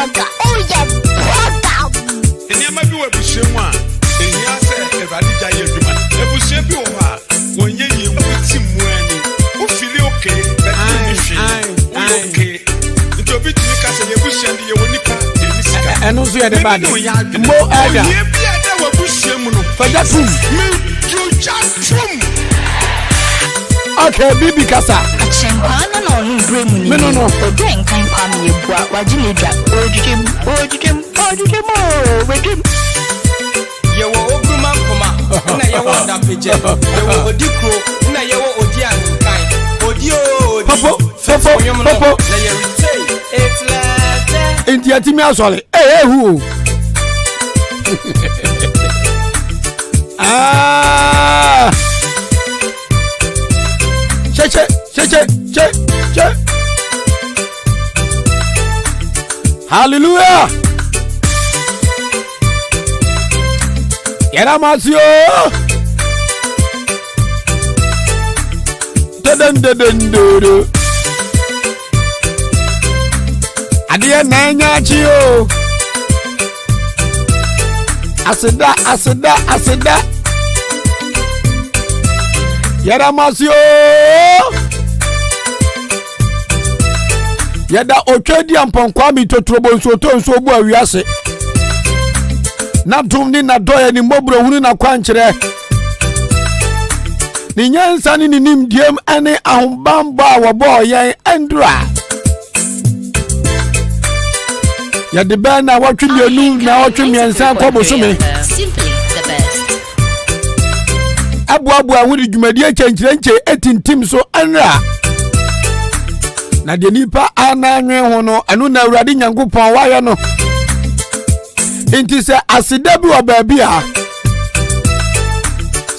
brother. Oh yeah, brother. Eni ama bi we bushemu a ehia se Evadija ye dwuma. Ebushe bi wo ha wonye ye wuti mu ani. Wo fili okay, but ni hwe. Okay. Nti obi tumi ka se ye bushe ndi ye wonipa eni sika. Eno so ye de bad. Mo ada. Ye bi ada wo bushemu no. Faja tum. Me juja tum. Okay, bibi kasa. Achenkwana na onu bremu ni. Me no. Odi Ahenkan Kwame Yeboah wajini dwa. Ojujem. Wedim. Yewo Obruma Nkoma. Na yewo Ndapeje. Yewo Odikro. Na yewo Odi Ahenkan. Odi. Popo. Na ye retain. It's like Inti atimi asole. Eh hu. Ah. Che. Hallelujah. Yera masio. Dedendedendoro. Adiye nanya chio. Asida. Yera masio. Yada otwedi ampon Kwame totrobo nso bu awiase. Na dum ni na doye ni mobro hunu na kwankyere. Ni nyansa ni nimdiem ane ahombamba wobo yen andra. Yade ba na watwemienu na watwemiensa kwobosome. Simply the best. Abu ahudi dwumadie kyenkyere etintim so anra. Na de nipa ananwe ho no anu na Awurade Nyankopɔn wayɛ no. Enti sɛ aseda bi wa baabi a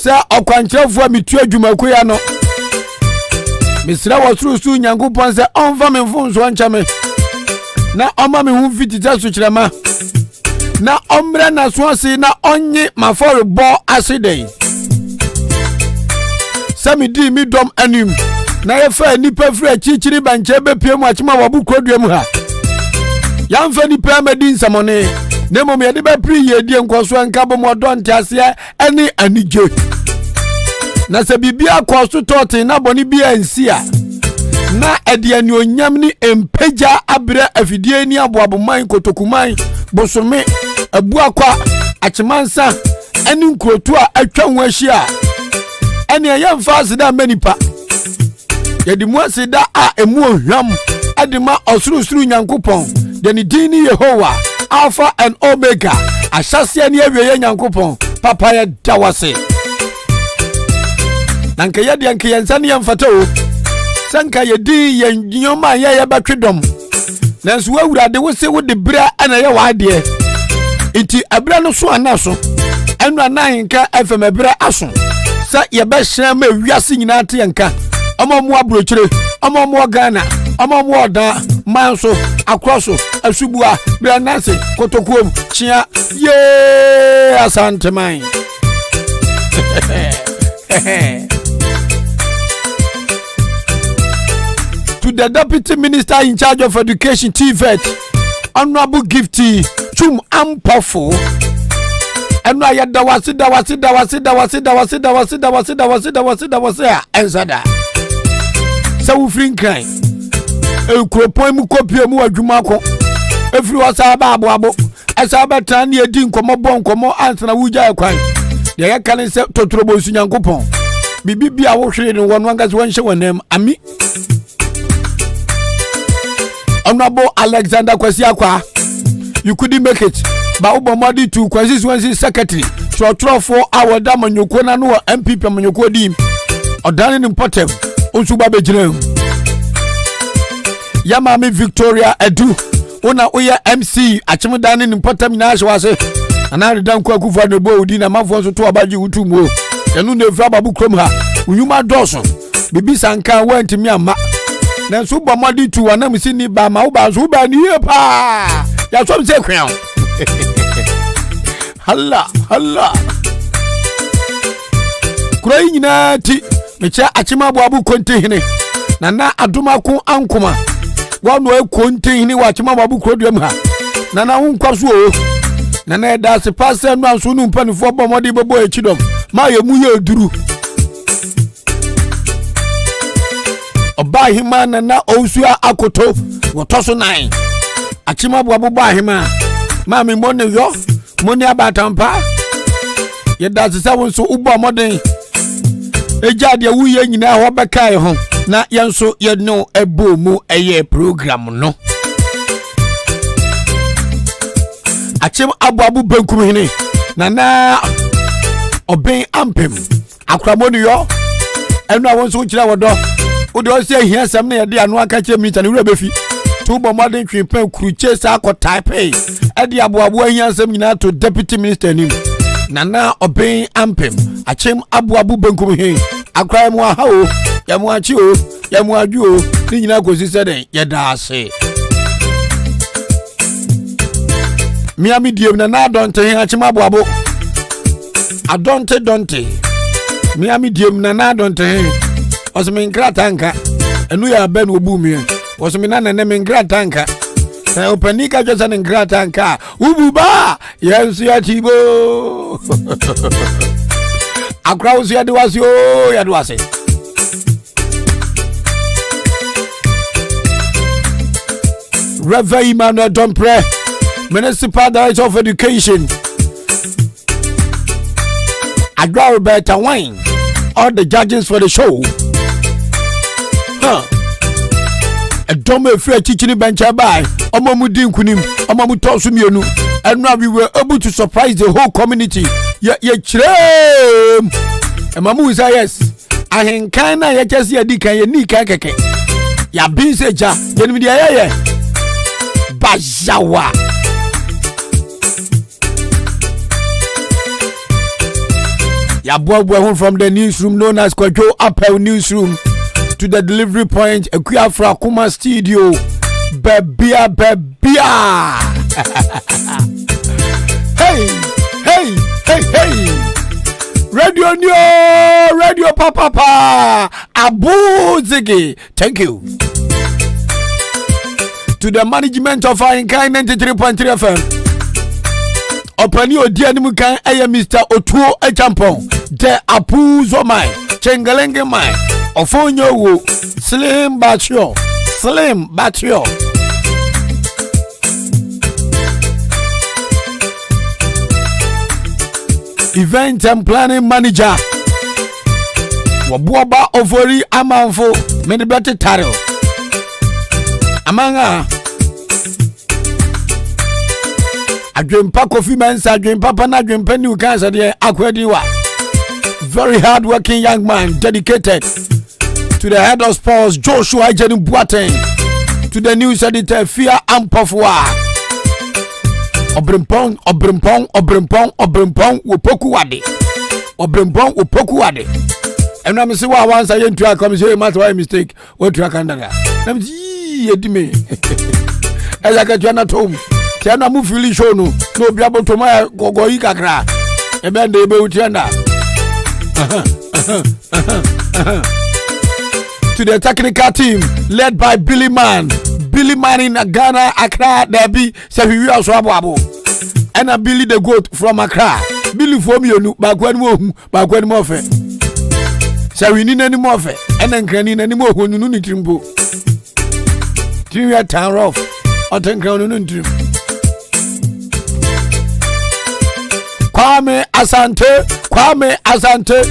sɛ ɔkwankyerɛfo a metu adwumako ya no mesra wɔ soro Nyankopɔn sɛ ɔmfa me mfonso nkyɛ me na ɔma me ho fitita so kyerɛma na ɔmrɛ na so ase na ɔnye maforebɔ aseden sɛ me di mi dɔm anim na yefa nipa fira chichiri banche bepie mu achima wabu krodua mu ha yamfa nipa amadi nsamone nemo me de be pri yedie nkoso anka bo modon tiase ani anije na se bibia koso tote na boni bia nsia na ede ani onyam ni empeja abre afidie ni aboaboman kotokuman bosome abu akwa achimansa ani nkrotu a atwa ho ahia ani yamfa asida manipa yedi muasida a emu ohwam adima osuru Nyankopɔn de ni dini Yehovah Alpha and Omega ahyase ani awie Nyankopɔn papa ya dawase nanka yedi anka yensa ne yemfata o sanka yedi yenyoma ya batwedom nanso wawurade wo se wo de bra ana ye waade enti abra no so anaso enu Ahenkan FM abra aso sa ye be hye ma wiase nyina te yanka Amamu abrochire, amamu Ghana, amamu oda, manso, akroso, asubua, branase, kotokuom, chia, ye asante mai. To the Deputy Minister in charge of Education, TVET, Honorable Gifty, Chum Ampofo, and I had dawasi, ensada. Sa wo free kan ekropon mu kopie mu adwumako efri wasa ba aboabo esa ba tan ne edi nkomo ansana wugya ekwan de ya kan se totrobo su Nyankopɔn bibibia wo hwere ne wonu angaze wonhye wonem ami Honorable Alexander Kwasi Akwa you couldn't make it ba ubomadi to constituency secretary trofo awoda manyoko na no MPP manyoko dim odane ne potem Onsuba bejire Yamami Victoria Edu ona oya MC achimdane ni potam na ahwase ana redan kwa kufa ne bo odi na mafo so to abaji utumu enu na efra babu krom ha unyuma doso bibi sanka wantimi amma na so bomadi tu anam sini ba ma uba so ba ni pa ya so se kwan halla kurai nyina ti mecha achima abu kontehine na adumako ankoma wano e kontehine wa achima abu kroduam ha Nana unkwasu o. Nana da se pastor no anso no mpanifo bomode bebo echidom. Ma ye mu ye duru. Oba hima nana ousua akoto wotoso 9. Achima bo aboba hima. Ma me monne yo, monne abatampa. Ye da se sa wonso ubo moden. Eja de wuye nyina ho bekai ho. Na yenso ye no ebo mu eye program no. Achim abu benkum hene nana oben ampem akramoni yo enu awon so kira wodo odi o se hia sam na ye de anu aka kire minita ne wura befi to bo modern twimpen kruche sa akọ type e de abu hia sam nyina to deputy minister nim nana oben ampem achim abu benkum he akra mu aha o ya mu achi o ya mu adu o ni nyina kosi se den ye da ase Miami diem na don't achima boabo adonte Miami diem na don't osme nkrata nka enu ya ben obu mi osme na me nkrata nka na opanika josa nkrata nka ububa yensu ya tibo akra usu ya diwasi o ya diwasi Reverend Emmanuel Dompre Municipal Director of Education. Agua Roberta Wine. All the judges for the show. A dome free teaching bench by Omamudin Kunim, Omamutosumionu. And now we were able to surprise the whole community. Ye chrem. And Mamu is yes. Ahenkan ya just ya dika ya ni kake. Ya bin seja. Yenimidia ye. Bajawa. Ya boy from the newsroom known as Kwajo Apple Newsroom to the delivery point Ekuafra Kuma Studio. Bebia. Hey. Radio Papa. Abu Ziggy. Thank you. To the management of Ahenkan 93.3 FM. Opani Odi Ahenkan aya Mr. Otuo Echampon de Apuzo mai Chengalenge mai Ofonyo wo Slim Batio Event and planning manager Wabuaba Ovori Amanfo Menibete Taro Amanga Adwempa Kofi Mensa Adwempa Pana Adwempa New Cancer de Akwediwa. Very hard working young man, dedicated to the head of sports Joshua Jenu Boateng, to the news editor Fia Ampofwa. Obrimpong Wopoku Wade. And I'm saying once I enter to come say matter why mistake what you can do. I'm edime. As I get at home. Tiana mu fili show no be able to my gogoyi kakra e be nde be utianda to the technical team led by Billy Man in Ghana Accra Derby say we also abo and Billy the goat from Accra Billy from you bakwani mo fe say we need any more fe and nkrani any more honu ni trimbo trimia town rough otenkran no ntrim Kwame Asante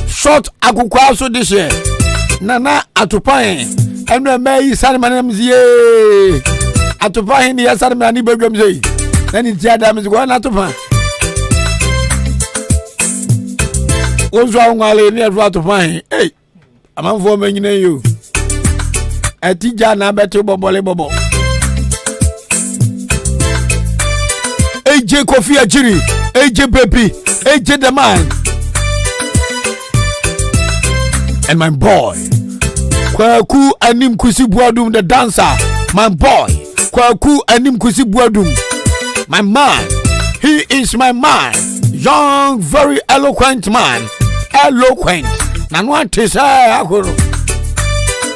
short akukwa so this year nana atupan enu me sare manam zie atupan ni sare mani bedwam sei nani ti adam zi na atupan ozo awale ni atupan amanfo manyina yo atija na beti bobo AJ Kofi Ajiri AJ Baby, AJ the man, and my boy, Kwaku Anim Kusibuadum the dancer, my boy, Kwaku Anim Kusibuadum, my man, he is my man, young, very eloquent man, Nanwa Tisa Akuro.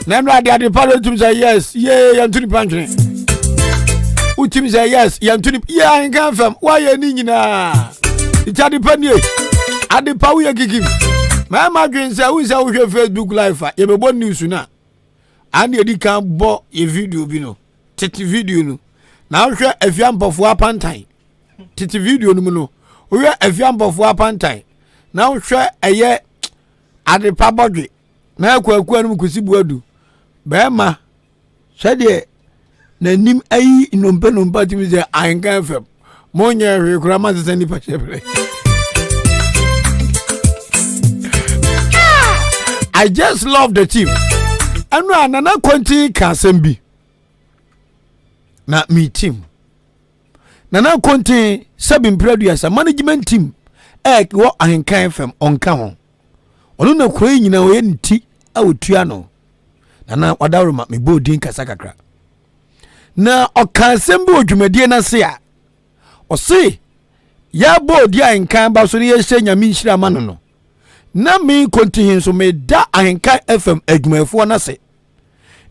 Namra the parrot to say yes, and to the pantry. team say yes yantuni ya Ahenkan FM why ni nyina itade panie ade pa wo yagikim ma dwen say wo say wo hwe Facebook live a ye bebo news na and ye di kan bo ye video bi no tete video no na wo hwe afiampofo apantan tete video no mu no wo hwe afiampofo apantan na wo hwe eye ade pa bodwe na akwa no kusi buadu be ma sede na nim ayi nompa timi ze Ahenkan FM monye hwe kura ma se ni pa chepre. I just love the team. Anu anana konti kasembi na me team nana konti sabin producer management team wo Ahenkan FM onka ho onu na kuro nyina wo yenti awutua no nana wadaroma me bodin kasa kakra na okasembi odwumadie na se a o se ya bodi Ahenkan ba so ne ye hye nyame nhira ma no na me konti hin so me da Ahenkan FM adwumafo na se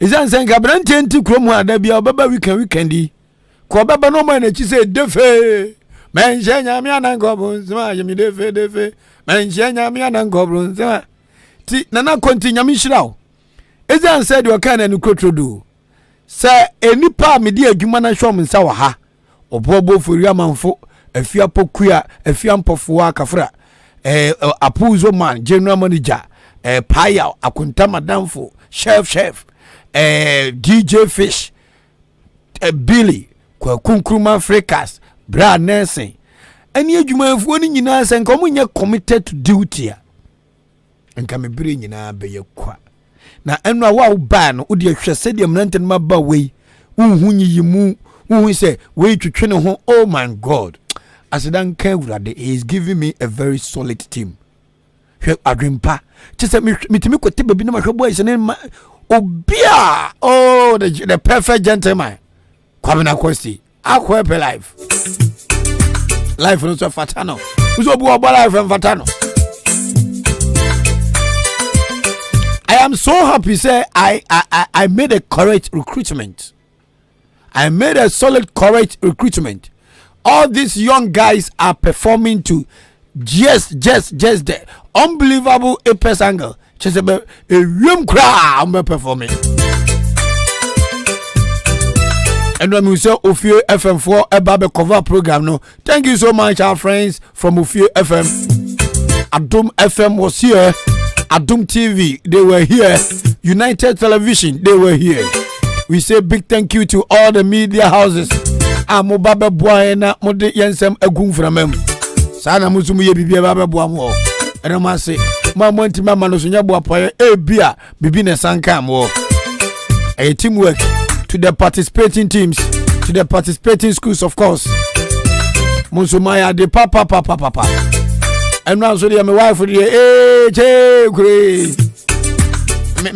izan sen gabrante enti kromu ada bia obaba weekend ko baba no man na chi se defe men nyame anankobun sema yemi defe men nyame anankobun sema ti nana konti nyame nhira izan said you can and krotrodo say enipa me di adwuma na hwom nsa wa ha obobo fori amanfo afia pokua afia mpofo akafra apuzo man general manager paya akunta madamfo chef DJ Fish Billy kwa kunkruma freakers bra nursing eni adwumanfo ni nyina se nka omunye committed to duty a nka me bire nyina be yakwa na enu a wa ba no odi ahwese de mranten ma ba wei unhunyi yimu unhu se wei twetwe ho oh my god asidan kawurade is giving me a very solid team hwe adwempa chese mitimi kote baby na mahwe boys ne obia oh the perfect gentleman Kwame na Kosti akwepe life no so fatano uzo bu obo life fatano. I am so happy say I made a correct recruitment. I made a solid correct recruitment. All these young guys are performing to just the unbelievable apex angle. Just a room crowd I'm performing. And when we say Ofio FM4 Ebabe cover program no, thank you so much our friends from Ofio FM. Adum FM was here. Adum TV, they were here. United Television, they were here. We say big thank you to all the media houses. Amobabe boy na mode yensem agun framam. Sana musumu ye bibia babe boa mo. Ena ma se ma monti mama no so nya boa poye bia bibi ne sanka mo. A teamwork to the participating teams, to the participating schools of course. Musumaya de papa. And now so my wife for the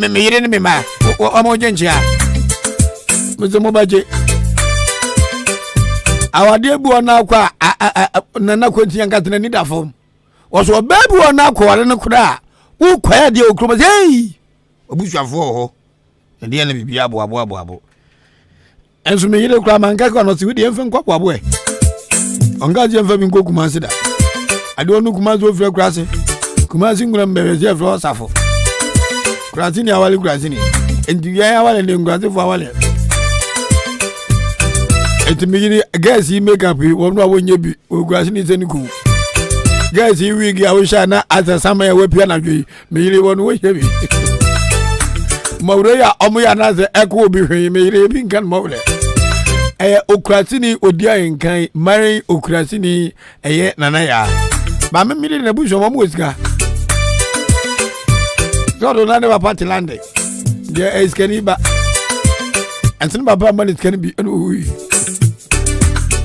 me yire me ma o mo jenjia musumo baje awade bu ona kwa nana kwenti yankatena ni da fom wo baby ona kwa wale ne kura wo kwaya de okro hey obusuafo ho ende na bibia abo enso me yire kura manka kwa no si we de emfe nkwa abo onga je emfe bi nkoku mansida ade onu kumazo ofre kurase kumazi ngura mbere je fro safo kurasini awale kurasini endi ya awale ne nguraze fo awale etimigini guys yi make up wonu awonye bi kurasini seniku guys yi wigi awusha na asasama ya wepia na dwi meyire wonu wo hebi mawre ya omo ya na ze eko obi hwen meyire bi nkan mawle okurasini Odi Ahenkan mari okurasini nana ya ba me miri na bujo mo musika so na never party lande dia eskani ba antin baba man eskani bi anu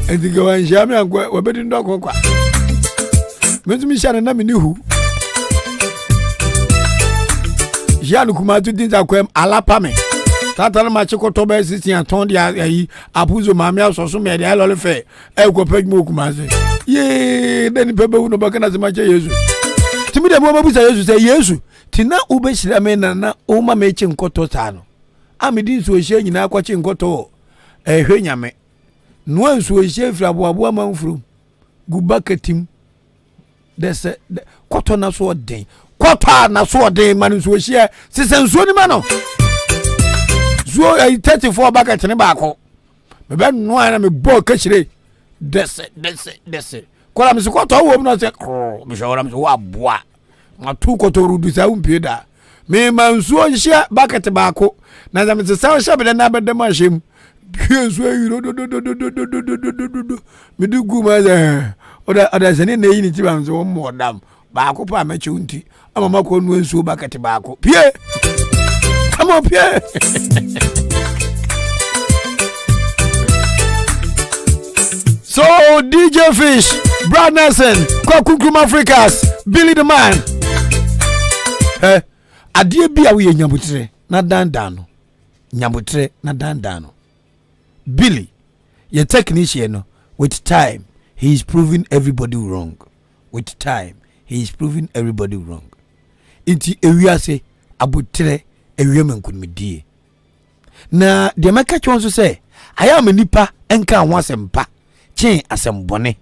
endiga wan jami angwa wabedi ndoko kwa mezumi shana na minihu janu kuma tu dinza kwem alapame tata ma chikoto ba sisi aton dia yi apuzo mami asoso me dia lole fe ko pejmo kuma se ye deni pebe uno bakana sema che Yesu timi de mo mabusa Yesu se Yesu tina ubeshira me na o ma me che nkoto ta no amedi so hye nyina akwache nkoto hwe nyame no nsuo hye firi aboabo manfuru gu bucketim dese kwoto na so den kwota na so den man nsuo hye sese nsuo ni ma no zuo 34 bucket ne baako me be no ana me bo kachire dese kola me kwoto wo no se me shawara me wo aboa ma tu kwoto rudu sa umpie da me man nsuo hye bucket baako na za me se sa hye be na be dem ahyem nsuo yiro do me du gu ma za oda zane na yi ni ti ba nso mo dam baako pa ma che unti ama mako nu nsuo bucket baako pie ama pie So DJ Fish, Brad Nelson, Kwakunkum Africas, Billy the Man. Adie bia we nyabutre na dandano. Nyabutre na dandano. Billy, your technician no, with time he is proving everybody wrong. With time he is proving everybody wrong. Inti ewiase abutre ewiamen kunmidie. Na de maka chonso say, aya me nipa enka anwasempa. Chen asembone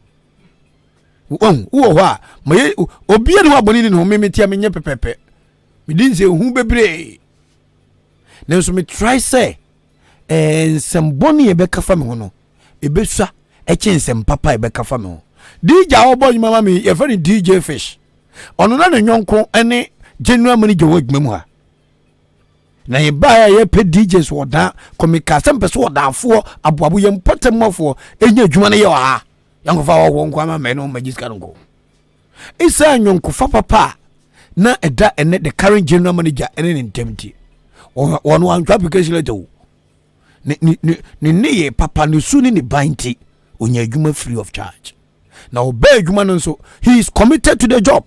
wo ho a me obi ene ho abone ni no me metia menye pepepe me din se hu bebre na so me try say sembone e be kafa me ho no e be sua e chen sempapa e be kafa me ho DJ obo mama me ye fa ni DJ Fish ono na ne nyonko ene general manager wo adwuma mu ha na ye ba ya pe DJs woda komika sempe so woda afo aboabo ye mpotemofo enya adwuma ne ye wa ha yankofa wo nko ama me no magiska nko isa nyonkofa papa na eda ene the current general manager ene ne ntemti wono antwa application letter ni ye papa no suni ni banti onya adwuma free of charge na oba adwuma no so he is committed to the job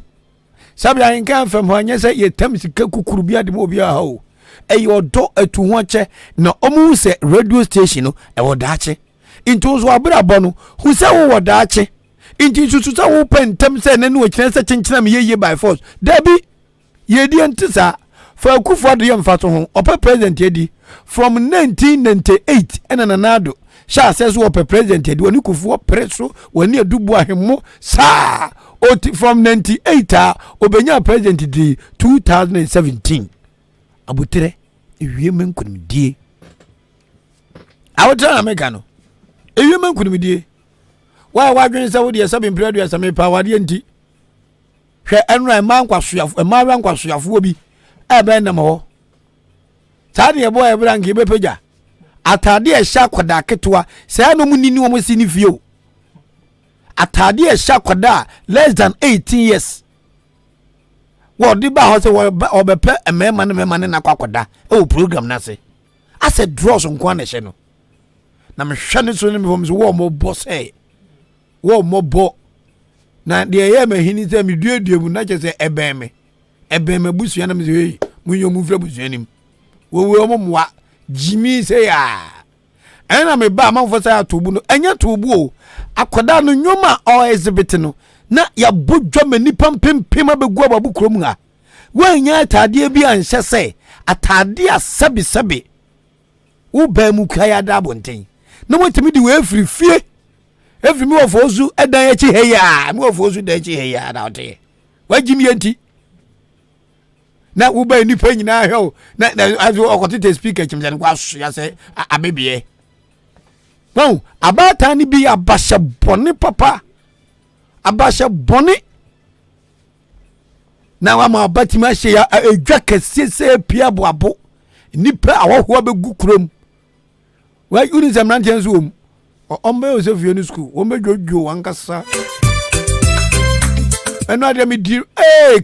sabi Ahenkan fam ho anya say ye tam sika kukuru bia de mo bia ha o eyodo atu ho che na omu se radio station no e wodaache into so abrabo no hu se wo wodaache into susu se wo pentem se ne no kire se chenchena me yeye by force dabi ye di ntisa fa akufo de yem fato ho opa president edi from 1998 enanado sha se so opa president edi oni kufuo preso woni adubu ahemo sa from 98 obenya president di 2017 abutere ewieme nkunimdie awotara America no ewieme nkunimdie wa wadwen se wo de sabe mpredo ya same pa wade nti hwe enra ma nkwasoafo ma wa nkwasoafo obi ebe na mo tade ebo ebra nke be peja atade e sha kwada ketewa se no munini wo mo sini fie atade e sha kwada less than 18 years wo di ba ho se wo obepe emema ne na kwakoda e program na se ase draws nko na hye no na me hwe ne so ne me bom so wo mo boss wo mo bo na de ye ma hini se me duedue mu na che se ebeme busua na me se hey munyo mu fra busua nim wo mo moa jimi se ya ena me ba manfo se atobu no enya tobu o akoda no nyoma o exhibit no na ya bodwa manipa mpempem abegu ababu krom ha wanya atade bi anhye se atade asabi wo ba mu kaya da bonten na motimi di we frifie every me of ozu edan echi heya me of ozu dan echi heya na ote wagimi enti na wo ba nipa nyina hwe na azu okotete speaker chimje kwa ya se abebie no abata ni bi abasha bone papa abasha bone na wa ma batima hye ya edwa kasese pia boabo nipa awoho begu krom wa unisem nanten so ombe osefie ni school wo medwodwo wankasa eno ade me di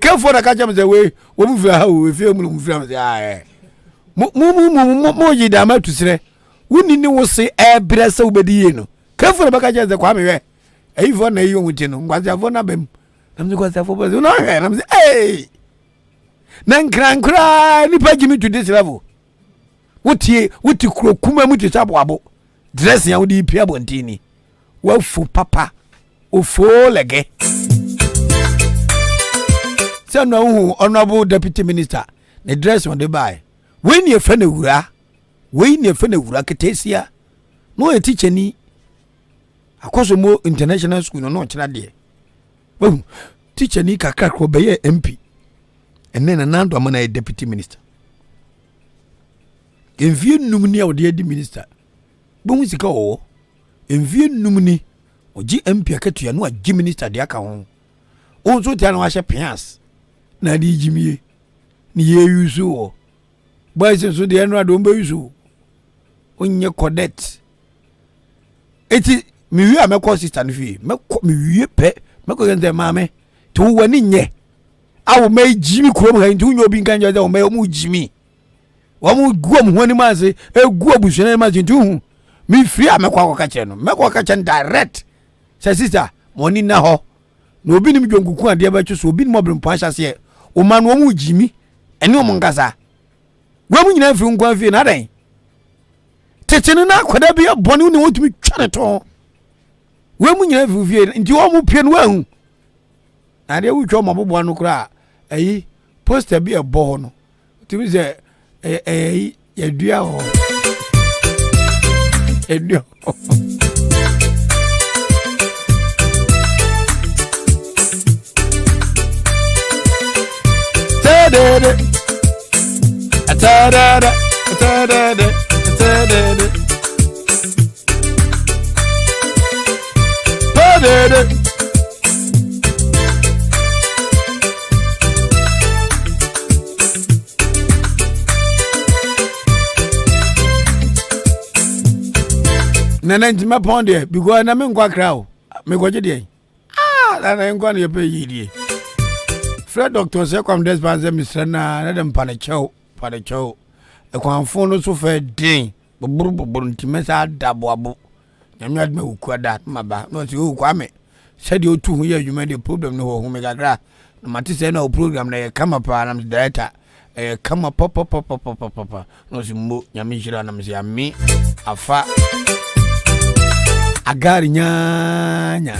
kefo da ka jam ze we wo mu fira ha wo fie mu fira me ze mo yida ma tusire woni ni wo se ebrese wo bedi ye no kefo da ka jam ze kwa me we eyifo na eyo wuti no ngwazafo na bem namze kwazafo bo no he namze na nkrankra ni pagi me to this level wuti kuro kuma mu ti sabo abo dress ya wudi pia bontini wa fu papa o fo lege se no hu honorable deputy minister the dress on the buy when you friend wura ketesia no e teacher ni akoso mo international school no chira de boom teacher ni kakra ko be ye MP enne na nando amana ye deputy minister envie numni a odi minister boom sika o envie numni oji MP akatua no agi minister de aka ho on so tia no ahye pians na di jimie ni ye yusu o boys so de eno ado mba yusu onye codet eti mi wi a meko sister no fi meko mi wi pe meko yenze maame to wani nye awo mai jimi kuro ha ntu nyo bi nkan je o mai o mu jimi wo mu guo mu honi ma se egu abusuana ma ntu hu mi free a meko akaka kire no meko akaka direct say sister money na ho na obi nim dwonkuku ade ba twa so obi nim obrim pa hyase o ma no mu jimi ene o mu nkasa wo mu nyina free nkwa fi na dan tetene na akwada bi abone ne wotumi twane to we mu nyina fufie nti wo mu pie no ahu ade wutwa mabobo no kra ayi poster bi ebo ho no tumi se yadua ho edua tadada tadada tadada tadada tadada nana ntima ponde because na me nkwa crowd me goje de na nkwa na yepe yidie Fred doctor say come dispense Mr. na dem panichau ekwanfo no so fe din boburu ntime sa dabo abo nyame adme ukuada maba no se Kwame said you two here you made the problem no ho me gagra no mati say na program na ye kama pa na director kama pop no se mo nyame hira na me se ami afa agari nyanya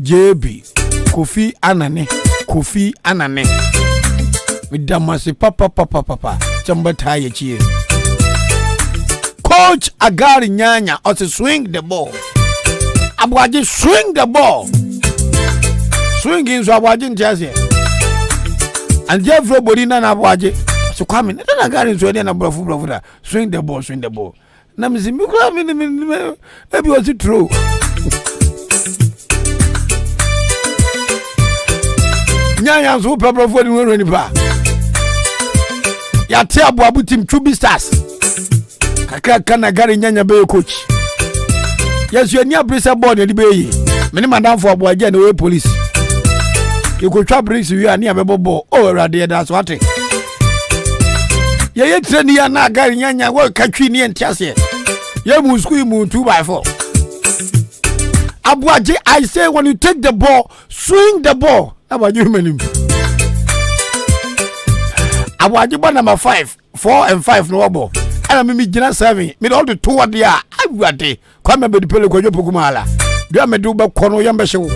JB Kofi Anane midamase papa chamba taye chie coach agari nyanya or to swing the ball abwaje swing the ball swinging so abwaje ntiase and everybody na abwaje so Kwame na agari so na brofu da swing the ball na mzimi kwa maybe was it true nyanya so papa for the nipa ya te abuabu team Chubi Stars kaka na gari nyanya be coach yes you nia brisa board de be yi me madam for abuaje na we police you go twa brisa wi ani abebo o rade da so ate ye train ya na gari nyanya wo katwi ni entiase ye mu school mu 2x4 abuaje I say when you take the ball swing the ball abuaje humanim abuaje ba number 5 4 and 5 no ball ana me gina 7 me all the two there abuade Kwame be pele ko jopo kumala do me do ba kono yambe hyewo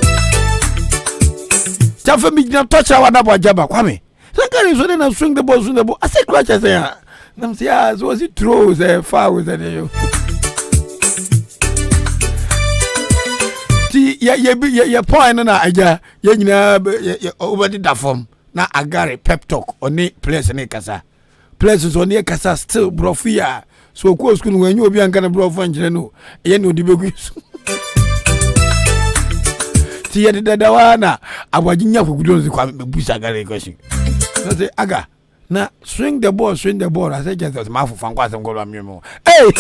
tafa me gina touch wa da abuaje ba Kwame sankari so na swing the ball I say clutch say nam say so was it throws foul that you ti ye point na aja ye nyina over the form na agare pep talk oni place ne kasa places oni kasa still brofia so ko school wenyu obi anka na brofo njire no ye ne odibegu ti ye dada wana abwajinya kogudo kwa busa agare question so say aga na swing the ball I say just ma fufa kwa sem golo amemo hey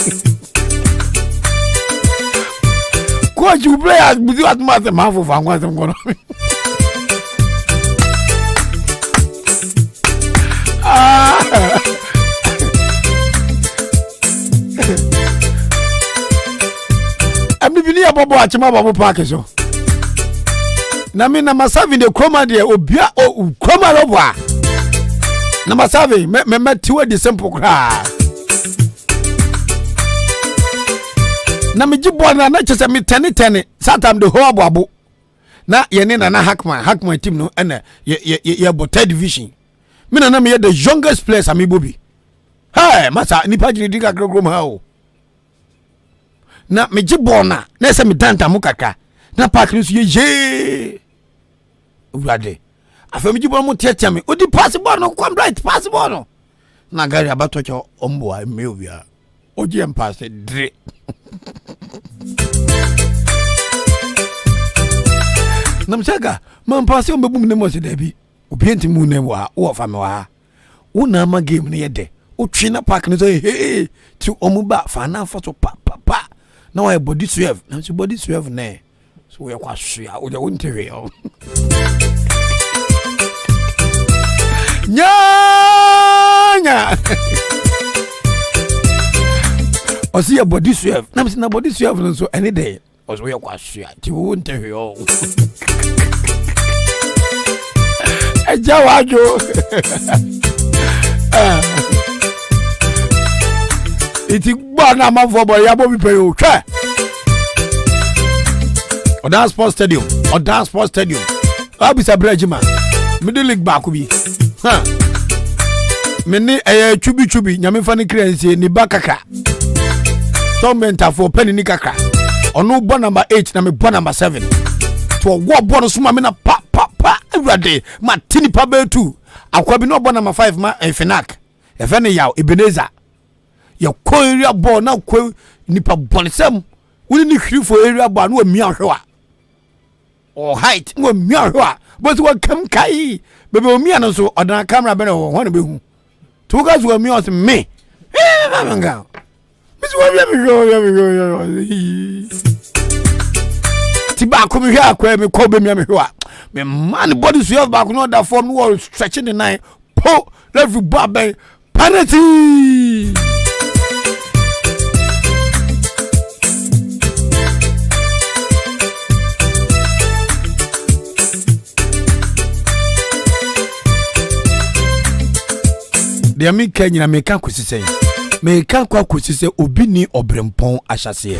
coach you players bidu atma se ma fufa kwa sem golo Abibini abobo achima babo park so na me na masavi de kroma de obia o kroma robwa na masavi me tiwe de simple kra na me jibo na chese me tene satam de ho abo na ye ne na Hakman team no ena ye bo third division me na me the youngest players ami bobi hey masa nipa jini diga krokrom ha o na me jibon na se me danta mu kaka na park ni so ye urade afem jibon mu tietia me odi passable no come right passable no na gari abato cho ombo a me obia oji em pass dre namsaga man pass o mbum ne mo se dabi obi entimu ne wa wo fa me wa wo na ma game ne yede o twi na park ni so hey ti omuba fa na fa so pa na wa body swerve na so body swerve na so we kwa hwea o de won tewe o nya o see your body swerve na me na body swerve so any day o so we kwa hwea ti won tewe o eja wajo iti gba na ma fo boy ya bo bi pe o hwe Oda Sports Stadium abisa brejima middle league back bi ha me ni chubi nyame fa ni clearance ni bakaka tormenta for penny ni kaka ono bo number 8 na me bo number 7 to wo bo no suma me na pa everyday ma tini pa be 2 akwa bi no bo number 5 ma Finak e fe ne yaw Ebenezer ya ko area ball na ko nipa bonisem woni ni hwiri for area ball no mi ahwewa o height no mi ahwewa but what come kai bebe o mi an so odan camera be no ho na be hu to guys we mi o se me manga bis wo ya ti ba ko mi hwa akwa mi ko be mi ahwewa me man body so have back no that form no stretching the night po every ball be penalty. Dia mi Kenya me kan kwesise me kan kwa kwesise obi ni obrempon ahyase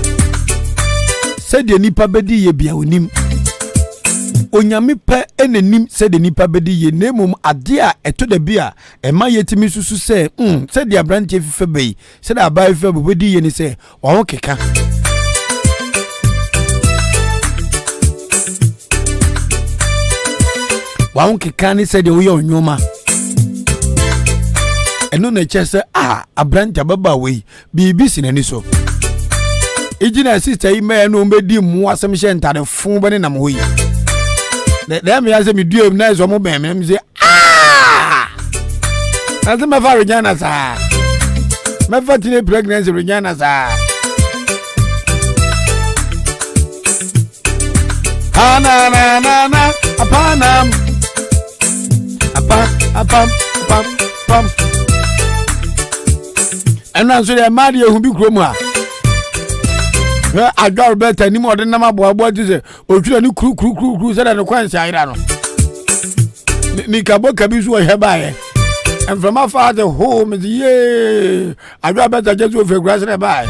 se de nipa bedi ye bia onim onyame pe enanim se de nipa bedi ye nemum ade a eto da bia e ma yetimi susu se se de abrante fife bei se da abai fife bedi ye ni se wa ho keka wa ho keka ni se de wo ye onyoma eno na chese abranta baba we bibi sinani so ejina sister yi me no mbedi mu asem hye ntade fun bane na mo yi na me ase me duo na so mo ben me say ase me fa Regina sa me fa tine pregnancy Regina sa na apanam apam ena so de mari ehun bi krom ha agor beta ni mo de na maboabo ti se otwira ni kru se da ne kwansi ayira no ni kabo kabisu o hebaye and from afar the home is ye agor beta just o fegura se bae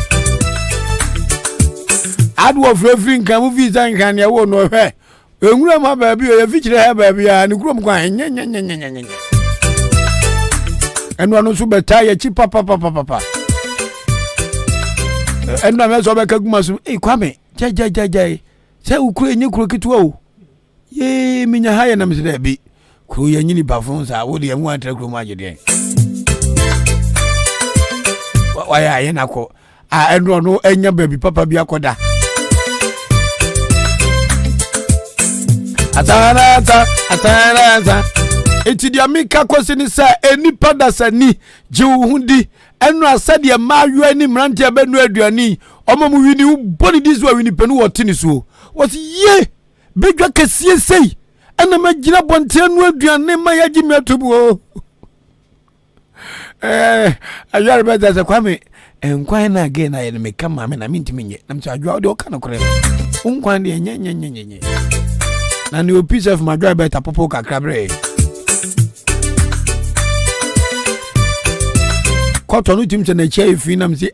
adu of refin kan mu visa nkan ne wo no hwe enwura ma ba bi o ye fichire he ba bi a ni krom kwan nye enu anu so beta ye chi papa enu ame so be kaguma so Kwame jai se ukuru enyi kuru kitwa o ye minya haye na misida bi kuru ye nyini bafon sa wo de emu antra kuru ma agede wa ya ye nako enu anu enya baby papa bi akoda atara eti dia mika kwesi ni sa enipa dasani jiwundi enu asade maayo ani mrante benu aduani omamu wini boni dizu wa wini penu wotini so wasi ye bigwa kesiye sei ena magina bonte anu aduani ma yaji metubu ayar beza za Kwame enkwan na again na ye meka mame na mintimi nye na mtu adwa de okana kore unkwan de nye na ni piece of my driver tapopo kakrabre kwato no tim se na chia efin na mse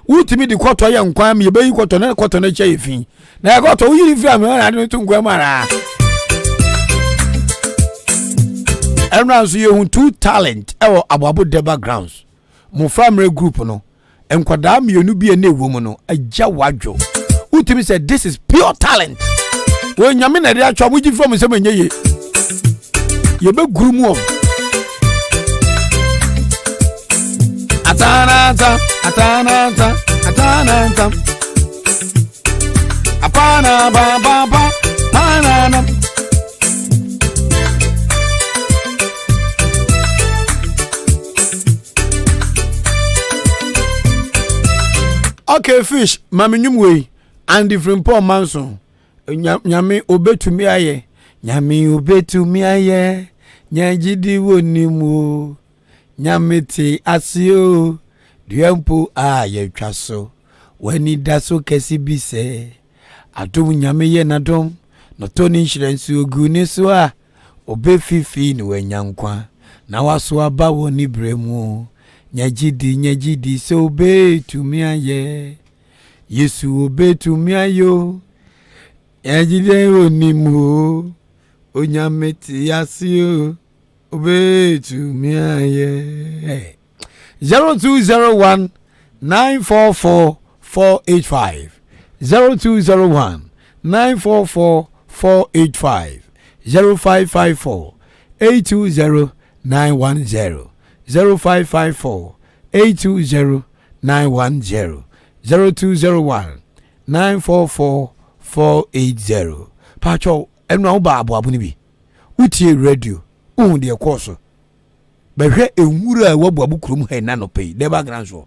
wutimi di kwato ya nkwan me be kwato na chia efin na kwato wo yiri fi am na de to nkwan mara Everyone so you two talent ewo aboabo de backgrounds. Mo family group no. Enkwada mienu bi ene wo mu no agya wadwo. Utimi say this is pure talent. When nyame na dey atwa mo gi from say menye ye. Ye be guru mu of. Atananta. Apana ba panana. Okay, fish, mami nyumwe and different poor manson. Nyame obetumi aye. Nyame obetumi aye. Nyajidi wonimu. Nyame te asio. Duempo aye twaso. Weni daso kesi bise. Adom nyame ye nadom. No toni insurance ogune so a. Obe fifi ni wenyankwa. Na waso aba woni bremu. Nyajidi so be to me aye. Yesu obe to me ayo. Nyajidi onimu. Onyameti yasio. Obe to me aye. 0201 944 485. 0201 944 485. 0554 820 910. 0554 820 910. 0201 944 480. Pacho enu ba abu ni bi. Utie radio. De course. Behwe enwura wabu abu kurum he na no pay. The background so.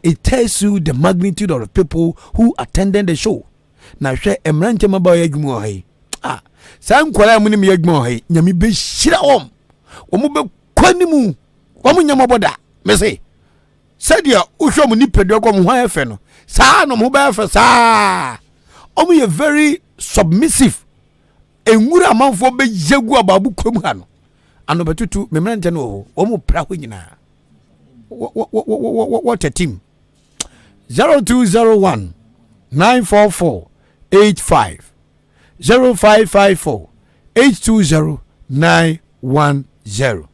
It tells you the magnitude of the people who attended the show. Na hwe emrante maba yadwumu he. Ah, san kwala mu ni me yadwumu he. Nyame be hira om. Omo be kwanimu. Omo nyama boda. Me say. Said ya uhwo mu ni pedo ko mu ho efe no. Sa no mu be efe sa. Omo ye very submissive. Enwura amanfo be yegu ababu kurum ha no. Ano betutu memrante no omo pra ho nyina. What a team. 0201 944 85. 0554 820 910.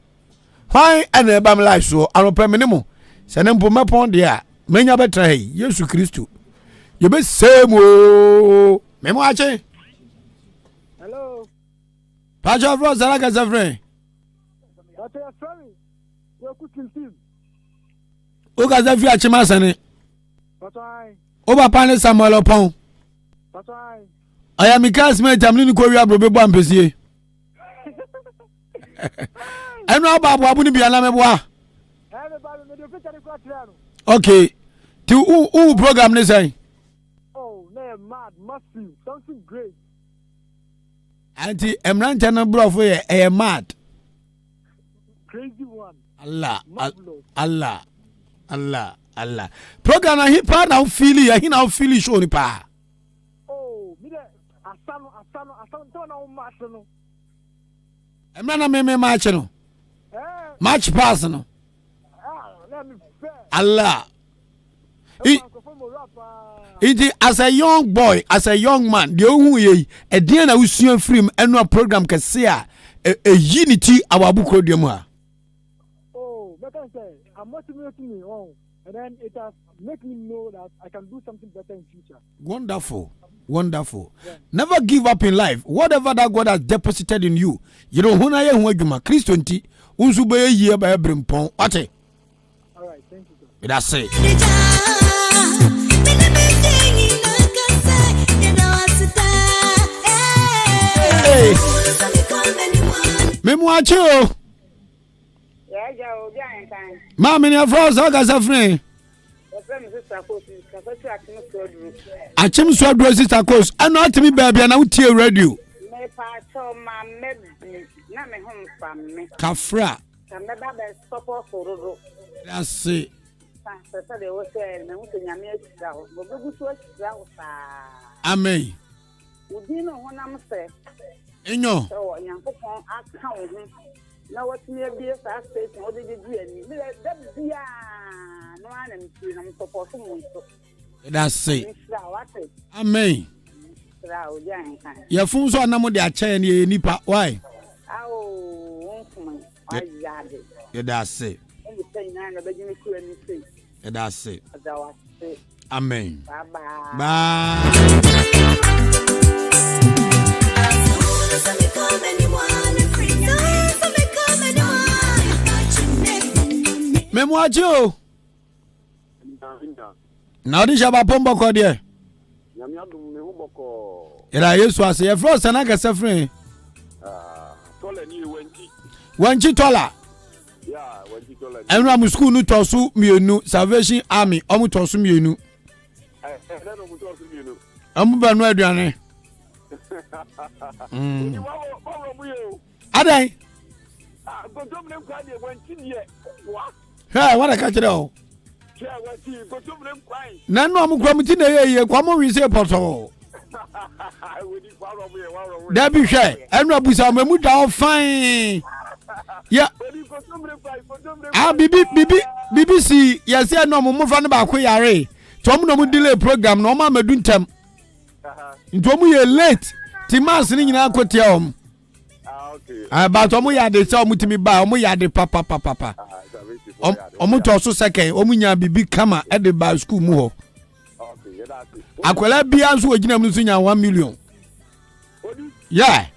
Why and a bam life so I don't pay minimum. Send them for my pond there. Menya betra hey, Yesu Christu. You be same o. Memo ache. Hello. Pacha Fro Zaraga Zafre. That's your story. You're cooking team. Oga Zafi achima sane. That's why. Oba pane Samuel Opon. That's why. I am Mikas me tamni ko wi abro bebo ampesie. Enu ababu abu ni bia na meboa. Everybody me do picture ko atiano. Okay. Ti u program ne say. Oh, no mad, massive, something great. Anti emrante na brofo ye mad. Crazy one. Allah. Program na hip hop now feel ya he now feel show ni pa. Oh, me there asano to na o match no. Emra na me match no. Match pass no. Let me fair. Allah. It as a young boy, as a young man, the who ye a dear na usua free eno program kase a unity our book podium ha. Oh, but I say I'm motivating me on, and then it has make me know that I can do something better in future. Wonderful. Yeah. Never give up in life. Whatever that God has deposited in you, you don't huna ye hu adwuma Christo nti unsu be ye ba ebrempon. Ate. All right, thank you. That's it. Memu achi o. Yeah, Odi Ahenkan. Mami ni afro so ga safre. Achim so adro sister coast. Ano atimi baby na utie radio. Me pa so ma me na me hom fam me. Kafra. Ka me ba be support for. That's it. Sa de wo se me hu nyame atira ho. Bo be gusu atira ho sa. Amen. Udi no honam se. Enyo. So Nyankopon aka wo hu. Na watimi abie sa space no de di ani. Me da bia no anam ti na support mo so. That's it. Amen. Ya fun so anamo de acha ni nipa why? Awo ayade that's it. and the thing na be gimi ku ani sei That's it. adawa say Amen. bye bye Bye. Memoajo. Na odi shaba pombo ko de. Nyame adum me hoboko. Era Yesu ase ye fro sana ga sefren. Tola ni wanti. Wanchi tola. Yeah, wanti tola. Enra mu school nu tosu mienu Salvation Army omu tosu mienu. No mu tosu mienu. Amu ba no aduane. Ni wa mu yo. Adan. Godom nem kwa de wanti die. Wa. Hey, what a catch it all. Yeah, wanti godom nem kwa. Na no amu kwa muti na ye kwa mo wi se poto. That be shy. Enra busa memu da fine. Yeah. BBC yes ya no mo fa no ba ko yare. Tom no mo delay program no ma madu ntem. Ntom ye late. Ti mas ni nyina akotia om. Okay. Ba to mo ya de se om timi ba om ya de papa. Om to so second om nya bibi kama e de ba school mu ho. Okay, yeah that's it. Akwela bia so ogina mu so nya 1 million. Yeah.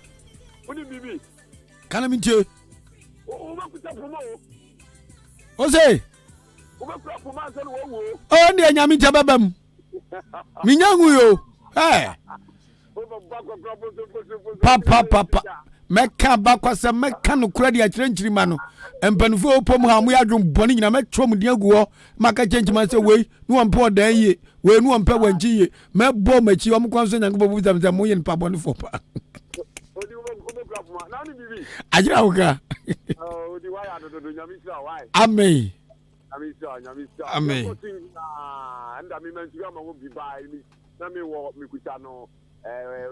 Odi bibi. Kana mi tie. O ma kuta promo. O say. O ma kuta promo an se wo wo. O ndi anya mi tie babam. Mi nyangu yo. Eh. Papa. Meka bakwasa meka no kura dia kyerɛnkyiri ma no. Empanufo opom ha mo yadwom bɔne nyina metwo mo dia guo maka kyɛnkyima sɛ wei no wampe odan ye wei no wampe wanchi ye mebɔ machi om kwanso nyankopɔ bu tam mo ye npa bɔne fo pa. Odi wo kura promo. Na ni bibi. Ajira woka. Odi wa ya do nyami sira why. Amen. Nyami sira. Amen. Anda mi mentu ama wo bi ba mi na mi wo mi kuta no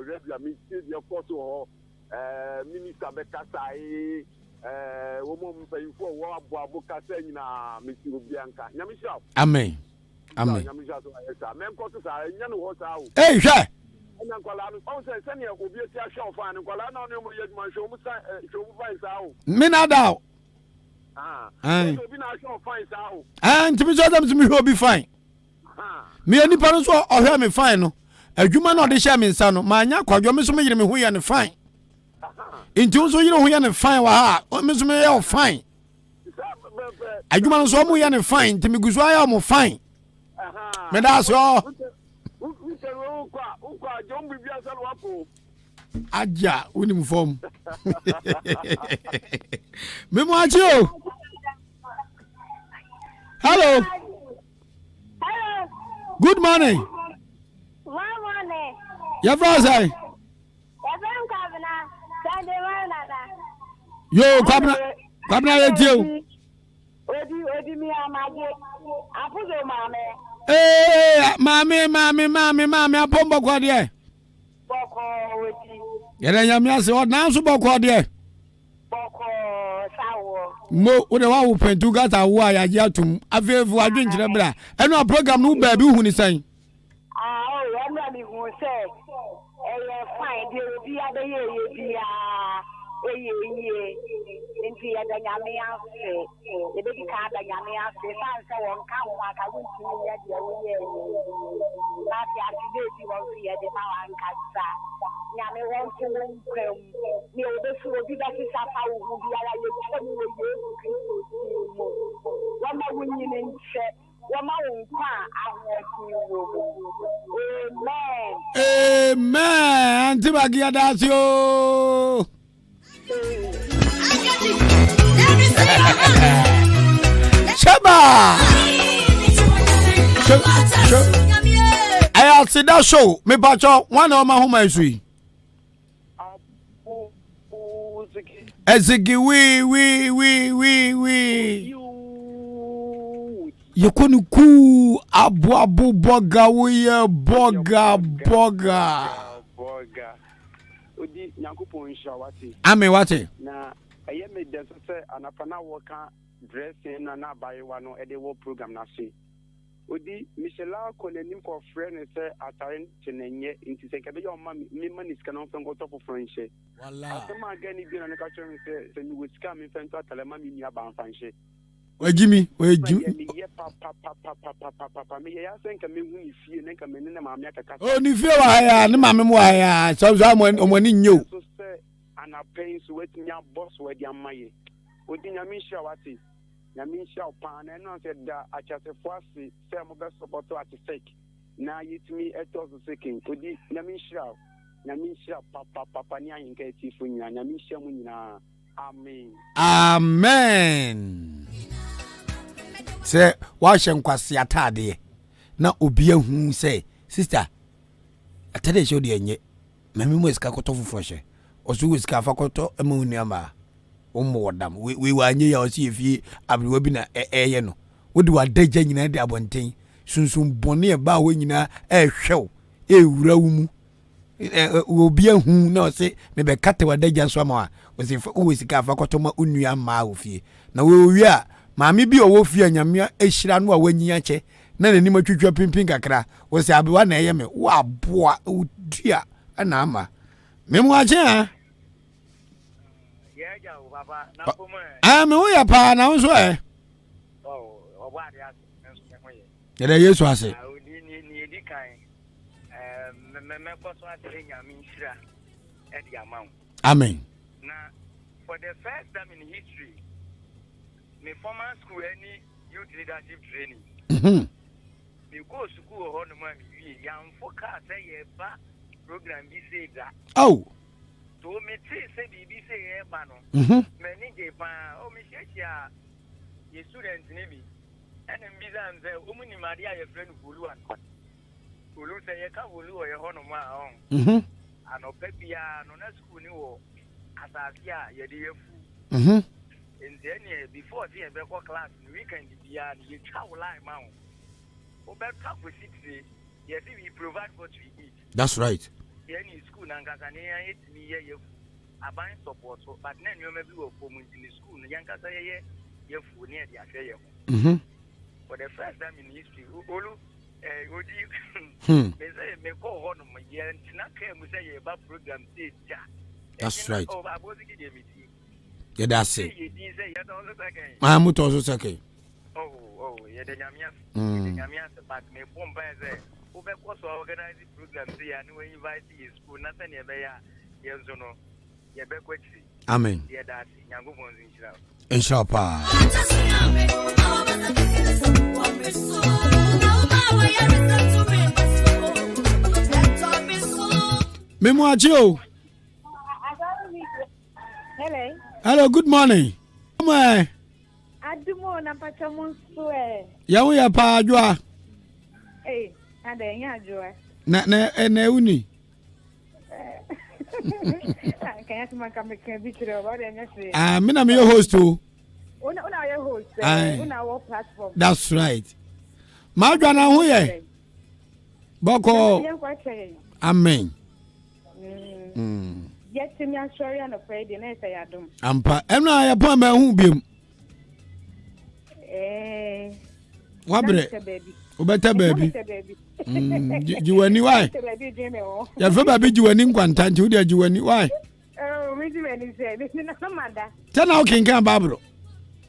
regular mi see the course ho minister bekasai wo mo mpanyfo wo abo kasa nyina mi ti obi anka nyami sira. Amen. Nyami sira so ayesa men ko to sa nya no ho sa o. Eh hwɛ. Anya kwala no on say sene obi eti ahwe ofan no kwala na no mo yeduma hwe mo sa hwe mo fa sa o. Me na da. Obi na ahwe ofan sa o. Ntimi so dem timi hwe obi fine. Me ani pa no so ohwe me fine no. Adwuma na ode hye me nsa no ma anya kwadwo me so me yire me ho ye ne fine. Nti so yire ho ye ne fine wa ha. O me so me ye fine. Adwuma no so mo ye ne fine, ntimi guso aya mo fine. Me da so. Aja unim form. Memo ajo. Hello. Hello. Good morning. Good morning. Your brother. Ahenkan Kwame. Sunday morning. Yo, Kwame yetio. Odi mi amaje. Apuzo mame. Mami apombo kwa de. Boko weti. Yere nyame ase o na so boko de. Boko sawo. Mo o de wa wo pentu gata wo ayaje atum. Afefu adwenkyere bra. Eno program no ba bi hu ni san. O ya mi hu se. Fine de obi abeye ye bia. Eye. Nti ya da nyame ase. E be ka da nyame ase. San se won ka wo aka wunti ya de wo ye. Lati atide bi won fi ya de ma wan kasa. Nyame won ti won kwem. Ni o be su obi da kisa fa wo bi ala ye twa ni wo Yesu Kristo ti mo. Wa ma wunyi ne nche. Wa ma won kwa ahoti wo. Amen. Anti bagia dasio. Shaba. I see that show. Me pacho one of my home isui. Ezigi we. Yekonu ku abu boga we boga. Odi nyankopon shawati. Ame wate. Na eye me de so se anapana wo ka dressing na bayewa no e de wo program na se. Odi Michela konenim ko friend say atare chenenye nti se kebe yo ma me manis kanon fen go top friendship Wallah asema gani bi na ka chere se mi weska mi fen to atale ma mi nia ban fanhye wajimi ye papa me ya sen ka me hu ni fie ne ka me ne ma me akaka oh ni fie wa ya ne ma me wa ya so omani nyo so say ana pain so wetnya boss we di amaye odi nyame hia wate nyame hia opan na no se da achasefo ase se mo be support at fake na yitimi etos seeking odi nyame hia papa ni ayenka etifu nyina nyame hia mu nyina amen se wa hye nkwase atade na obi ahu se sister atade hye odi enye mami mo eska koto fufo hye osu eska fa koto ema unuama omo wodam we wanye ya osi efie abrewa bi na eye no wodi wadagya nyina de abonten sunsun bone e ba wo nyina ehwew ewura wumu obi ahu na ose me be kate wadagya so ama osi wo sika fa koto ma unuama ofie na we owi a maami bi owo fie anyamia ehira no a wanyi ache na nanim atwitwa pimpin kakra osi abewa na eye me wo aboa odua ana ama memu ache ha yeah baba na pomo me wo ya pa na wo so owa de ase nso me ho ye yede Yesu ase ni edi kan me ko so ate nyame nhira e di amawo amen na for the first time in history me former school any youth leadership training me go school ho no ma mi yam focus say ba program bi say da to me say bi say e ba no me ni je pa o me shechia ye student ni bi ene bi zan say o mu ni maria ye friend bulu an bulu say ye ka bulu o ye ho no ma anope bia no na school ni wo asafia ye de yefu and then before the ever class weekend bia you travel line ma o be talk with 6 yes we provide what we eat. That's right. Any school na ngasa ne ya etimi ye yefu aban support but na nyoma bi wo for in the school na yankasa ye yefu ne dia hwe ye for the first time in history olu odi me say me ko ho no me ye ntina ka mu say ye ba program say ja. That's right. Oh abozi gi de meeting. Yeah, that's it. I'm to also second. Oh, yeah, the Yamias. Yamias, but me form by the over course organize the program here and we invite you school, nothing ever. Yes, no, yeah, back. Amen. Yeah, that's Yango Bonzi. Inshallah. Memoajo. Hello. Hello, good morning. Come Adumo na pachamunsu eh. Yawo ya pa adwa. Ade nya adwa. Na uni. Kanya tuma kameka bitire ba de nya se. Me na me host o. Una your host. Una our platform. That's right. Ma adwa na ho ye. Boko. Amen. Yes, me am sorry and afraid the next I do. Ampa, emna ya po ma hu biem. Wabre. Obeta baby. Jiwani why? Ya fe baby jiwani nkwanta nti wo de jiwani why? Me jiwani say, me na mada. Tana o kinkan babro.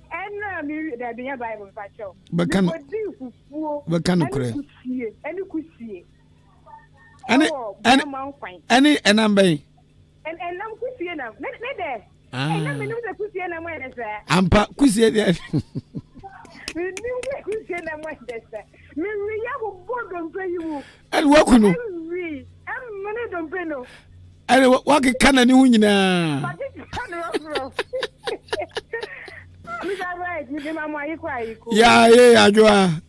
Enna mi da biya Bible fa cho. Bekan. Bekan kure. Eni kusie. Any enambe. And nam kusie na. Ne de. Na me num se kusie na mo ene sa. Ampa kusie de. Me num kusie na mo ene sa. Me wi ya bo bodon pe yu. And wo kunu. Wi. Am me ne don pe no. And wo ke kana ni hu nyina. Ba ke kana ro. Yeah, Ajua.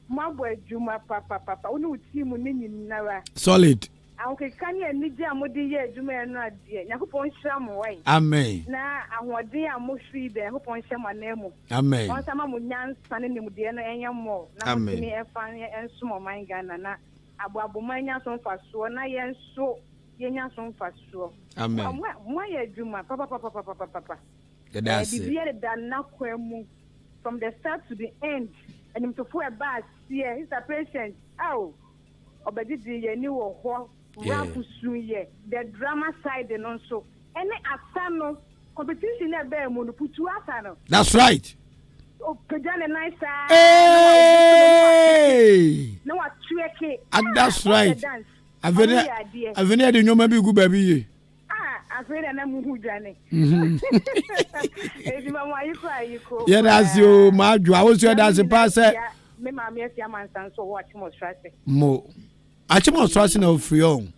Mabwe Juma papa. Unu team nini nawa. Solid. Okay, can you need amodi ye Juma no adie. Yakupon sham wai. Amen. Na ahode amohwi be yakupon sham anemu. Amen. On sama mu nyansa ne nimde no enya mo. Na mo ni efa ne enso man Ghana na abuabu manya so faso na yenso yenya so faso. Amen. Mo ye Juma papa. That's it. From the start to the end, and him to for a bus here he's a patient oh obedi ye ni wo ho rap suye the drama side and also any asano competition e be mu no putu asano. That's right. Oh, pejane nice. Hey. No what tweke. And that's right. Aveni de nyoma bi gu ba bi ye. Afraid na mu hujane. Ezi mama yiko. Yeah, that's you madwo. I was you that's the pass. Me ma me sia man san so watch mo strase. Mo. Achimo strase na ofri on.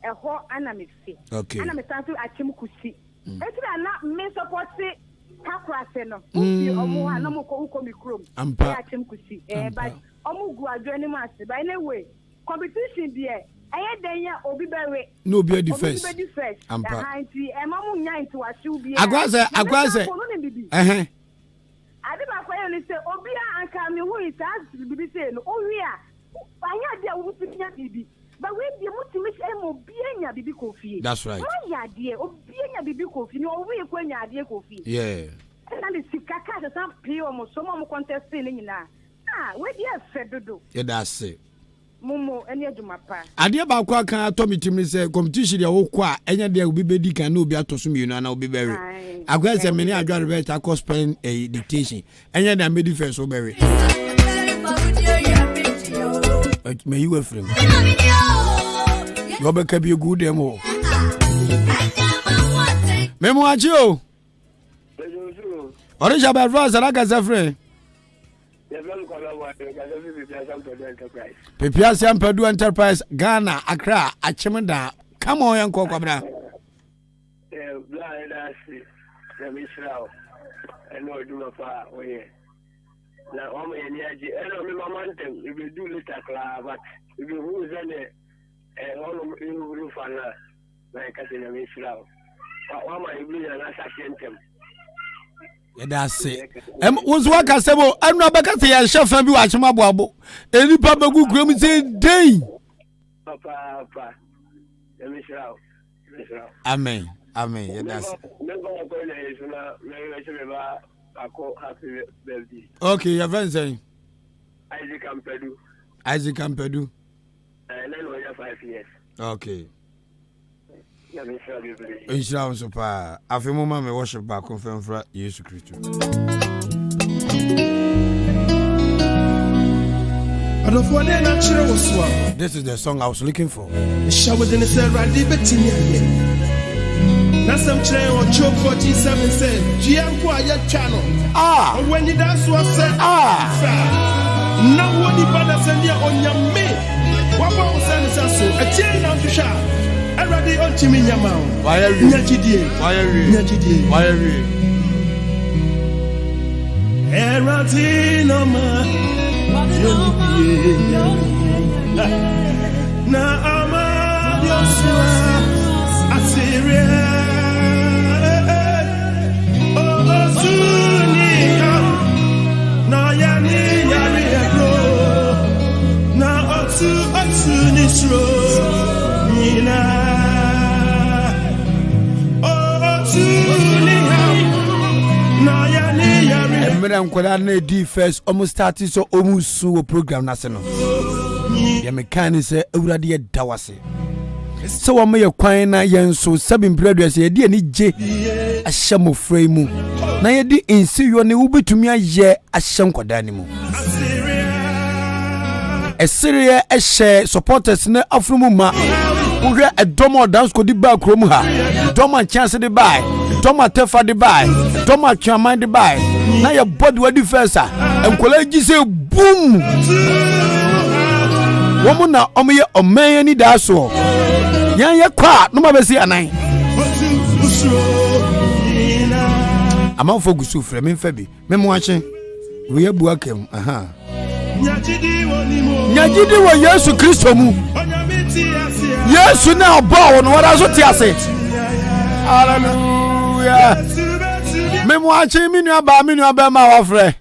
Eho ana me fi. Okay. Ana me san so achim kusi. Eti na me support takwase no. Ofi omo ha na mo ko mi krom. Ampa. Achim kusi. But omo gu adwo ni mas. By anyway, competition there. Aye denya obi bewe. No be the first. Obi be the first. Ampa. Anti e ma mu nya nti wa shi obi. Agwaze. Ade ba kwa ni say obi anka me hu it as bibi say no owi a anya de wo finya bibi. But we be mutimi say mo bi anya bibi kofi. That's right. Why ya de obi anya bibi kofi no owi ko anya de kofi. Yeah. And the sikaka the some pay o mo so mo contest ni nyina. We dey fedodo. Yeah, that's it. Mumu enya djuma pa. Ade ba kwa kan atomitim ni say competition ya wo kwa enya de obi bedi kan na obi atoso mienu na obi bewe. Agwa say meni adwa rebet akọ spelling dictation. Enya de medi first o bewe. May you frame. You be ka bi good dem o. Memo achi o. Ore jaba France la ka se frère. Pepias Yampadu Enterprise, Ghana, Accra, Achimenda. Come on, Uncle Kwabra. That's it. Was what I said. I'm not back at the chef and be watching my bubble. Any papa good grim say day. Papa, amen. Amen. Yeah, that's okay, your friend saying Isaac Ampedu. And then we have 5 years. Okay. Inshallah, super. After moment, me worship back confirm for Jesus Christ. This is the song I was looking for. When you dance was said, nobody but send you on your me. What was so a chain of the shop. Already on Timmy Yamau. Why are you? Why are you? Why are you? Eratinoma. Na ama Joshua Assyria. Oh Sunika. Na yani ebro. Na otu nisro. Nina. Madam Kwala D first almost started so almost so program national. Ya mechanic say awurade dawase. So wa me kwan na yen so sabin brothers ye de ni je ahyem frame mu. Na ye di insiyo ne wubetumi aye ahyem koda ni mu. Syria ehye supporters na afrumu ma. Uwe edomo dance ko di ba krom ha. Domo chance di buy. Domo tefa di buy. Domo chairman di buy. Na your body wa di first ah. Enkola gi say boom. Woman na omoye omen ni da so. Yan ye kwa no ma be si anan. Ama fo gusu frɛ me mfa bi. Me mo ache. We ya buakem. Aha. Nyagidi wo Yesu Kristo mu. Yesu na obo no wada so ti ase. Hallelujah. Me mo ache mi nua ba ma wa frɛ.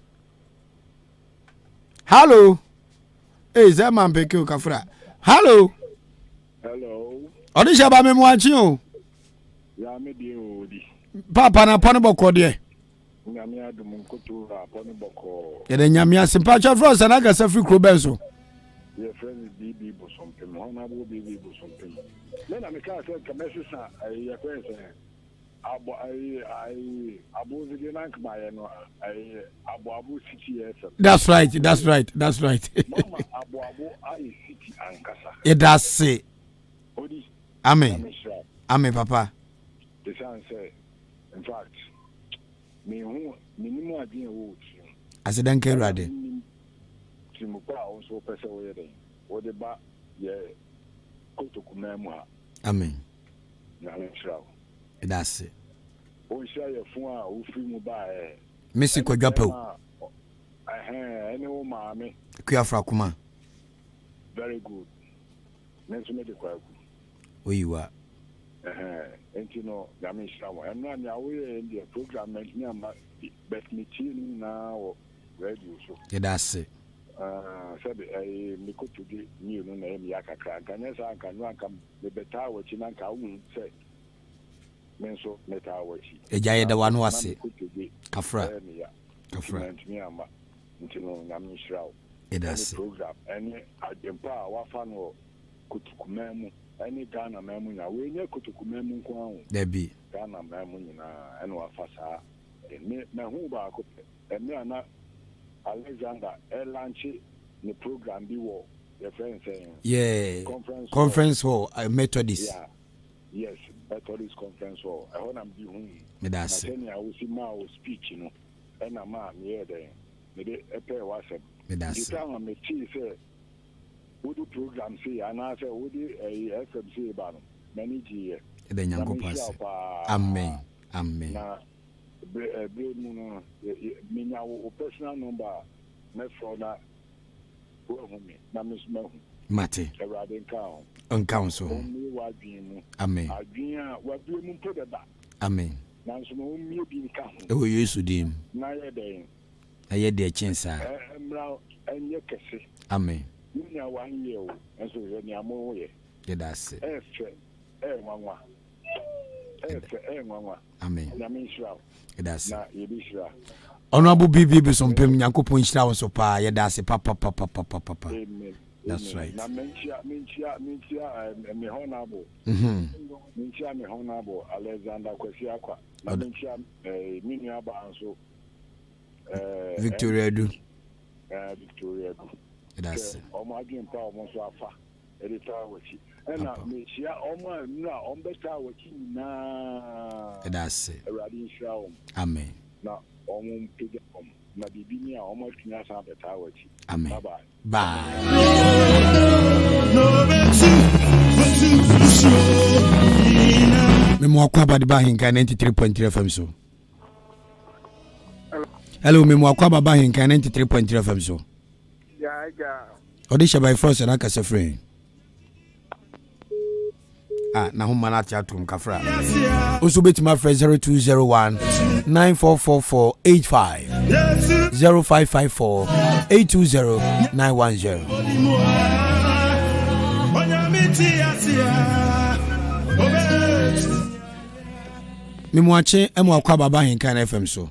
Hello. Hey, that man peke o kafra. Hello. Hello. Odi shaba me mo ache o. Ya me die odi. Papa na pone boko de. Nyamia do munkoto raponi boko. Yede nyamia simpacha fro se na ga sa free kro ben so. Your friend BB Bosompim, Honorable BB Bosompim. Then I make a commercial, I Abu Zigank by Abu City. That's right. Mama Abu I City Ankasa. It does say. Odi. Amen, Papa. The son say, in fact, me who minimum idea would. As a danke ready. Timupa also person wedding. What about ye Koto Kumemwa? Amen. Natural. That's it. Oh, share your phone who free mobile. Missy Quajapo. Any mammy. Kuafra Kuma. Very good. Next minute, where you are. And you know, Gami Shawa. I'm not away in the program, but me now radio. Yeah, that's it. Said I could to be new name Yaka Crank, and yes, I can rank the better which in Anka won't say. Menso meta which a giant the one who was it. Kafra. Kafra. Me, I'm until Nami Shroud. It does program. Any Adempa, Wafano, Kutukumemu, any Ghana Mamuna, we near Kutukumemu. There be Ghana Mamuna, and Wafasa, and me, Mahuba, and me are not. Alexander Elanchi the program be war your friend saying conference hall Methodist yes Methodist conference hall I want am be me that's it I will see my speech you know and am here there me dey prepare WhatsApp me that's it me see say we do program say and I say we do FM say ba no manage here the nyango pass amen na minya wo personal number me for na wo hu me na me so mate Ahenkan on council amen adwin wa bi mu to da amen na so mo mi bi nka ho e wo yesu dim na ye den aye de chinsa emra enye kese amen minya wa ye o enso ye ni amo ye that's it nwanwa amen na me shira that's na ye bi shira Honorable BB so mpem Nyankopon shira wo so pa ye da se papa amen that's right na menchia me honorable menchia me honorable Alexander Kwesi Akwa na menchia minua ba anso Victoria Du that's omo adwen pa omo so afa editor wachi na menchia omo na ombeta wachi na that's it eradi shira amen na omo mpega na bibi ni a omo tuna sa beta wachi amen bye Memo Akwaba de Ahenkan 93.3 FM so. Hello Memo Akwaba Ahenkan 93.3 FM so. Yeah. Odi Shabai Frost and Akasa friend. Na homa na chatum kafra. Also bet my friend 0201 944485 0554 820 910. Mimwache emu Akwaba Ahenkan FM so.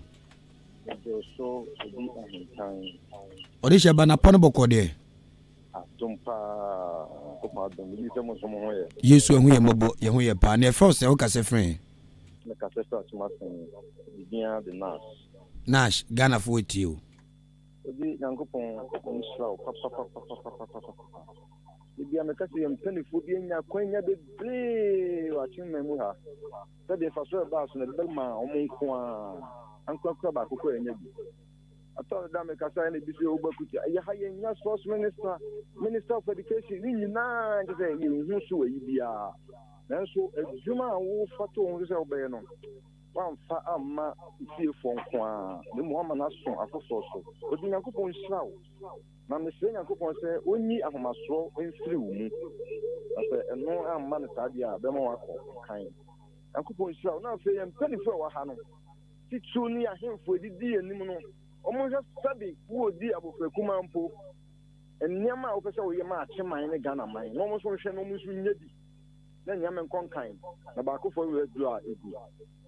Odi Shaba na pono bokode. Yesu ehu ye mobo ye hu ye pa na first e o ka se friend na ka se start masin dia de Nash Ghana for you odi Nyankopon on slow papa ibi ameka se yem penifo bi nya kwanya bebre wa chin memu ha se de faso ba so na de ma omonko a ankwa ba kokko enya bi atọ da me kasa na bisi ogbakuti ya ha ye nya sports minister of education ni na je say ye hu so wa yibia nanso adwuma wo fato hu se obeye no wan fa amma tie fonko a ne Muhammad aso afofo so odi Nyankopon hirawo na me se Nyankopon se onyi ahomaso enfiri wo mu ase eno amma ne sadia be ma wakọ kan Nyankopon hirawo na fe ye mpanifo wa ha no titu ni ahemfo didi enim no omo just sabi wo di abofrakuma mpo enniama wo pese wo ye ma acheman ne Ghana man no mo so hwe no mo so nya di na nyame nkonkan na baako fo we duru a egu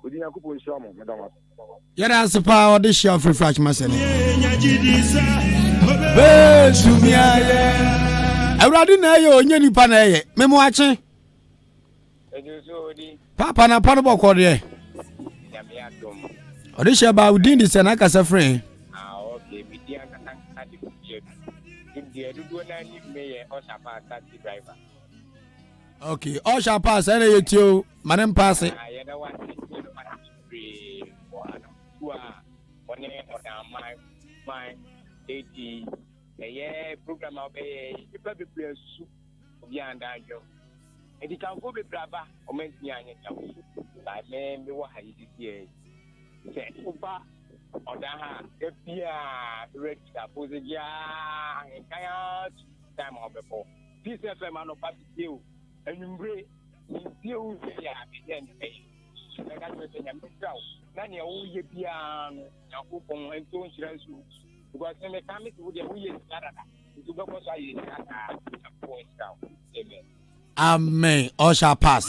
odi nyakopo nhyira mo medama yara aspa odi share free fresh masene be sumiaye awradi na ye onye nipa na ye memo ache papa na pano boko de odi share ba udin di sana kasa free okay bidia kata kati kuje dia dudu na ni me o sapa taxi driver okay all shall pass ene yetio manem pass ya na wa free one on my 80 program obey people be su obi anda jo e di kan fo be braba o menti anya tawo ba me wa ha yi die se upa odaha epia register posidia kaya time obefo this FM no party o enumbre ti o ya be den e ka tete nya mtrawo na ne wo ye bia no yakopon ento nchiransu because me ka me wo de wo ye sarada to go so aye aka point down amen amen all shall pass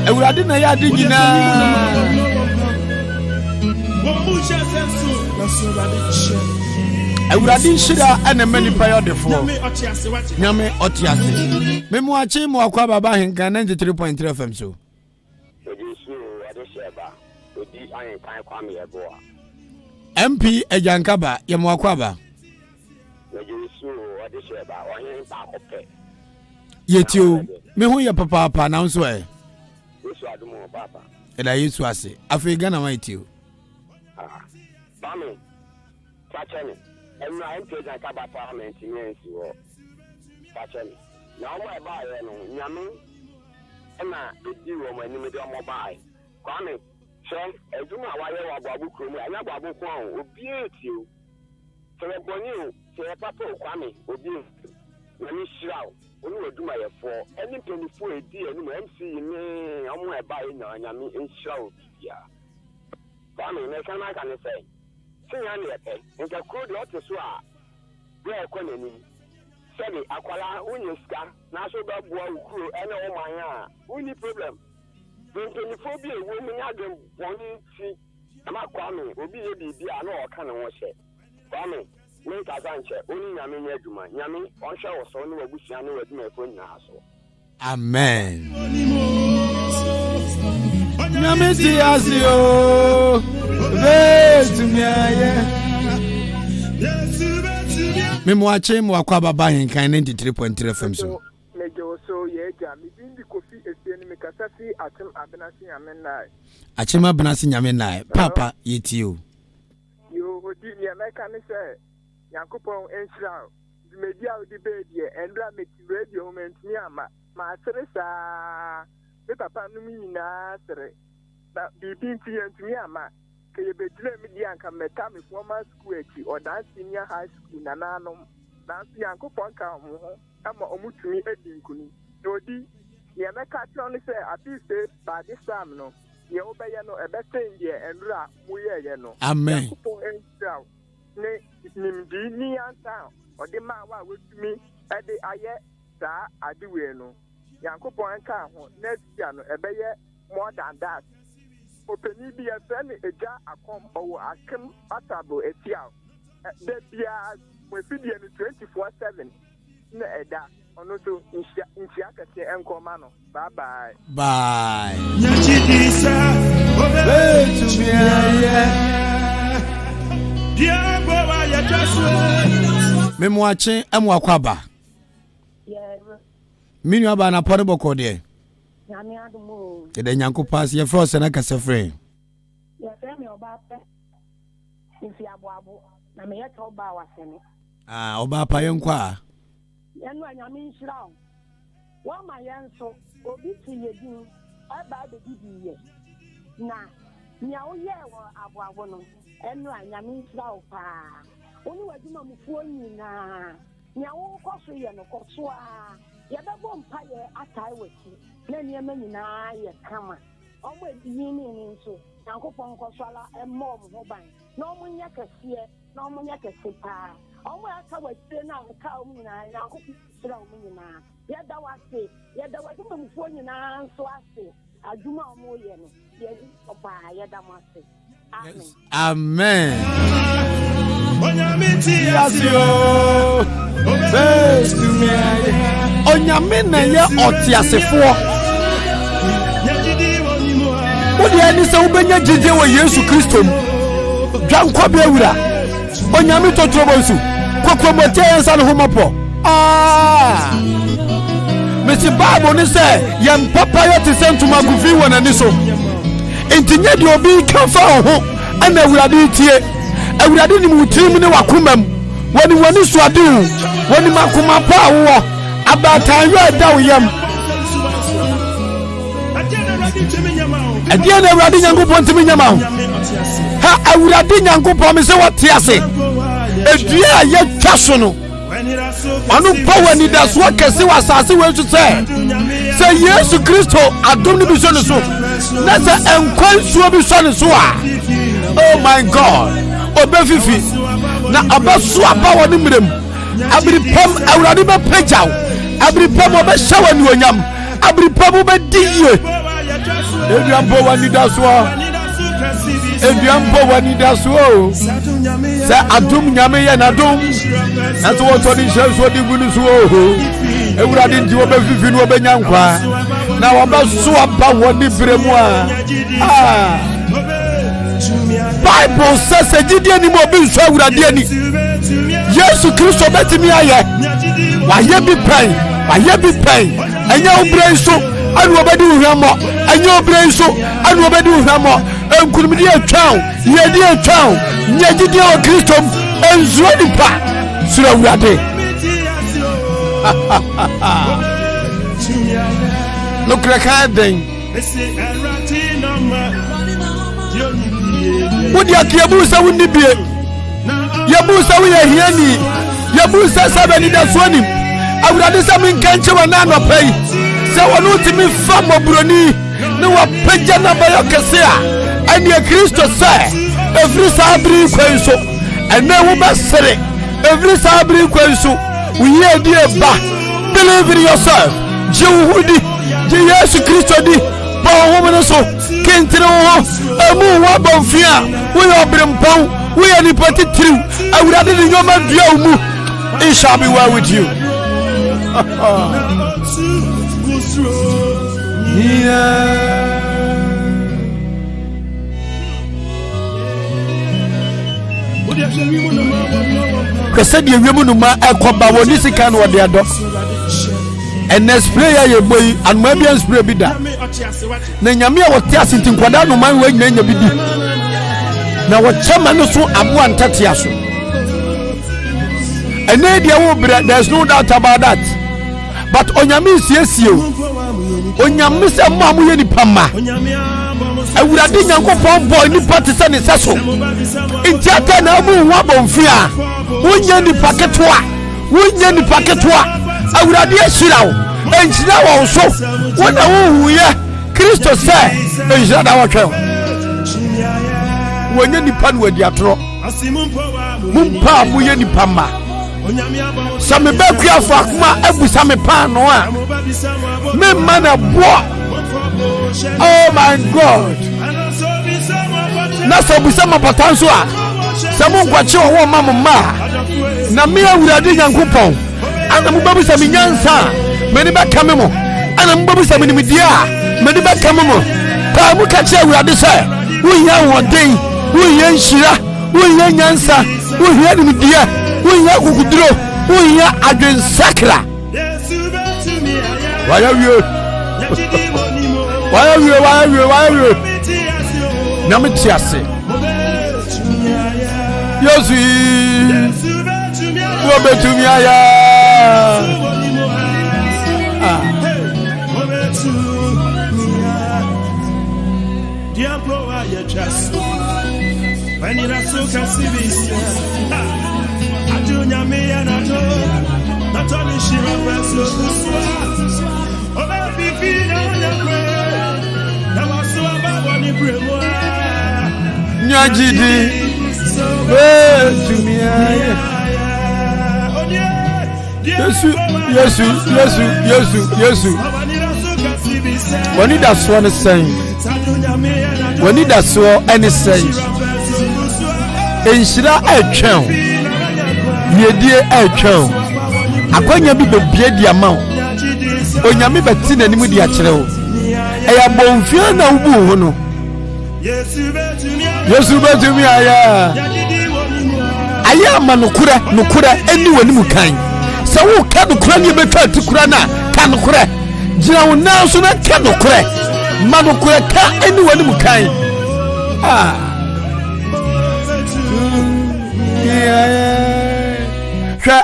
ewurade na ya de nyina ewurade nhyira ana mani payo defo nyame otiase memo ache mo akwa baba Ahenkan 93.3 FM so Odi Ahenkan Kwame Yeboah MP Ejankaba yemo akwa ba yetio me hu ye papa na nso e Yesu adumo papa ela Yesu ase Africa na maitio Bami Fachani Emra MP Ejankaba parliament nyensi wo Fachani na omo e ba ye no nyame na edi wo mo ani me de omo bai Kwame so eduma waye wa babu kromu anya babu ko an obi etio so e boni o so e papa Kwame obi na ni shirawo onu eduma ye fo eni penifo edi enu MC ni omo e ba ye nyame enshirawo bia Kwame me kana kan say sinya ne epe nka kro de oteso a we ekonani sebe akwala unye ska na so ba bua ukuro ene o man a uni problem penifo bi ewo mi nya dem woni ti ama Kwame obi ye bibia na o kan wo hye Kwame me ka sanche oni nyame nya aduma nyame on hwe wo so ne wabusia ne waduma efo nya so amen nyame ti asio betumiaye memo ache mo akwa baba Ahenkan 93.3 FM so mejo so ye ja mi bindi kofi esie ni mekasasi atem abenasi nyamenai achema benasi nyamenai papa yetio yo odi ni America ni se Yakupon enshira media odi be die endra meti radio moment ni ama ma sere sa me papa no mi na sere na bibi ntumi ama ke ye bedile media anka meta me formal school echi or that senior high school na nanom na Yakupon ka ho ama omutumi edinkuni odi ni America tell ni se abi se by this time no ye obeye no ebeten die endra mu ye no amen Yakupon enshira ne nimdi ni anta odi ma wa wetumi ede aye saa adiwe no Yakupon ka ho next year no ebeye more than that openi bi e fe ni eja akom owo akem atabo etia de bia we fidie no 24/7 na eda ono so nchia kase enkoma no bye bye bye nyachidisa betumiaye dia bowa ya twaswe memo ache emo akwa ba minu aba na pore boko de nyame adumo de Nyankopon ye fro se na kase free ye fe me oba pe ifi aboabo na me ye to ba wasene oba pa ye nkwa yenu anyame nshira wa ma yenso obi ti yedin aba be bibiye na nya wo ye wo aboabo no enu anyame nshira pa oni waduma mufuo nyina nya wo koso ye no koso a ye bebo mpa ye atai wati na niema nyina ye kama ọmọ edini ni nso yankopon kosala emmom ho ban na ọmọ nya kese na ọmọ nya kese pa ọmọ aka wate na nka ọmọ nyina yankopon sira ọmọ nyina yeda wase mfo nyina nso ase adwuma ọmọ ye no yedi oba yeda mase amen onyamiti asio best to me onyame na ye otiasefo Odi ani se ubenya jije wo Yesu Kristo dwankwa be awura onyame totrobo nsu kokomote yansa no homopo Mesi Bible ni se yem papa yo te sentuma gufi wona ni so entinye de obi kafa ho ana awurade tie awurade ni mutirim ni wakomam woni so ade woni makoma pa wo abatan yo da wo yam Adiana awurade nyankopon timi nyama ha awurade nyankopon me se wote ase edua ye twaso no anu power ni da so kese wasase wensu se Yesu Kristo adom ni bi so ne so na se enkwansuo bi so ne so oh my God obefifi na abaso aba woni mirem abripam awurade be pejaw abripam obe shawa ni onyam abripam be diye Ediambo wani daso se adum nyame ye na dum na so woto ni hyeso di gunu so ewurade nti wo be fifi no be nyankwa na wo ba so aba woni bremu Bible says ejidie ni mo bi so ewurade ani Yesu Kristo betimi aye waye bi pen enya obre so anu obedi uhamo anya obre so anu obedi uhamo enkurumidi atwan yedi atwan nyagidi o Kristo enzuo nipa sura wurade lokra ka den wodi akiabu sa wonni bie yabu sa wo yahiani yabu sa sabani da suani awurade sa min kanche wana no pai se wonu timi famo broni ne wa peja na bayo kese a ani Kristo se every sabri kwenso ene wo basere every sabri kwenso uye die ba believe in yourself jehudi je Yesu Kristo di ba wo mo so kentire wo amu wa bonfia wo yo brempon wo ye ni patitiri awurade ni nyoma dua umu it shall be well with you Kese di wiemu numa ekoba woni sika no de ado en spray ya boy anmabian spray bi da na nyame a wote asinti nkwada no man wa nyanya bi di na wo chama no so abo antatia so ene dia wo bra there's no doubt about that but onyame siesie onyame se mamu ye nipa ma awurade nyankopon boy nipa te se ne seso intiata na mu wa bonfia wonya nipa ketwa awurade ashirawo enchirawo so wona huye Kristo se enjada watwe wonya nipa no wadi atro mumpa mu ye nipa ma same baku afa kuma abusa me pan no a me mana bo oh my God na so busa mapatan so a samu nkwache wo mamma na me awurade nyankopon ana mubabusa me nyansa me ni beka me mo ana mubabusa me ni media me ni beka me mo pa mu ka che awurade se wo hia woden wo hia nshira wo hia nyansa wo hia ni media wo hia kukuduro wo hia adwensakra waya wie na metiase Yesu wo betumi aya diablo ya just when you so kasibis adunya me ya na to not only she represents oba bibi na ya kwe na waso minya jidi betumi aye Yesu wani da so ne sen wani da so ene sen enhira atwan yedie atwan akwanya bi bebie di ama onyame beti nanim di akere o eya bonfia na ubu ho no Yesu betumi aya aya manukura eni wanimu kan se wo ka nukura ni betwa tikura na ka nukura jina wona so na ka nukura manukura ka eni wanimu kan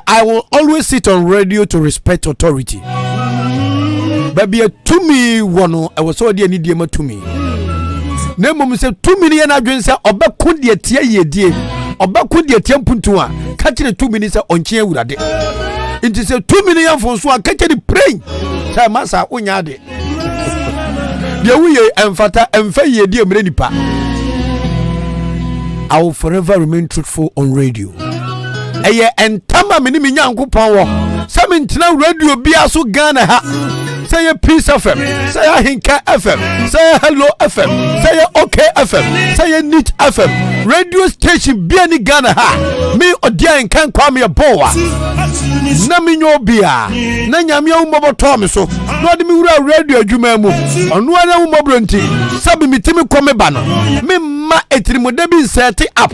I will always sit on radio to respect authority. Baby, to me, one, I was so dear, need you to me. Nemo say 2 million adwin say obeku de tie yedie obeku de tie mpuntua ka kire 2 minutes on chie wurade it say 2 million for so ka kire pray say masa onya de de wuye emfata emfa yedie mre nipa. I will forever remain truthful on radio. Eye entama mini mi nyankopon wo say mentina radio bia so Ghana ha. Say Peace FM, say Ahenkan FM, say Hello FM, say OK FM, say Neat FM. Radio station Biani Ghana ha. Me Odi Ahenkan Kwame Yeboah. Na mi nyobia. Na nyame umobo to so. No de mi wura radio adwuma mu. Onu ana umobo nti. Sabi mitimi kwame ba no. Me ma etirimoda bi set up.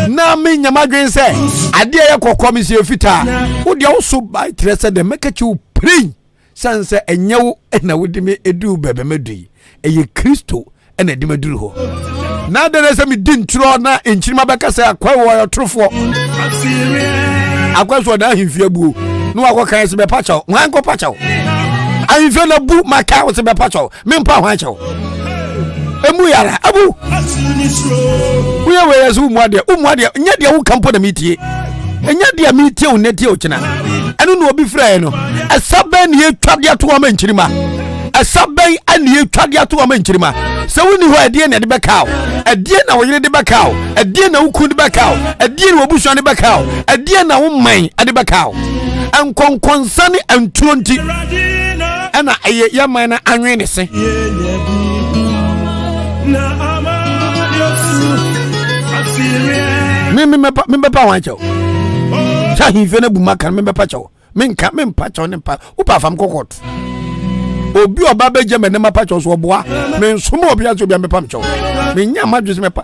Na me nyamadwen say ade ye kokkom si efita. Wo de wo so ba trese de mekachi wo pray. Sanse enyewo na wodime edu bebe medui eye Kristo na de meduru ho na de se mi dintro na enchirima beka se akwa wo yotrofo akwa so da himfia bu no akwa kan se be pacho wan ko pacho ahimfia na bu maka wo se be pacho me mpa hwan chawo emu yara abu uye we yesu umuade nya de wo kampo na mitie enya de mitie wo netie o kina anu no obi fra no asaben ye twade ato ama nchirima asaben ani ye twade ato ama nchirima se woni ho adie na de bekaw adie na wo yire de bekaw adie na wo ku de bekaw adie na wo busu de bekaw adie na wo man ade bekaw ankonkonsane antuo nti ana aye ya man na anwe ne se me pa wancho sa hife na bumaka me pa chawo menka mempa chawo ne pa upa fam kokot obi oba beje me ne ma pa chawo so boa men somo obi aso bia me pa chawo men nya madwese me pa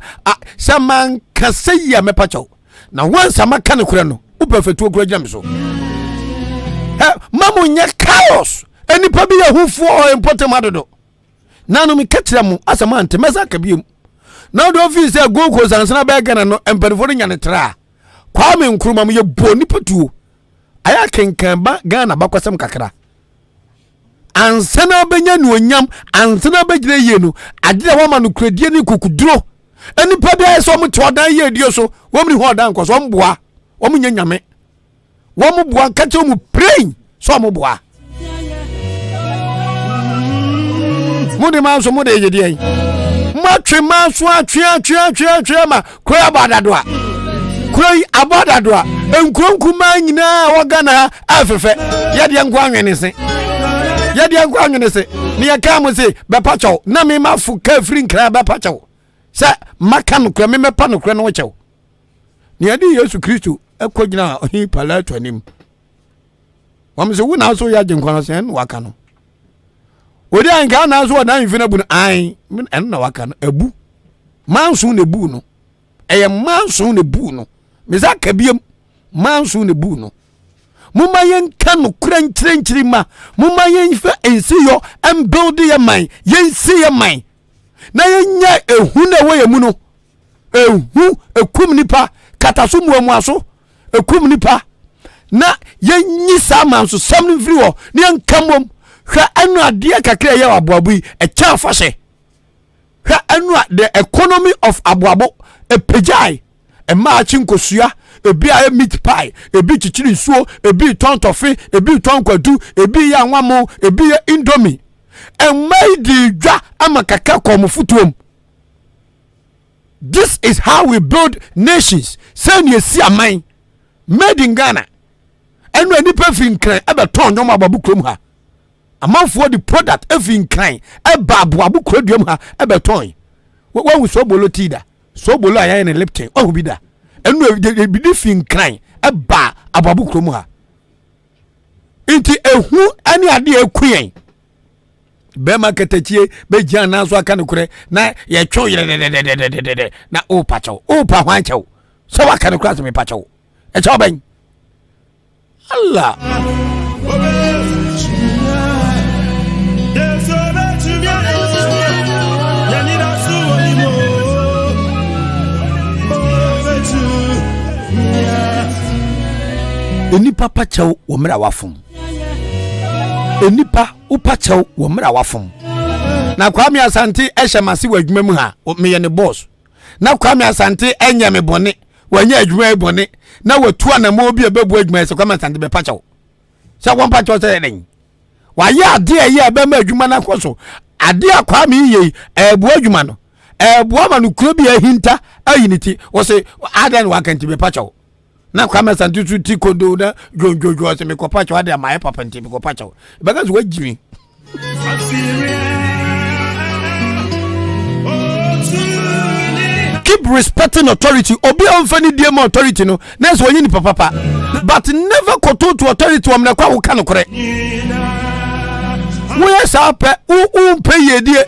sa man kaseya me pa chawo na wansa maka ne kure no upa fetu okura gina me so mamu nya chaos eni pa bi yahufo o important madodo nanu mi ketira mu asama ante meza ka biem na do office e go ko sansana ba gana no emperifo nya ne tra Kwame Nkrumah ye boni petu aya kenkan ba Ghana bakwasam kakra ansana benya no nyam ansana begire ye no adira wa ma no kredie ni kukuduro eni pa bia so mo todan ye dio so wo mri ho dan ko so mboa wo mo nyanyame wo mo boa kache mo pray so mo boa mo de ma so mo de ye die ma twe ma so atwe ma ko abadado a Koi abada doa enkronku manyina wagana afefe yede nkwa anwene se ni yakamo se bepacho na me mafu ka firi nkra bepacho se maka no kra me mepa no kra no chew ni ade Yesu Kristo ekogina ohi palato anim wamse wo na so ya genkwa se en waka no odi anka na so na mfina bu an en na waka no abu manso ne bu no eye manso ne bu no meza kabiem manso ne bu no mumma yen kan kura nkyrenkyiri ma mumma yen fa ensiyo am build ye man yen see ye man na yenya ehu na wo ye mu no ehu ekum nipa kataso mu aso ekum nipa na yenyi sa manso sam free wo ne yankamom hwa anu ade kakra ye aboabo yi e cha fashe hwa anu the economy of aboabo e pejai e ma chinkosua ebi a meat pie ebi chichiri nsuo ebi ton tofe ebi ton kwadu ebi ya nwamo ebi ya indomie e mai di dwa amakaka kom futuom This is how we build nations. Send you see a mine made in Ghana. And when the perfect cry ever turn no mababu krumha. A month for the product every kind a babu abu kredium ha ever turn. What we so bolotida so bolo I in a lipton oh be that. And we be different kind a ba ababu krumha. Inti ehu any idea queen. Bema ketechie be jana so aka nokure na ye twa yere na o pacho o pa hwan chew so aka nokure so me pacho e chew ben Allah enipa pacho wo mra wafum enipa upacho wo mra wafom na Kwame Asante ehemase wadwuma mu ha me ye ne boss na Kwame Asante enya me bone wanya adwuma bone na watu anamo bi abebu adwuma se Kwame Asante be pacho se won pacho se den wa ya ade ye abema adwuma na koso ade Kwame ye ebu adwuma no ebu ama no kuro bi ahinta ayiniti wo se adan wa kan ti be pacho na Kwame Asante tu ti kondo na jojo se me ko pacho ade amaye papa nti me ko pacho because we jimi keep respecting authority obi onfani dem authority no na so yin papa but never koto to authority wo mna kwa wo kan kore wo ya sa pe u pe yedie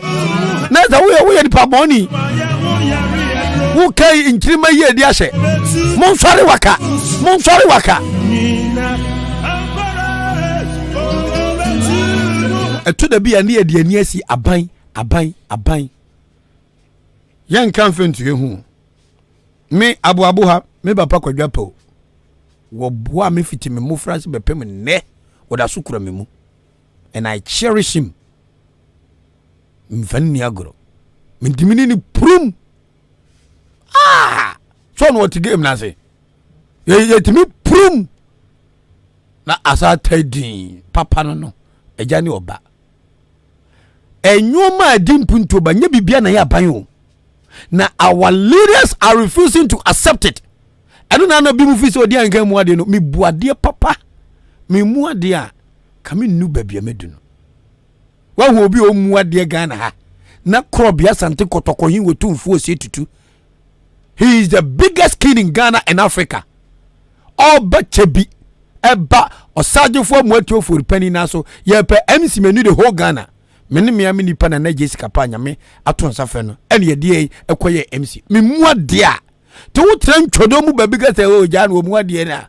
na za wo ya ni pa boni wo kai inkrima yedie ahye mon sori waka eto da bia ne yedie ni asi aban yan kan fentu ehu me abu ha me papa kwadwapo wo boa me fiti me mu France be pem ne oda sukura me mu and I cherish him mfani agro me dimini ni prum so no what game na say ye timi prum na asa tedin papa no eja ni oba enyoma adimpunto ba nya bibia na ya ban o na our leaders are refusing to accept it. I don't know be mu fi so Odi Ahenkan mu ade no me buade papa me mu ade a kame nu babia medu no wa hu obi o mu ade Ghana ha na krobia Asante kotokohin wetumfu osietutu. He is the biggest king in Ghana and Africa. Oba chebi eba osajefo mu atiofo repani na so ye pe MC menu the whole Ghana. Mene me amini pa na Jessica pa nyame ato nsafe no ene ye die ekoye MC me muade a te wo tran twodo mu babi ka se o ja no muade na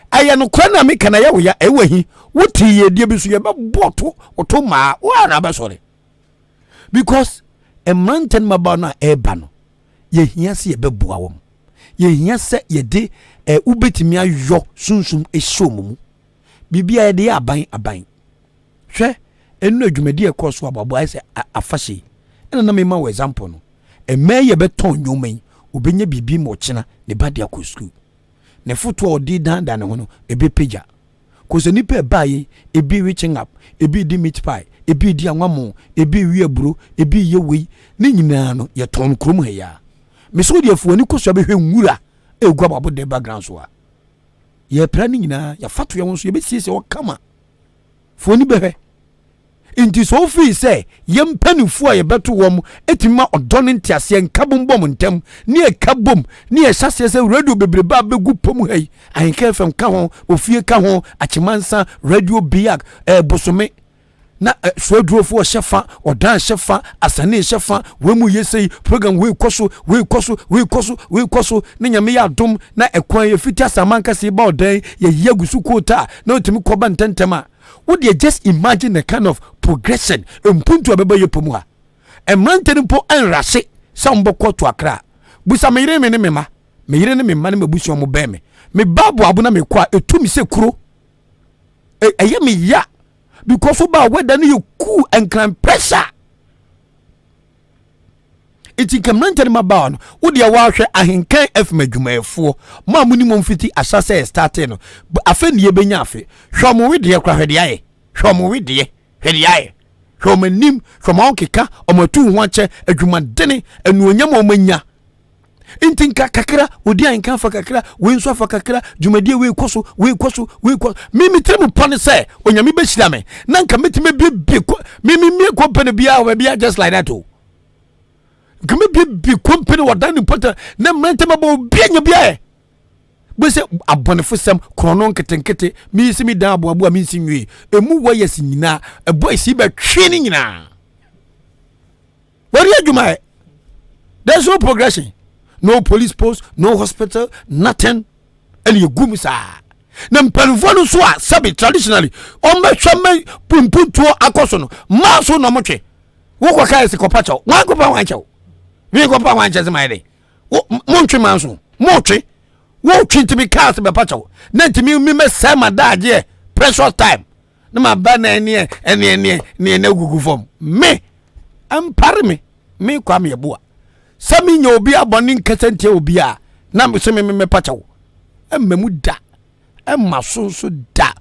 aya no kwa na me kana ya wo ya ewahi woti ye die bi so ye be boto oto ma wo ara ba sore because a mountain maba na eba no ye hia se ye be boa wo ye hia se ye de ubetimi ayo sunsum ehom mu bibia ye de aban hwe enu adwumadi ekoso ababo ai se afahye ena na me ma wo example no emeye beton nyoman obenye bibi mo china ne bade akọ school ne foto odi dan ne ho no ebe peja koso nipa baaye ebi reaching up ebi di meat pie ebi di anwamo ebi wi aburo ebi ye wei ne nyina no ye ton krom ha ya me so de afuani koso be hwe nwura egu ababo de background so a ye pra ne nyina ya fato ye won so ye be siesie o kama fuani be inti so free say yempanifu a yebeto wom etima odone ntiase nkabombom ntem ne ekabom ne ehase se radio bebreba begu pom hai Ahenkan FM ka ho ofie ka ho achimansa radio biak bosome na swedrofo shefa odan shefa asane shefa wemu yesei program we koso ne nyame ya dom na ekwan ye fiti asamanka se ba odan ye yagusu kota na otimi koba ntentema. Would you just imagine the kind of progression mpuntu abeba yepomu ha emrante mpo enrase sambo to Accra busa meyire me ne mema meyire ne mema ne mebusu omo be me babu abuna me kwa etumi se kuro eye me ya because oba weda ne you cool and climb pressure iti kamrante ne maba no wodi ya wa hwe Ahenkan FM adwumayefo ma muni momfiti asase start no afa ne yebenya afe hwomo we de kwa hwede aye hwomo we de hwede aye hwomanim hwomo okeka omatu ho ache adwumadene anuonyam omanya intinka kakra odi anka fa kakra we nso fa kakra dwumadie we koso mimi tremu pone say onyame be hira me na nka metime bi mimi company bia we bia just like that o kame bi company wadan important na mrentema bo bia nya bia be se abonefo sem krono nketenkete mi simi dan aboabo mi sinwie emu wayes nyina e boy si be twe ni nyina wari adwuma there's no progression. No police post, no hospital, nothing. And you go misa. Nem pelufonu soa sabi traditionally. Ombe chame pumpu to akosono. Maso no moche. Wo kwa kai se kopacho. Wan ko pa wancho. We ko pa wancho se mai de. Montwe manso. Moche. Wo twinti bi cars be pacho. Na ntimi mi me sama daje pressure time. Na ma ba na ene na gugu form. Me ampare me Kwame Yeboah. Sami nya obi aboni nkasente obi a na me pachawo emmemu da emma so da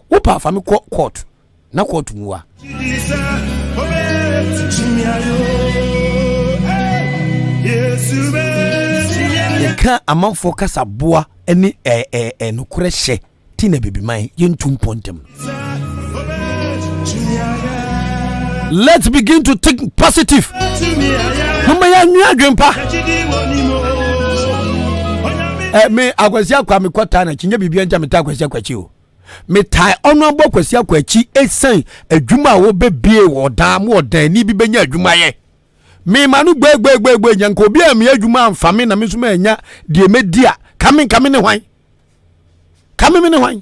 wo pa fa me court na court mu a ka amanfo kasa boa eni nokore hye ti na bebiman yentum pontem. Let's begin to think positive. Mama ya nwa adwempa. Me akwasi Kwame kwata na kinye bibia nja meta akwasi akwachi o. Me tai ono abo akwasi akwachi esan adwuma wo bebie wo dan mo dan ni bi benya adwuma ye. Me manu gbegbe nyanko bi am adwuma amfame na me so ma nya de media kame ne hwan. Kame me ne hwan.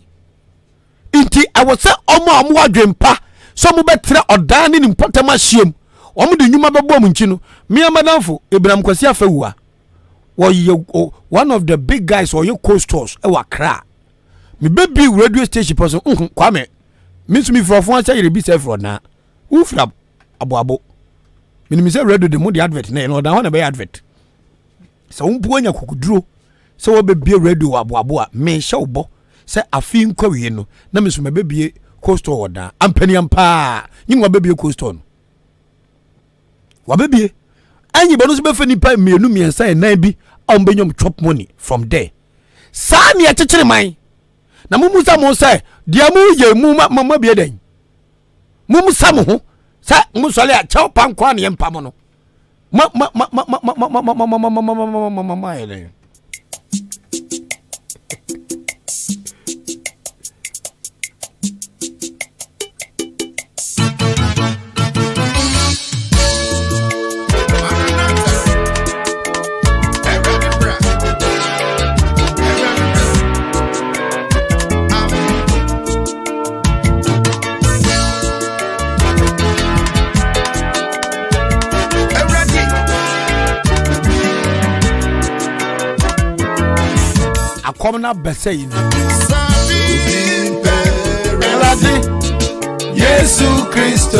Inti awose omo adwempa so mo betre odan ni mpotama hiem. Omo de nyuma bebo mu nchi no me amadamfo Ibrahim Kwasi afawua one of the big guys or your co-stores e wa kra me baby radio station person Kwame me so me frofo an say be self na ufra abo me say radio de mo the advert na no dan na be advert so umpu anya kokuduro so wo be radio abo a me hye obo say afi nkwawie no na me so me baby co-store odan ampani ampa nyinwa baby co-store no wabebie anyi bonu so befa nipa mienu miensa enan bi ombenyom chop money from there sa ne akekere man na mumusa mo say dia mu ye mu mama bie den mumusa mo ho sa musole a chaw pankwa ne yempa mo no ma ele Komna besay Yesu Kristo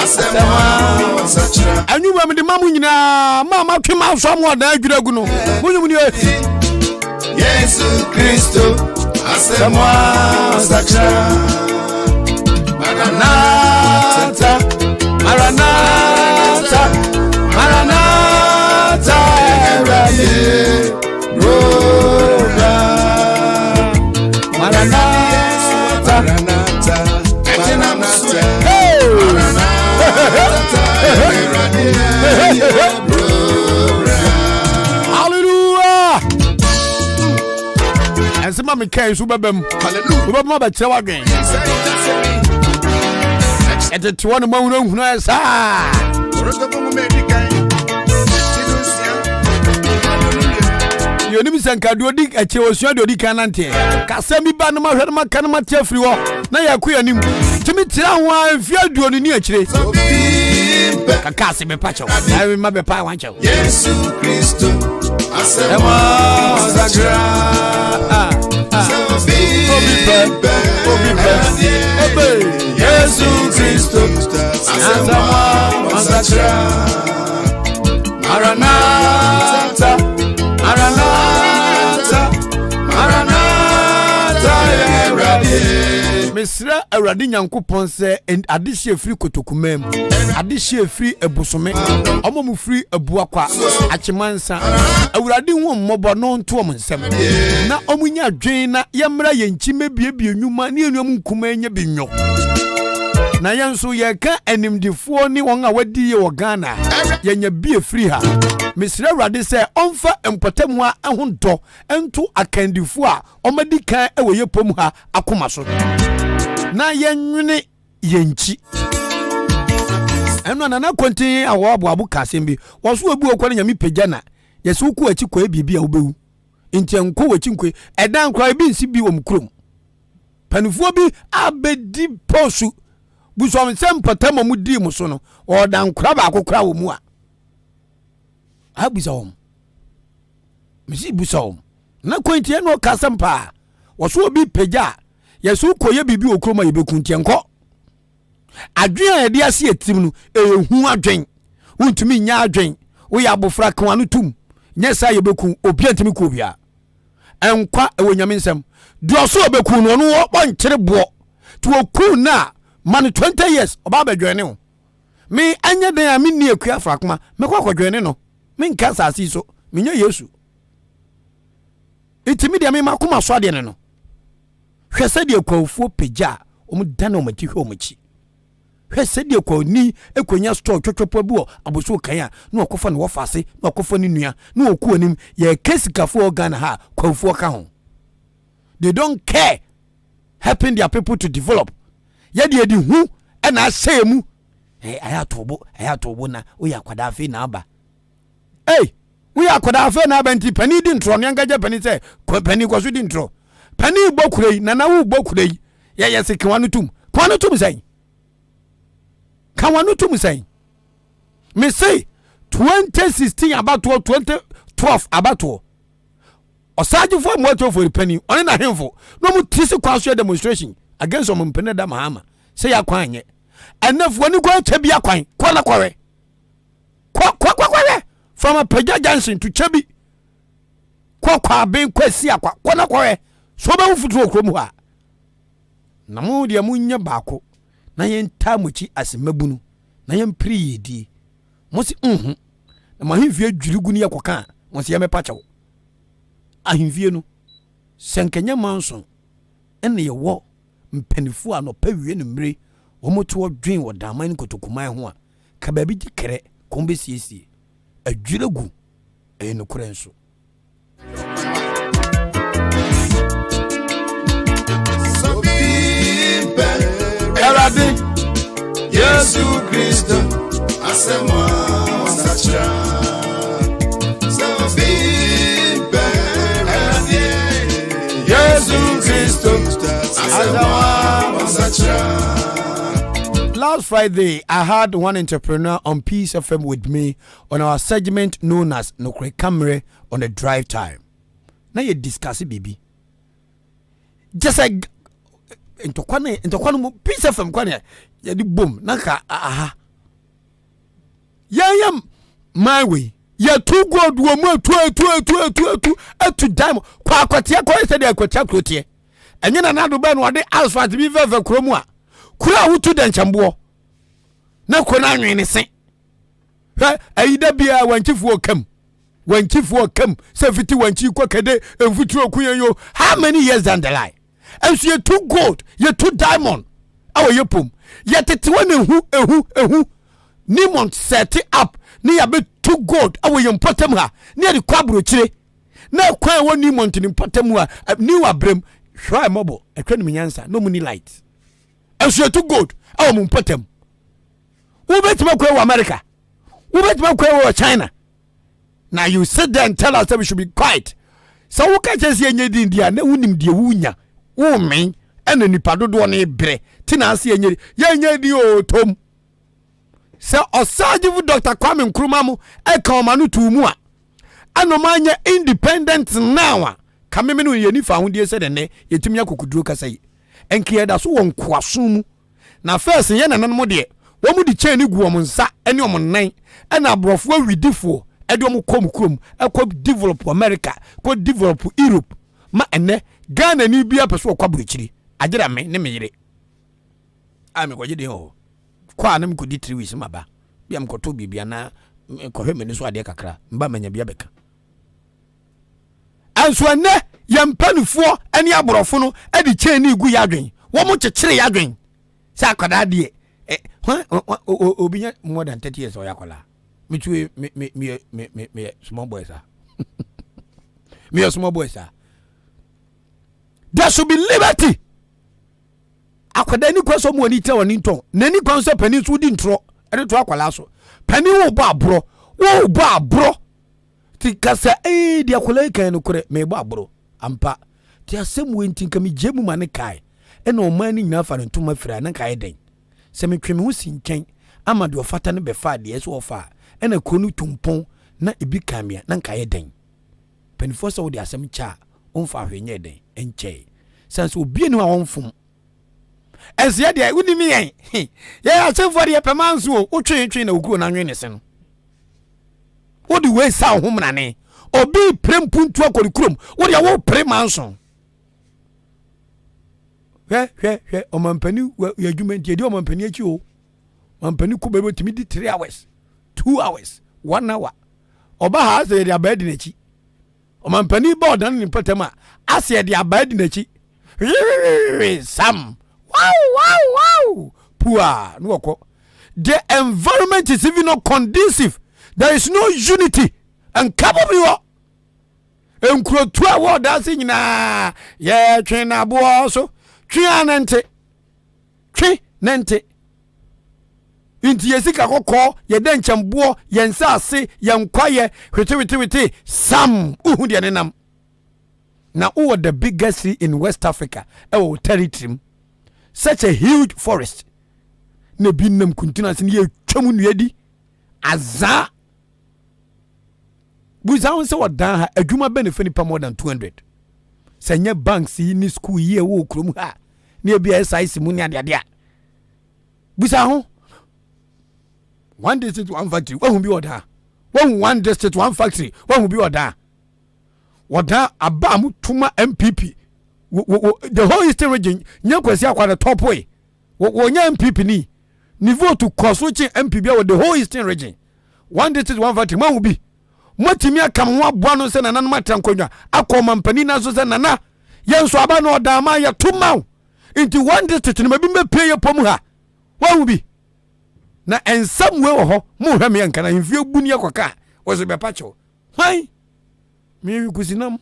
asema sachira anyu ba me de mamu nyina mama twema so mo da adwiragu no munyum ni Yesu Kristo asema sachira Maranatha Maranatha Maranatha Hallelujah. And some of me came to Babem. Hallelujah. Mother Chawagan. At the 20 moments, you need some cardiodic at your shadow canante. Casami Banama Herma Canama Tefri. Now you're queer him. To me, tell why if you're doing near Chile. Kakasi me pacho. I remember pa wancho. Yesu Kristo. Asema Zagra. Yesu Kristo. Asema Zagra. Maranatha. Maranatha. Maranatha. mesra awurade nyankopɔn sɛ adehye free kotokumam adehye free ebusome omo free ebuakwa achemansa awurade hu mmobɔ no nto om nsem na omunya dwen na yemra yenchi mebiebie nwuma ne enuam nkuma nya binyo na yenso yeka animdifuo ni won a wadi ye wo Ghana yenya bie free ha mesra awurade sɛ omfa empotamu a ahontɔ ento akandifo a omadi kan ewo yepom ha akoma so na yenwene yenchi eno na kontin awo abu kasem bi woso obi okwa nyame pagya na yesu ku achi kwa bibi a obewu nti enko wachi nkwe edan kra bi nsi bi wom krom panufuo bi abedi posu busom sem patamo mu di mu so no odan kra ba akokra wo mu a abuza wom misi busa wom na kontin eno kasem pa woso obi pagya yesu koye bibi okroma yebekunti enko adwen a de ase etim no ehu adwen untumi nya adwen wo ya bofra kan anu tum nya sa yebekun obi antimi ko bia enkwa ewo nyame nsem duoso obekun no no wo nkyere bo to oku na man 20 years oba badwene ho me anya den a menni akua frakoma me kwa kwadwene no me nka sase so menya yesu itimi de me makoma so ade ne no hwese de kwafo pagya omudane omati hwe omachi hwese de kwani ekonya store twotwopo bi o aboso kan a na okofa ne wofase na okofa ne nua na oku anim ye kesikafo Ghana ha kwafo ka ho. They don't care helping their people to develop. Yedi edi hu na ashe mu ayatobo na we akwada afi na aba we akwada afi na aba nti pani di ntro ne ngaje pani se pani kwaso di ntro pani bokurei na wu bokurei ye se kwanu tum sai kwanu tum sai me say 2016 about 2012 about osaji for moto for pani oni na hemfo no mu tisi kwaso demonstration against some mpene da mahama say akwanye enef woni kwa chebi akwan kwala kwawe kwa from a Pagya Junction to Chebi kwa ben kwasi akwa kwana kwawe so ba mfutu okrom ha na mu de munya baako na yenta muchi asemabunu na yempri yedi mosi na mahimfie adwirigu ne yakoka mosi yemepa chawo ahimfie no senkenya manson ene ye wo mpanifu anopa wie no mre omoto odwen wo daman kotokuman ho a ka ba bi gikere kombe siesie adwirigu no krenso Erade Yesu Kristo asemwa wasachra so be Erade Yesu Kristo asemwa wasachra. Last Friday, I had one entrepreneur on Peace FM with me on our segment known as Nokre Camera on the Drive Time. Now you discuss it, baby. Just like into kwane Peace FM kwane ya di boom naka aha. Yeah my way. Ya too good wo mu to dime kwa kwatia kwa ise de kwatia krotie. Enye na nado ba no ade asphalt bi vefe kromu a kura wutu de nchambwo na kona anwene se ayida bia wanchifu kam se fiti wanchi kwa kede emfutu okuyenyo how many years down the line and so you too gold you too diamond awo yepom yetete wona ehu ni mont set up ni ya be too gold awo yempotam ha ni ya de kwabro kire na kwan woni mont ni potam ha ni wa brem hwa mobo etwa ni nyansa no mu ni light and so you too gold awo mu potam wo betima kwa wa America wo betima kwa wa China. Now you sit there and tell us that we should be quiet. So who can just say any India? Ne unim die wunya. Women and the nipa dodo na ebre. Tina asi any di o tom. So osajivu Dr. Kwame Nkrumah e ka omanu tu mu a. Anomanya independent now. Kame me no ye ni fa hundie se de ne yetumi akokuduro kasa yi. Enkiye da so won kwaso mu. Na first ye nanan mo de. Wo mu di chain gu wo nsa ene o nan. Ena abrofo awidifo edom kom ekwo develop America ko develop Europe ma ene Ghana ni bia peso kwa buruchiri agera me ne meyire I'm going to do. Quanum could eat 3 weeks, my ba. Biam koto bibiana, kohemene so ade kakra, mba manya bia beka. Anso ene yempanufo ene aborofo no e di chain ni gu yadwen. Wo mo chekere yadwen. Sa akwada de obinya more than 30 years o yakola. Me small boy sir. Me a small boy sir. There should be liberty. Akwada ni kwaso mo ni tell ni ton. Nani kwanso pani so di ntro. E to akwala so. Pani wo ba abro. Ti kasa di akwala kan no kure me ba abro. Ampa. Ti asem we ntinka me jemu mane kai. E no man ni nyina fa ntoma fira na kai den. Se me tweme ho sinken ama de ofata ne be fa de eso ofa. E na konu tumpon na ebi kamia na kai den. Penifo so de asem cha onfa hwenye den enche. Sanso obi ni wa onfum. Esia de wuni mi yen. Ya asefo de pemanso o twetwe na oguo na nwene se no. Wo di we sa ho mnane. Obi prempuntu akorikurom. Wo de wo premanso. Hwe omampani ya jumenti edi omampani achi o. Omampani ku bebe timi di 3 hours, 2 hours, 1 hour. Oba ha ase de abadi na chi. Omampani board na ni potema ase de abadi na chi. Sam. Wow. Poor. No. The environment is even not conducive. There is no unity. And kabobio. Enkro 2 hours dancing na. Yeah, train abo also. Twi nante inti yesika kokko ye den chambuo ye nsa ase ye nkwaye hwete sam uhu de nenam na who the biggest city in West Africa territory such a huge forest ne binam continuous ne ye twam nuadi aza buza won se wadan ha adwuma benefit pa more than 200 senya banks ni school ye wo krom ha ne bia size mu ne ade busa ho one district one factory wo hu bi oda wo one district one factory wo hu bi oda aba mu tuma MPP the whole eastern region nya kwasi akwa the top way wo nya MPP ni vote cross which MPP with the whole eastern region one district one factory ma hu bi motimi akam ho aboa no se nana no matrankonwa akoma mpani na so se nana yenso aba no oda ma ya tuma into one district no mabi mepeye pom ha wa bi na ensam we wo ho mo hwa me nka na himfie buni akoka wo se be pacho hai mi kusinam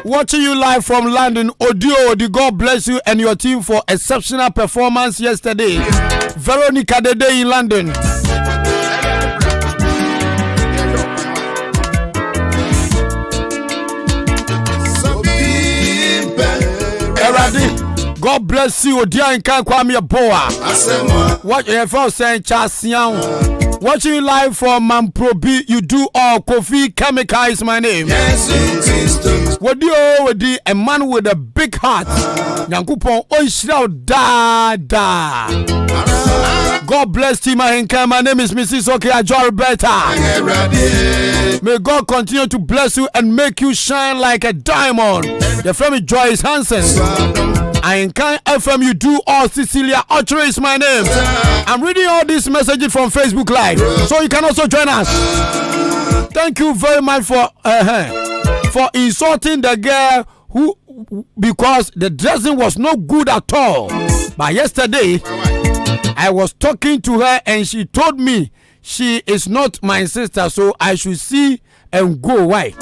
Watching you live from London, Odi, God bless you and your team for exceptional performance yesterday. Veronica the day in London. God bless you, Odi Ahenkan Kwame Yeboah. What your first saying, Chasian. Watching you live from Mamprobi, you do all Kofi Chemical is my name. Wadi a man with a big heart. Yankupon Oishra da. God bless Team Ahenkan. My name is Mrs. Okay Ajoribeta. May God continue to bless you and make you shine like a diamond. The family Joyce Hansen. Ahenkan FM, you do all Cecilia Otre is my name. I'm reading all these messages from Facebook Live, so you can also join us. Thank you very much for insulting the girl who because the dressing was not good at all. But yesterday, I was talking to her and she told me she is not my sister, so I should see and go. Why?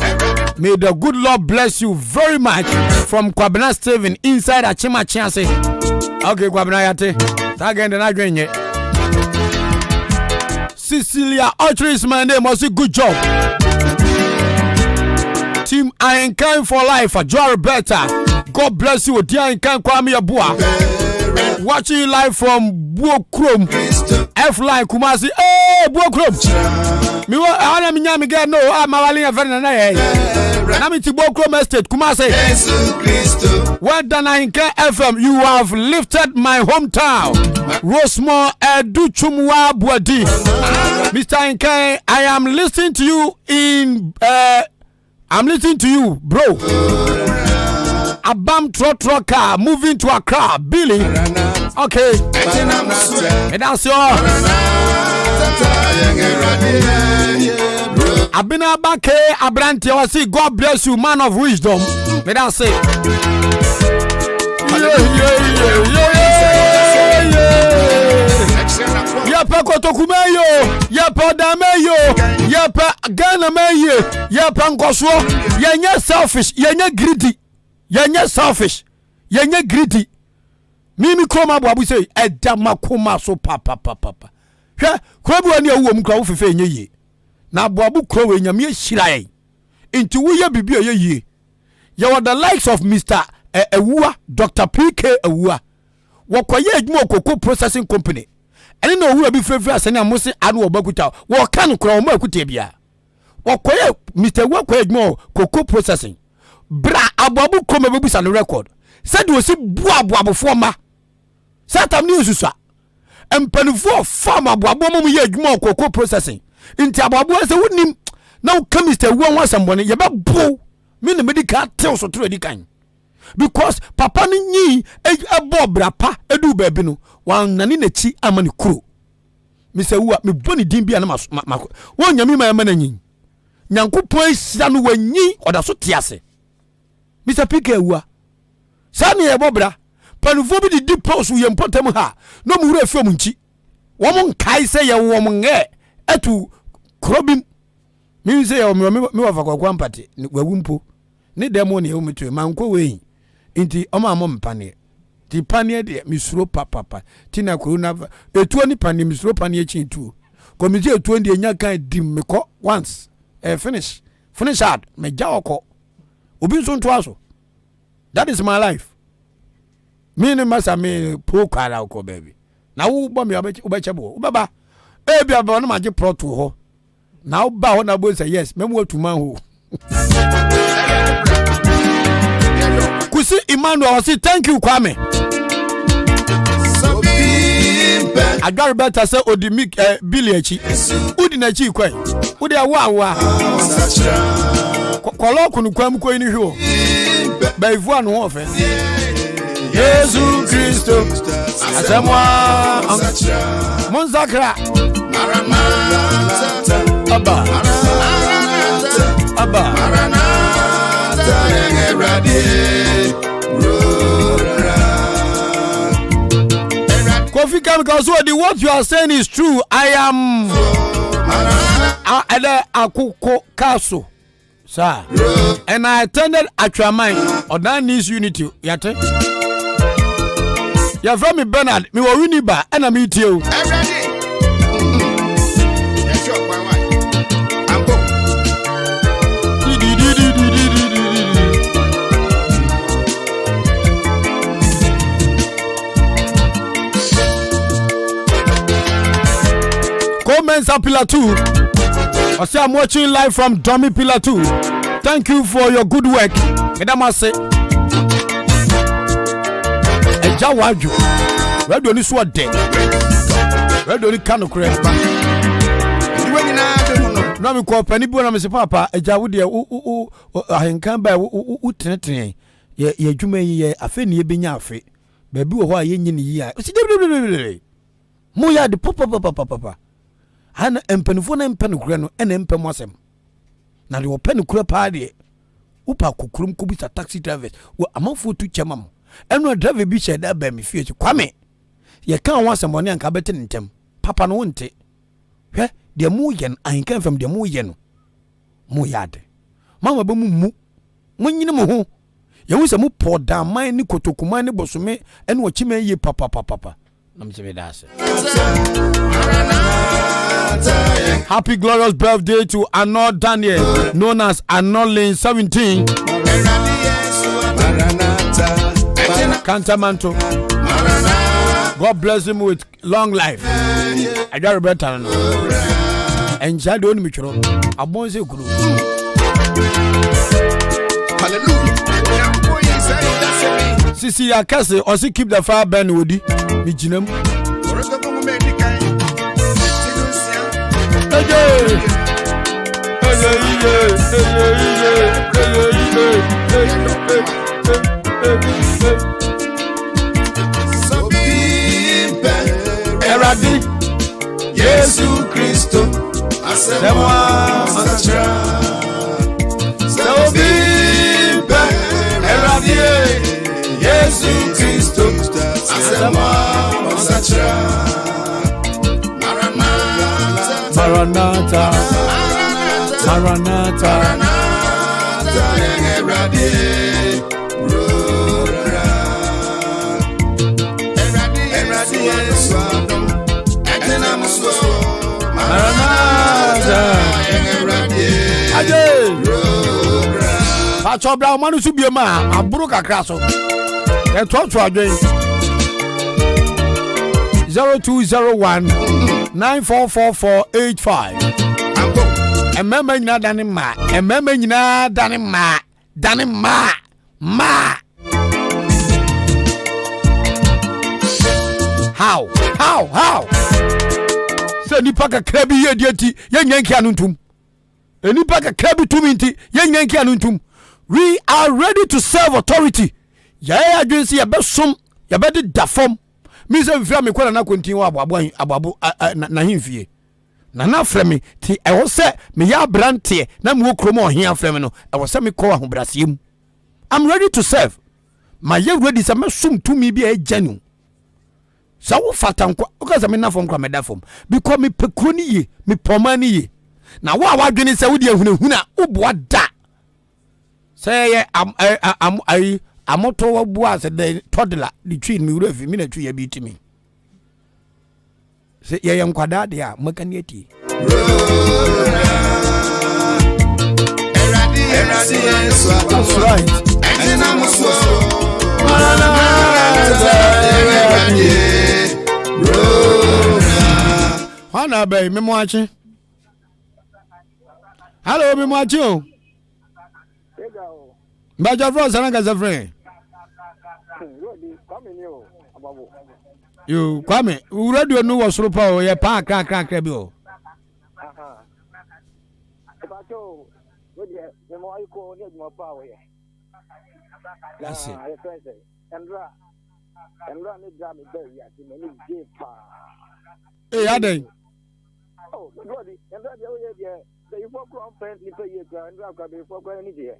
May the good Lord bless you very much from Kwabena Steven inside Achima Chianse. Okay, Kwabena Yate. Again, then I join you. Cecilia Autry is my name. Also, good job. Team Ahenkan for life. Joy better. God bless you. Odi Ahenkan Kwame Yeboah. Watching you live from Buokrom. F line Kumasi. Hey, Buokrom. Me wa ana minya me get no mawali ya fena na ye. Na mi ti Buokrom estate Kumasi. Well done Ahenkan FM. You have lifted my hometown. Rosemore Educhumwa Buadi. Mr. Ahenkan, I am listening to you I'm listening to you, bro. Abam Trotro car moving to Accra, Billy. Okay. And that's your Abina Bake Abranti. I see God bless you, man of wisdom. And that's it. Yepa kotokumeyo, yepa dameyo, yepa gana meye, yepa nkoswo, yenye selfish, yenye greedy, yenye selfish, yenye greedy. Mimi kroma bwabu say, edama kuma so papa. Hwe, krobu ani awu omukra wo fefe enye ye. Na bwabu krowe nyame hiraye. Inti wo ye bibia ye ye. You are the likes of Mr. Ewua, Dr. PK Ewua. Wokoye adwuma Cocoa Processing Company. Eni no wu abi frefre asene amose anu obakuta wo kan kro o makuta bia wokoye Mr. Wokoye adwuma Cocoa Processing bra abobu koma bebusa no record said wo si buabuabofo ma satam ni ususa empanufo farm aboabo mo ye adwuma Cocoa Processing inti aboabo se wonim na wo ka Mr. Wu won asambone ye be bo me ne medical tell so tro edikan because papa ni nyi ebo brapa edu baabi no wan nani na chi amani kuro Mr. Wu me boni din bia na won nyame ma ma na nyi nyankopon sia no wanyi oda so tiase Mr. PK Wu sani ebo bra panufo bi di post ye mpotam ha no mu wura fam nchi wo mon kai se ye wo mon etu krobim mi se ye me wa fakwa kwampate wawumpo ni demo ne o metu manko we inti oma mpane ti panie de misuro papa tina corona etuo ni panie misuro panie chintu komiti etuo de nya kan dim meko once finish hard me jaoko obi so nto aso. That is my life. Me ne masa me pro kwara ko baby na wo bo me obechebo ubaba ebi aba no maje pro to ho na wo ba ho na bo say yes memu atuma ho. Kusi Emmanuel say thank you Kwame. I got better say Odi Billy echi. Udi na chi kwai. Udi awa. Kwalo kunu kwam ko ni hwo. Ba ivu anu ho fe. Jesus Christo. Asemwa. Monzakra. Abba. Kofi Kamika, so what you are saying is true. I am Akuko Castle, sir, and I attended Atraman or that needs unity. Yate, you're from me, Bernard. Me were winning ba, and I meet you. Mensa Pillar 2. I say I'm watching live from Dummy Pillar 2. Thank you for your good work. Madam I say Eja waju. Where do you so dead? Where do you can correct? No me ko pani bo na me se papa Eja wo de Ahenkan ba wo tenetene ye adwuma ye afa ne ye benya afe. Ba bi wo ho a ye nyine yi a. Mo ya de papa. Hana empenufo na empenukure no ene empemu asem na de openukure pa de upa kokurum kubisa taxi drivers wo amanfo tu chamam eno driver bi sheda ba me fie Kwame ye kan wo asem bone anka bete ntem papa no wonte hwe de mu yen Ahenkan fam de mu yen no mu yade mama ba mu nyine mo ho ye hu se mu poda man ni kotokuman ni bosome ene wo chime ye papa Happy glorious birthday to Arnold Daniel, known as Arnold Lane 17. Cantamanto. God bless him with long life. I got better now. And child don't me choro. I won't say guru. Hallelujah. Sisi ya kase or see keep the fire burn Odi. Mi jinem. Eradi Yesu Kristo Asemwa Masachra Sobimpe Eradi Yesu Kristo Asemwa Masachra Maranatha Maranatha Eradi Yesu Ade Pacho bra manu su biema aburu kakra so. E to adwen 0201 944485. Emema nyina dane ma. Emema nyina dane ma. Dane ma. Ma. How? Say nipa kakra bi ye dieti ye nyanki anuntum. Enipa kakra bi tuminti ye nyanki anuntum. We are ready to serve authority. Ya adwensi ya besom ya bedi dafom. Mi se mfia me kwala na kontin ababu na himfie. Na frame ti e wo se me ya brante na me wo kromo ohia frame no e wo se me ko ahobrasiem. I'm ready to serve. My ye ready se me sum tumi bi e genu. So wo fatankwa because me na fom kwa me da fom because me pekoni ye me pomani ye na wo awadwene se wo de ahunahuna oboa da say ye amoto wo boa se de toddler de twi me wura fi me na twi ya bi timi se ye nkwada de a makani ati that's right Hana bay me moachi. Hello me moachi o. Ba ja fro sana ga zafre. You Kwame, u radio no wo soro pa o ye pa kra bi o. That's it. Hey, Ade. Oh, God, and that the foreground friend, you pay your grand driver before going here.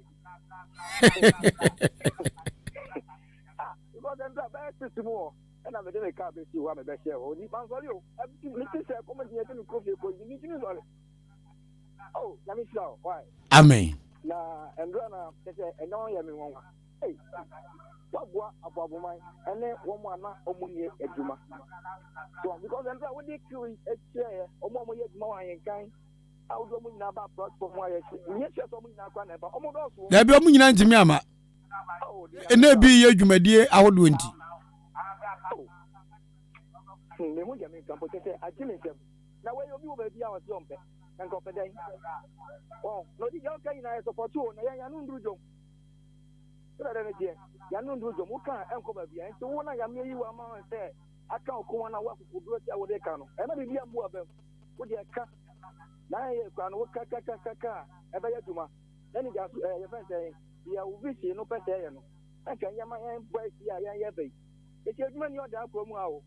Because then the best is more, and I'm a little car with you. I'm a best share. Only one for you. I'm going to say, come here to coffee because you need to know. Oh, let me show why. Amen. Now, and run up, and no, I mean, hey. What about mine? And then one more Omunia Ejuma. So, because I'm what they kill a chair, Omo Yeboah Ahenkan. I would do about from why yes, but almost there be omunyina ntimi ama. E bi ye dwumadie ahodwenti. Me hu jame kan potete ajimisem. Na we obi oba bia wase ompe. Kan ko pedan. Oh, no di yoka ina support o na ya nu ndrujo. Ira na die. Ya nu ndrujo mu kan enko ba bia. Nti wo na ya me yi wa ma se aka okwo na wa kokuduro ti awode ka no. E na bi bia mu abam. Wo de ka na ye kwa no kaka ebe ya duma na ni ga ye fa say ya ubisi no pese ye no aka nyama yan boy ya ye be e ti duma ni oda akro mu awo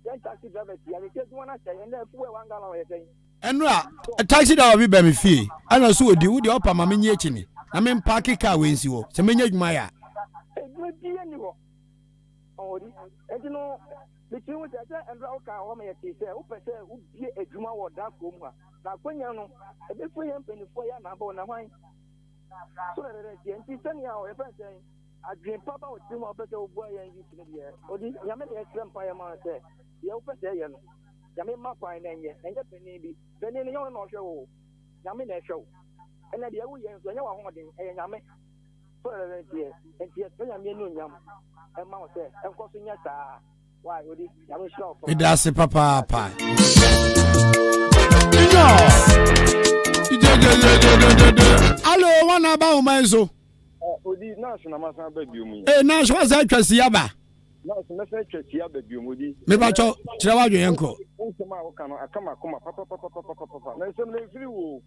yan taxi driver ya le ti duma na say na fu we wanga la ye say enu a taxi driver bi be me fie ana so odi wo de opa ma menye echi ni na me park car we nsi wo se menye dwuma ya e duma bi ni ho odi enti no between with that and rock and woman say who pese who be adwuma wo da ko mu ha na kwanya no e be fu yam penifo ya na ba na hwan so that the enti sani a o e pese adwen papa o tim o pese o bua yan youth no dia odi nyame de extreme pa ya ma say ye o pese ye no nyame ma kwan na nye enje peni bi peni ne yo no hwe wo nyame na hwe wo ena de wo ye so nya wa ho den e nyame so that the enti nyame ni nyam e ma o say enko so nya saa Why, Odi? I'm sure. It does a papa. Hello, one about my so. Odi, now, so I'm a baby. Eh, now, she was at Chasiaba. Now, so let's say Chasiaba, baby. Maybe I told Chavajo uncle. I come, papa. Now, some free will.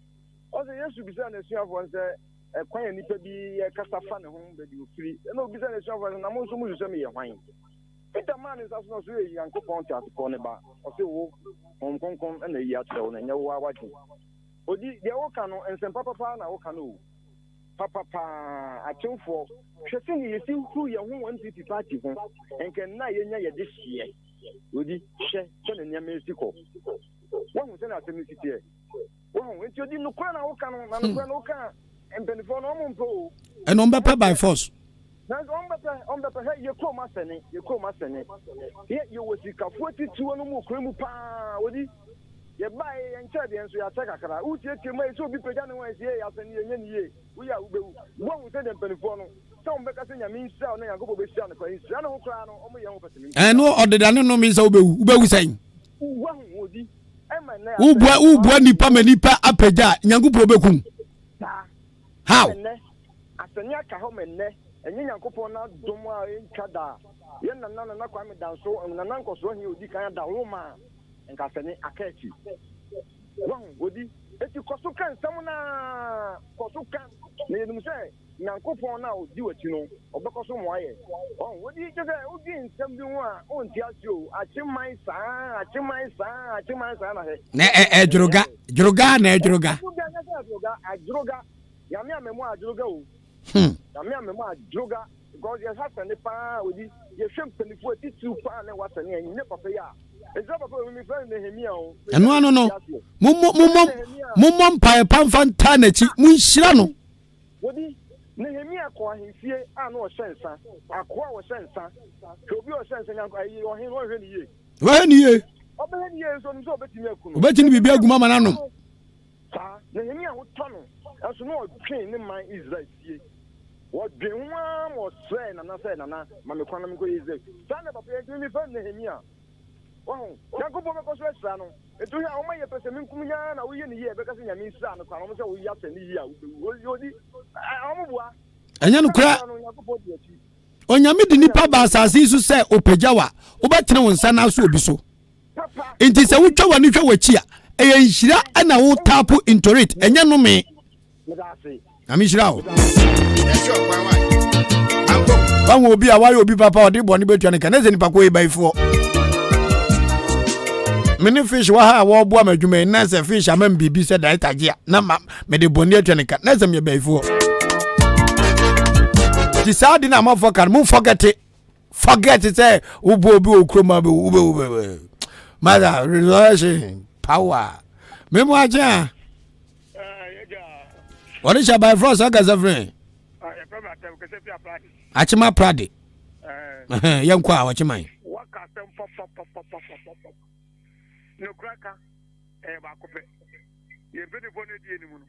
Also, yes, to be done as you have once a quiet nipper be a castafan home, but you free. No business of an amount of money, a wine. Peter Man is as not really young contact to Corneba, or so Hong Kong and the yacht show, and you are watching. Odi, the Okano and some papa na Okano. Papa, I told for Shasini, you see who your 150 party and can now this year. Odi, Shen and Yamesico. One was in our community. Well, when you didn't look at Okano and Oka and Penifon Omo. And on Papa by force. On the head, you call Massene, Yet you was 42 and more cream pa, Odi. You buy and charge and so attack. Who take your money to be pregnant when as a year. We are one with them Penifon. Some because in means sound and go be sound for his son or crown or my young person. And no other than no means Ube saying. One Odi. Ubu nipa menipa apeja nyangu probekum. How? Asanya ka ho menne enye Nyankopon na domo a enkada ye nana Kwame danso nana nkoso hi odi kan da roma enka sene akachi wan odi eti koso kan samuna koso kan ne yedum se Nyankopon na odi wati no obekoso mo aye odi jege odi nsem bi ho a onti asio achiman sa na he na juruga na juruga Yami amemo ajuruga o. Yami amemo ajuruga because you have to pa odi you shame penifo titu pa na wasane enyi ne papa ya. Ezo papa mi friend Nehemia o. Eno no. Mummo mpae pamfanta na chi munhira no. Odi Nehemia ko ahemfie a na o hyensa. Akoa o hyensa. Obi o hyensa nyanko ayi o hen o hwe ni ye. Wa ni ye. Obe ni ye so nso obetimi akunu. Obetini bibia aguma manano. Nehemia ho tono. Aso no twin ne man Israel tie. Wo dwenwa mo sre na say na ma me kwana me ko Israel. Sana papa e dwemi fa Nehemia. Wo Yakobo me ko so esra no. Etu ya o ma ye pese me nkum nya na wo ye ni ye be ka se nya me nsra no kwa no se wo ya se ni ye a wo odi o mo bua. Anya no kura. Onyame di nipa ba asase su se opagyawa. Wo betene wo nsa na so obi so. Enti se wo twa wani hwa wachi a eye nhira na wo tapu into it. Enya no me. Amishira o. Banwo obi a waye obi papa odi boni betua ne kaneze nipa ko ebaifo. Mini fish wa ha wo bo amadwuma na se fish amam bibi se dai tagea na me de boni atua ne kan na se me ebaifo. Ti saadi na ma forget mu forget say ubo obi okroma be ube mother relation power memo aja. What is your by frost? I got a friend. Achima Prade. Young qua, what you mind? No cracker, Bacope. You're very bonnet anymore.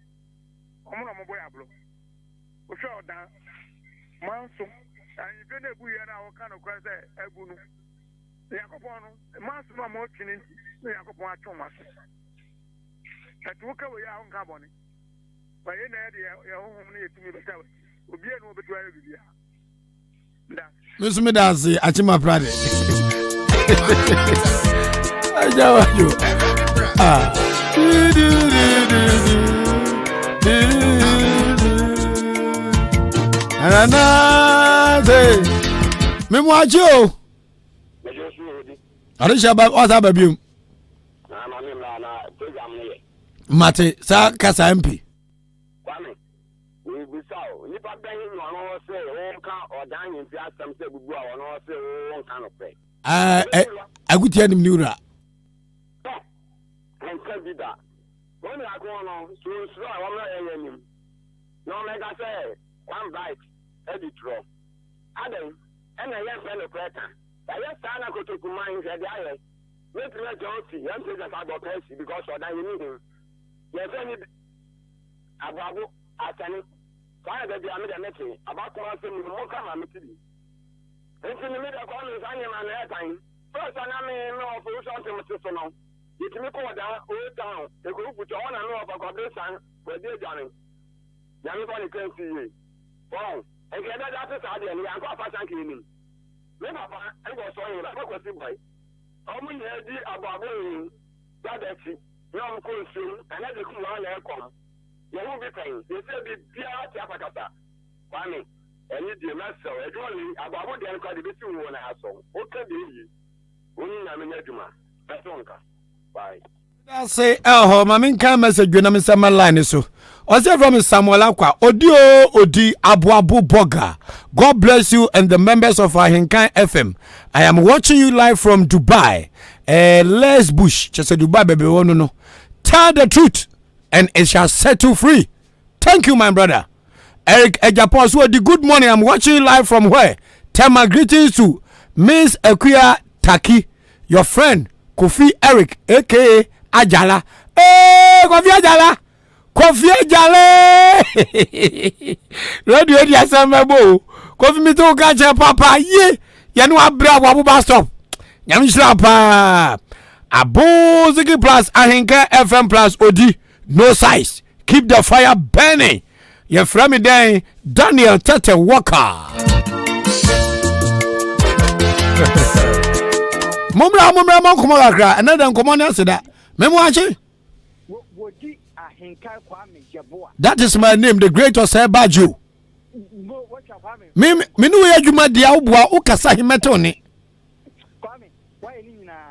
I'm on my boy. We shall down. Manso, and you've been a boy and our kind of crazy. Ebunu. Yacopono, Manso, no more chinning. Yacopo Thomas. At work away our carbon. By any idea, your home near to me, but will be an over 12 years. Miss Medasi, Achima Prade. I know. I don't about what about you. Mate, sa kasa MP. I would tell him Nura. And tell you that. When I go on, so I'm not no, like I said, one bite, edit draw. Adam, and I left fellow cracker. I left Sana go to mine, said, I let me Johnson, young things about Percy because of that you need him. Yes, any Ababu, I can. Why did I made a meeting about something more come and meet you? It's in the middle of all this animal and airtime. first and I mean no for something to know. It me call down old town. They go put on and over for this time where they done. Yami ko ni kan see. Wow. And get that is hard and I go fast and cleaning. Me papa I go so you like go see boy. How many heady about that that's no ko soon and I go on and come. You won't be paying. They say be dia tiapakata. Kwame. And you do not so. It's only about the anchor the between one asshole. Okay, baby. Only Naminajuma. That's one car. Bye. I say, oh, my can message when I'm in my line. So, also from Samuel Akwa, Odi Abu Boga. God bless you and the members of Ahenkan FM. I am watching you live from Dubai. Les Bush, just a Dubai baby. Oh, no. Tell the truth and it shall set you free. Thank you, my brother. Eric Ejapos, good morning. I'm watching you live from where? Tell my greetings to Miss Akuya Taki, your friend Kofi Eric, aka Ajala. Hey, Kofi Ajala! Kofi Ajala! Radio Yasamabo. Kofi Mito Gacha Papa, ye! Yanu Abra Wabuba stop. Yamishrapa. Abo Ziki Plus, Ahenkan FM Plus, Odi. No size. Keep the fire burning. Your friend day, Daniel Tete Walker. Mumra Monkumagra, another common answer that. Memoachi? Odi Ahenkan Kwame Yeboah. That is my name, the great Osebaju. Minu Yajuma Diabua, Ukasa Himetoni.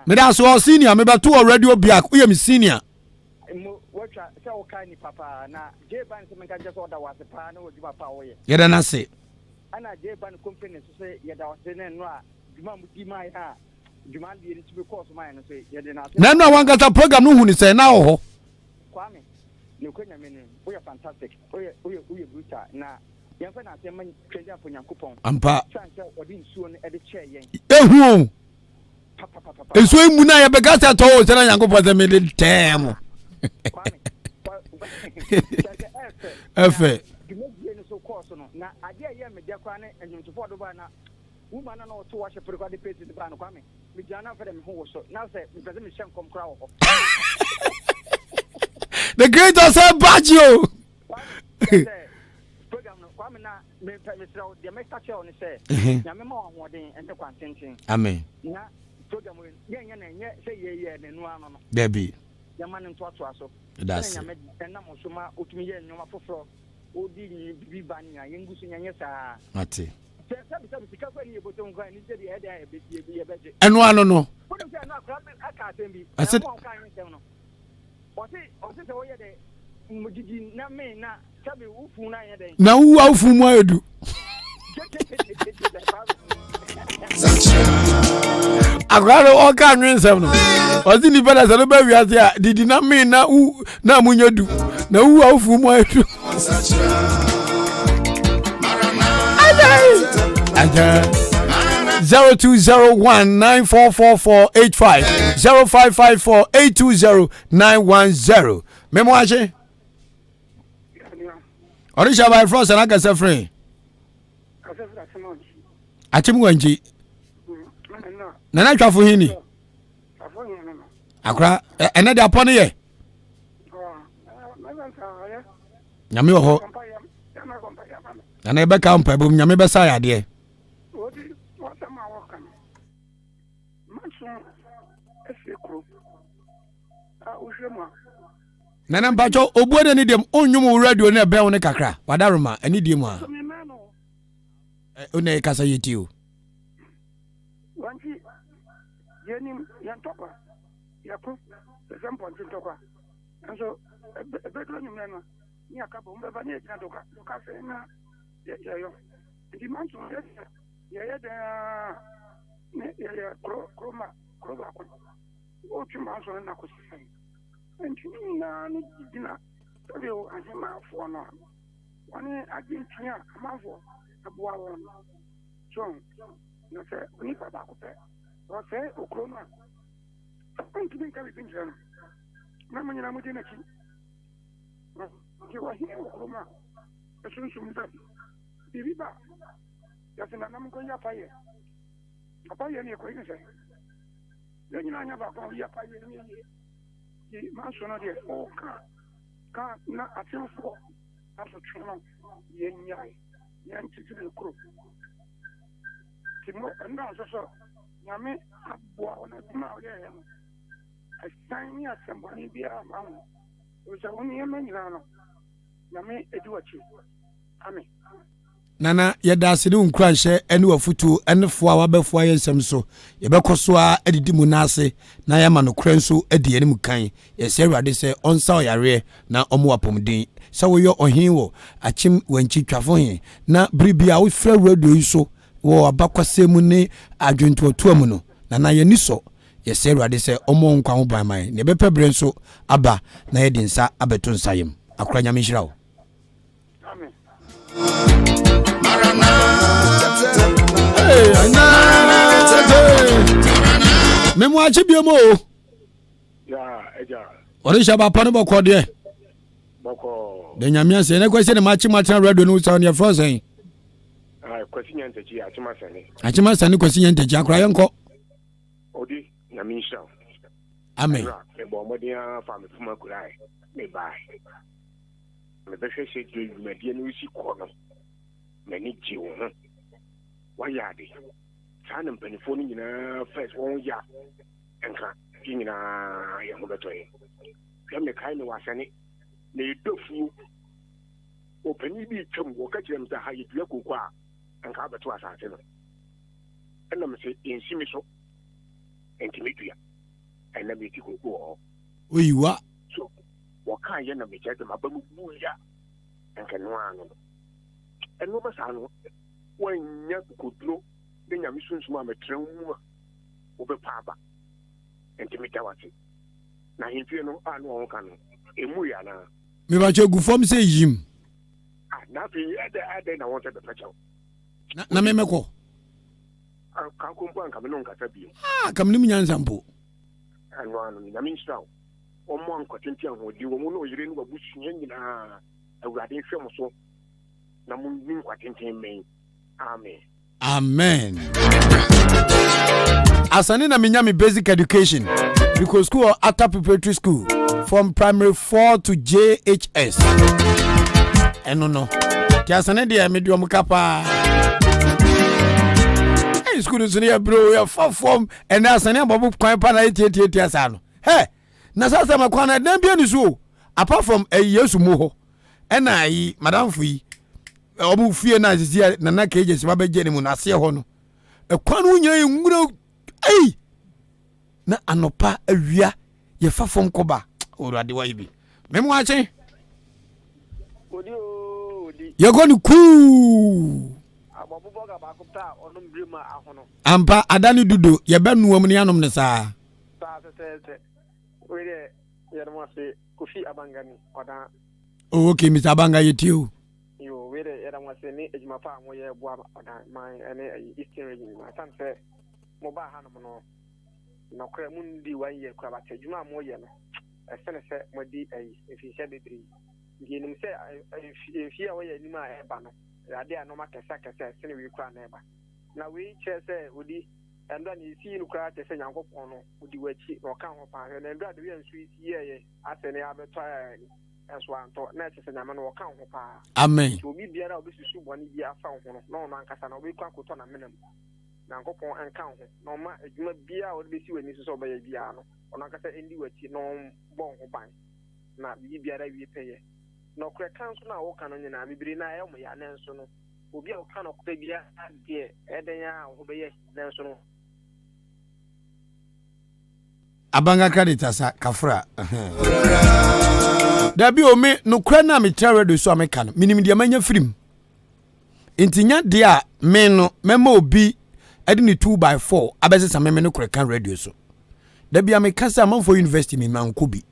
Medas all senior, maybe 2 already Obiak, we am senior. Papa na J-Ban semenka just order was a pan or give up away. Yet I say. And a J-Ban company to say, yet I was saying, no, Juman would give my hair. Juman did to be course mine and say, yet no one got a program who say now. Kwame, you couldn't mean we are fantastic. We are good. Now, young friend, I say, man, trade up on your coupon. I'm part or didn't soon at the chair. It's when Munaya Begata told that I go for the middle term. Efe. So course no. Na ade aye me dia kwa ne enwuntofo do ba na woman na o to wa she prekwa de peti de ba no Kwame. Me jana fa dem ho so. Now say me pese me hye nkom kra wo. The great Osebaju. Program no Kwame na me sra de me start on say. Na me ma ho den ente kwantentin. Amen. Na program ye na nye say ye nenu ano no. Debi. Yaman nto ato aso. That's it. Na mo so ma otumi ye nyoma foforo. Odi ni bibi banya yengusu nyanye saa. Ati. Sabi sika fa ni eboto nkwa ni se de ede a ye beje. Eno ano no. Wonu se na akra aka atembi. I said mo kan yin no. Osi se wo ye de mujiji na me na sabi ufu na ye de. Na wu ufu mu edu. Agora o ka nwensem no. Ozi ni bela se no ba wiase a didi na me na u na munyodu. Na wu ufu mu edu. Aja 0201944485 0554820910 Memo aje Orisha by Frost and Agasa free Achimu wanji Nana twafu hini Akra ene de apone ye Nyame ho Nana ebe ka mpa bum nyame besa ya de Nana mpacho obuode ni dem onyum radio na be won kakra wadaruma ani dem a one kasa yeti o wanti yenim yantoka yakho example ntoka so bedro nyum na ni akabo mbeba ni ejina doka se na yo di manso ya da ne ya kroma ko o chimanso na ko sai na ni dina tabe o ahema afo no woni agintia amafo abuwa won so no se ni baba ko pe o se o kroma on tibin ka bi pinjana na manyina mu dina ki wa hi o kroma esun sumza bibiba ya se na nam ko ya paye ni ko ni se you know, never go, yeah, Master, not yet, oh, can't, not a few for, after Trump, yen, to the group. Timo, and also, Yami, on a small, I sign me as somebody be a man. It was only a man, Yami, a do a chief. Amen. Nana yɛda ase de nkura nhyɛ ɛne wafutu ɛne foa wabɛfoa yɛ nsɛm so yɛbɛkɔ so a ɛdidi mu nase na yɛma no kora nso ɛdi anim kan yɛsɛ awurade sɛ ɔnsa ɔyareɛ na ɔmo apɔmden sɛ woyɛ ɔhen wɔ akyem wankyi twafo he na biribia wofrɛ radio yi so wɔ abakwasɛ mu ne adwentoatoa mu no nana yɛni sɔ yɛsɛ awurade sɛ ɔmo nkwa ho ban man ne yɛbɛpɛ berɛ nso aba na yɛde nsa abɛto nsa yam akora nyame nhyira wo. Memo achi biemo ya eja orisha ba pano boko de boko de nyamia se ne kwese ne machi matran radio no sound ya frozen kwesi nyantechi achi masani kwesi nyantechi akura yenko odi nyamisha amen e bo modia fa me fuma kurai me bai me be hwehwe de medie no si ko no mani ji wo ho wayade sanem penifoni nyina first won ya enka nyina ya ho betoye kame kai ne wasane na edofu opani bi twam wo ka kirem sa ha yedua kokko a enka beto asase no enna me se ensimi so entimidua enna me ti kokko oyiwa so wo kan ye na me chete mabamu buya enka no anu eno ba sa no wanya kodro de nyame sunsun a metran mu a obepa aba entimita wate na himfie no anu won kan no emu ya na me ba che gu form say yim na fi ade na won te be facha na me meko ka kompo an kameno nkata bi kamni munyanza mpo anu nyame nshira o mo an kwatenti an hodi wo mo no yire no babusu nyina awurade hwem so na mo nim kwatenti men amen. Amen. Asani na minyami basic education because school after preparatory school from primary 4 to JHS. No. Ki asani dia medium kapa. Hey school is near bro, ya form and asani ababu kwan pa na 88 asano. Hey, na sasa makwana dem bia ni so apart from yesu mu ho. Na yi madam fui obu fie na azizia na na keje se babeje ne mu na se ho no ekwan unya enwura na anopa awia ye fafom koba orade wa ibi memo ache odi ye go ni ku abobo ga ba kupta onum brima ahono ampa adani dudo ye benuam ne anom ne saa se wele ye no se kofi abangani oda okay Mr. Abanga yetio yo wele era mwase ni ejuma pa mo ye boa oda man ene eastern region ma san se mo ba hanom no na kwa mundi wan ye kwa ba ejuma mo ye no esene se mo di efi hye bebri ngi nim se efi a wo ye nim a eba no ade a no ma kesa sene wi kwa na eba na we che se odi enda ni si nu kwa che se nyankopon no odi wachi no ka ho pa na enda de wi ansu isi ye asene abeto ani eso anto na che se nyama no ka ho pa amen obi biara obi susu boni bi afa ho no no ankasa na obi kwa koto na menam nyankopon enka ho no ma adwuma bia o de si wani so ba ya bia no ono ankasa endi wachi no bon ho ban na bi biara wi peye no kure kan so na wo kan no nyina bibiri na ayo mo ya na nso no obi a wo kan no kure bia de eden ya ho be ye na nso no Abanga credit sa kafra dabi o me no kura na me tare do so ameka no minim de manya firim intinya de a me no mema obi ade ni 2x4 abesesa me no kura kan radio so dabi ameka sa man for university me man ko bi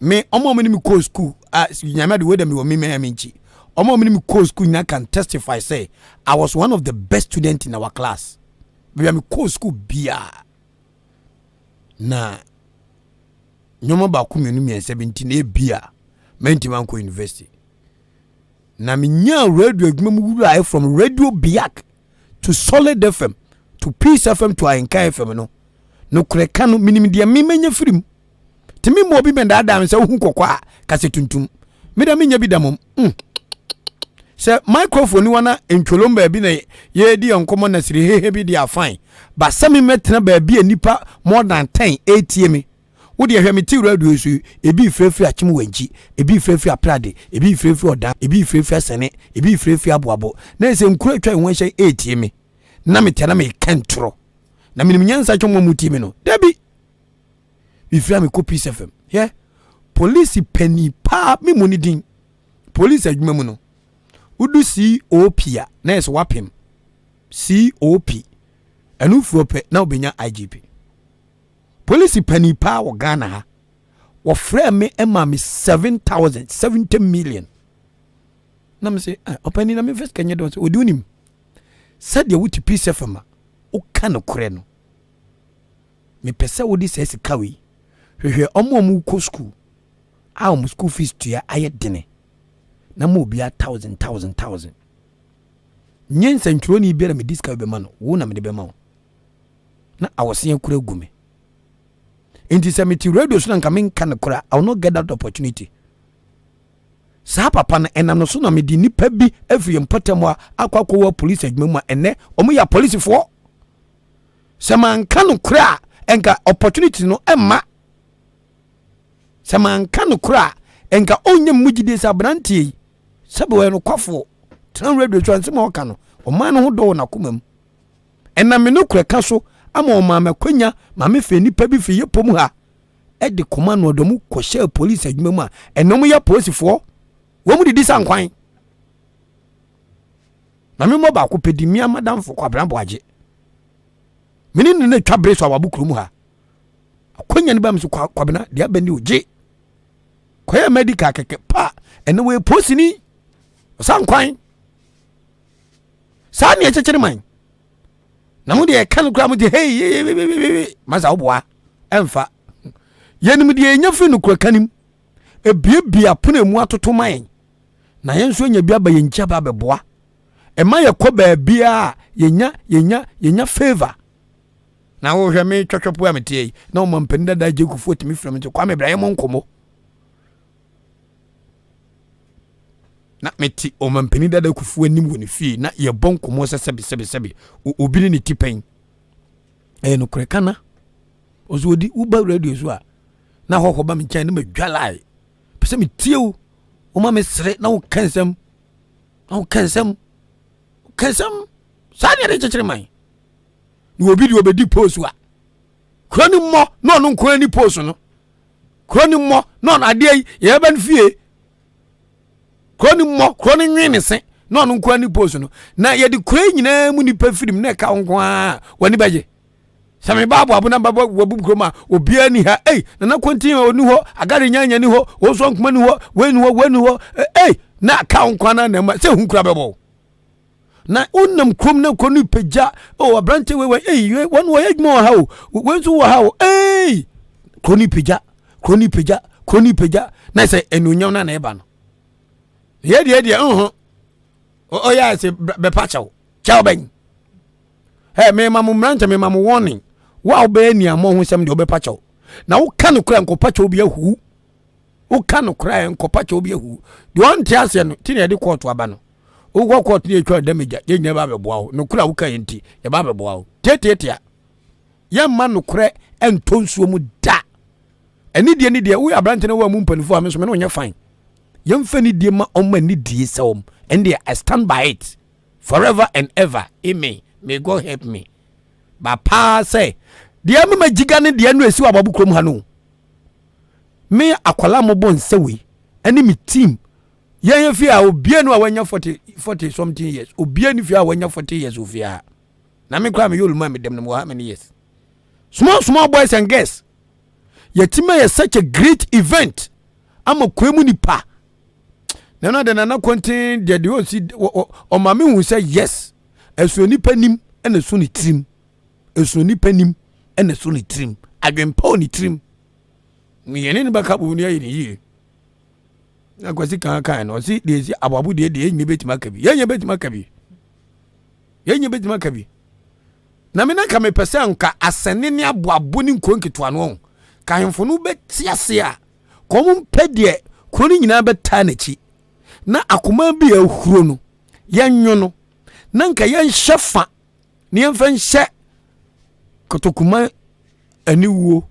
me omo me ni ko school nyama de we dem me me nchi omo me ni ko school na can testify say I was one of the best students in our class we am ko school bia na nyoma ba ku menu 17 na bia mentiman ko university na menya radio adwuma mu wura from radio biak to solid FM to Peace FM to Ahenkan FM no kure kanu minim dia memenya firim timi mo bi benda adam se hu kokwa kase tuntum me da menya bi da mom se microphone wana entwolomba bi na ye di onkomo na sire hehe bi dia fine ba sami metena ba bi anipa more than 10 ATM wo de hwe ti radio su ebi frefre achim wanji ebi frefre aprade ebi frefre oda ebi frefre sene ebi frefre aboabo na se nkura twa won hye ATM na metena me kentro na minim nyansa chomwa mutimi no debi bifra me ko Peace FM yeah police penny pa me monidin police adwuma mu no udu COP ya na es wapem COP anu fuope na obenya IGP police penny pa wo Ghana ha wo frɛ me ema me 70 million na me say opani na me first kanye don say odunim said ye wuti Peace FM o kana kure no me pesa wodi say sika wi hwehwe omo ko school a school fees to ya ayedene na mo bia 1000 nyen sentro ni bia me discount be ma no wo na me de be ma na awose kura gume inti semiti radio so na nka men kan kura I will not get that opportunity sa papa na enam no so na me di nipa bi afiri mpatam a akwakwo police adwuma mu ene omo ya police fo seman kan kura enka opportunity no emma seman kan kura enka onye mugide sa brantie sebe we no kwafo tran radio chance ma oka no o man no ho do na komam enam me no kura ka so ama o ma makwanya ma me fe nipa bi fe yepom ha e de koma no do mu kwhye police adwuma mu a enom ya police fo wo mu didi sankwan na me mo ba ko pedi mi amadam fo kwa brambo age mini ne twa breso awabukuru mu ha akwanya ne ba mso kwa bena dia bani oje kwa medical keke pa ene we posini sankwan sa ne chechere man na mu de kan kura mu de hey maza oboa emfa yenim de enya fi no kura kanim ebiebia pona mu atoto man na yenso nya bia ba yencha ba beboa e ma yakọ ba bia yenya favor na wo hwe me twotwopo ametie na o mampani dada je kufu timi from nti kwa me bra yemo nkomo na meti o mampani dada kufu anim woni fie na ye bon komo sebi obi ni tipen no krekana ozodi uba radio so a na ho ba me chan na madwalai pese me tie o ma me sere na wo kansam sa ne re chechere man ni obi di obedi post wa kroni mo no no kroni post no kroni mo no na ade ye ban fie kroni nwene se no no kroni post no na ye di kre nyina mu ni pa firim na ka nko a wani baje sami babu abu na babu wabu kroma obi ani ha na kontin oni ho agare nyanya ni ho wo so nkoma ni ho weni ho na ka nko na ma se hunkura bebo na unam krom na konu peja abrante we won wo yedmo ha o wenzu wo ha o koni peja na se enunyam na eba no ye de ya se be pachaw chaw ben me mamu mranta me mamu warning wa obe ni amo hu sem de obe pachaw na wo ka no kra nko pachaw bi ahu wo ka no kra nko pachaw bi ahu de won ti ase no ti na de court aba no ugo court ni etwa damage ye nya ba beboa wo no kura wo kan nti ye ba beboa wo tetetea ye ma no kura entonsuo mu da eni die wo abrante na wo mu mpanifo am so me no nya fine ye mfa ni die ma omma ni die sawm and I stand by it forever and ever amen may God help me ba pa say die ma giga ne die no esi wa babukrom ha no me akwala mo bon sewi eni mi team yen fi a obie no a wanya 40 something years obie ni fi a wanya 40 years ofia na me kwa me yoluma me dem no how many years small boys and girls yetima is such a great event ama kwemu nipa na de na kontin de o si o ma me hu say yes esu nipa nim ena so ni trim esu nipa nim ena so ni trim adwempa oni trim mi yene ni baka bu ni ayi ni yi na kwasi kan no si de si ababu de enye betima kabi yenye betima kabi na me na ka me pese nka asene ne aboabo ne nkronketwa no ka hemfo no betiase a kom mpede kro ni nyina beta na chi na akoma bi ahuro no yenwo no na nka yenhyefa ne yemfa nhye kotokuma aniwuo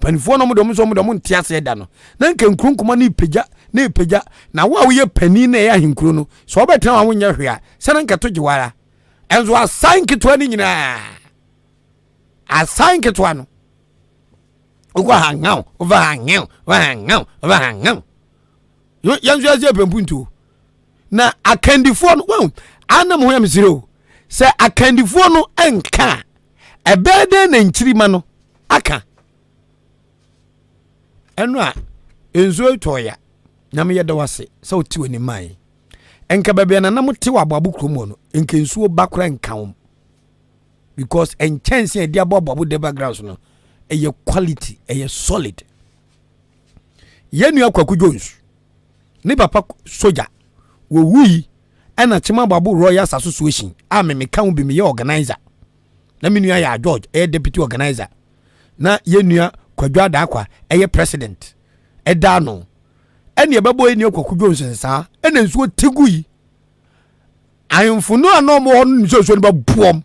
panifo no mo ntiase da no na nka nkronkuma ne ipegya na wa wo ye pani na ya henkro no so obetena wa wonye hwea se na nka to giwara enzo asan ketwa ni nyina asan ketwa no ogwa hangao over hangao yanzu azie pempuntu na akandifo no wo anam ho yamziro se akandifo no enka ebede na nchirima no aka enu a enzo etoya nyame yeda wase se oti wani mai enka bebe na nam te wa ababu kromo no enka nsuo bakora enka wo because enchanse dia ababu de background no eye quality eye solid yenu akwaku Jones ni papa soja wo wuyi ana chima ababu royal association a me kan bi me ye organizer na me nua ya George deputy organizer na yenu kwadwa da akwa president eda no ene ebebo eni akwaku Jones nsa ene nsuo teguyi ayemfuno ano mo hon nsuo ni ba buom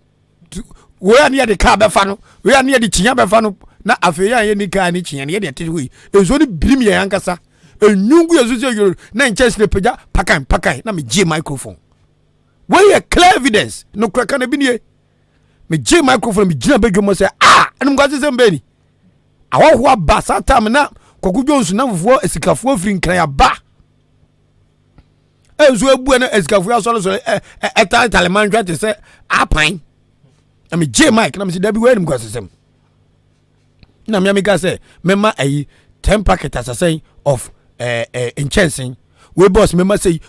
we ani ya de ka be fa no we ani ya de chinya be fa no na afeya ye ni ka ni chinya ye de teguyi ensuo ni birim ye yankasa enyungu yesusu yoro na nchesle peja pakan na me je microphone we ye clear evidence no kraka na binie me je microphone me gina bedwo say anum gwa sese mbeni awo ho ba satam na Kwaku Jones na mfo esikafo afiri nkran ya ba enzo ebu na esikafo asolo etal talemanjwa te se apan na me je mic na me dabi we nim kwasesem na me amika se mema ayi 10 packet assassin of enchanting we boss mema say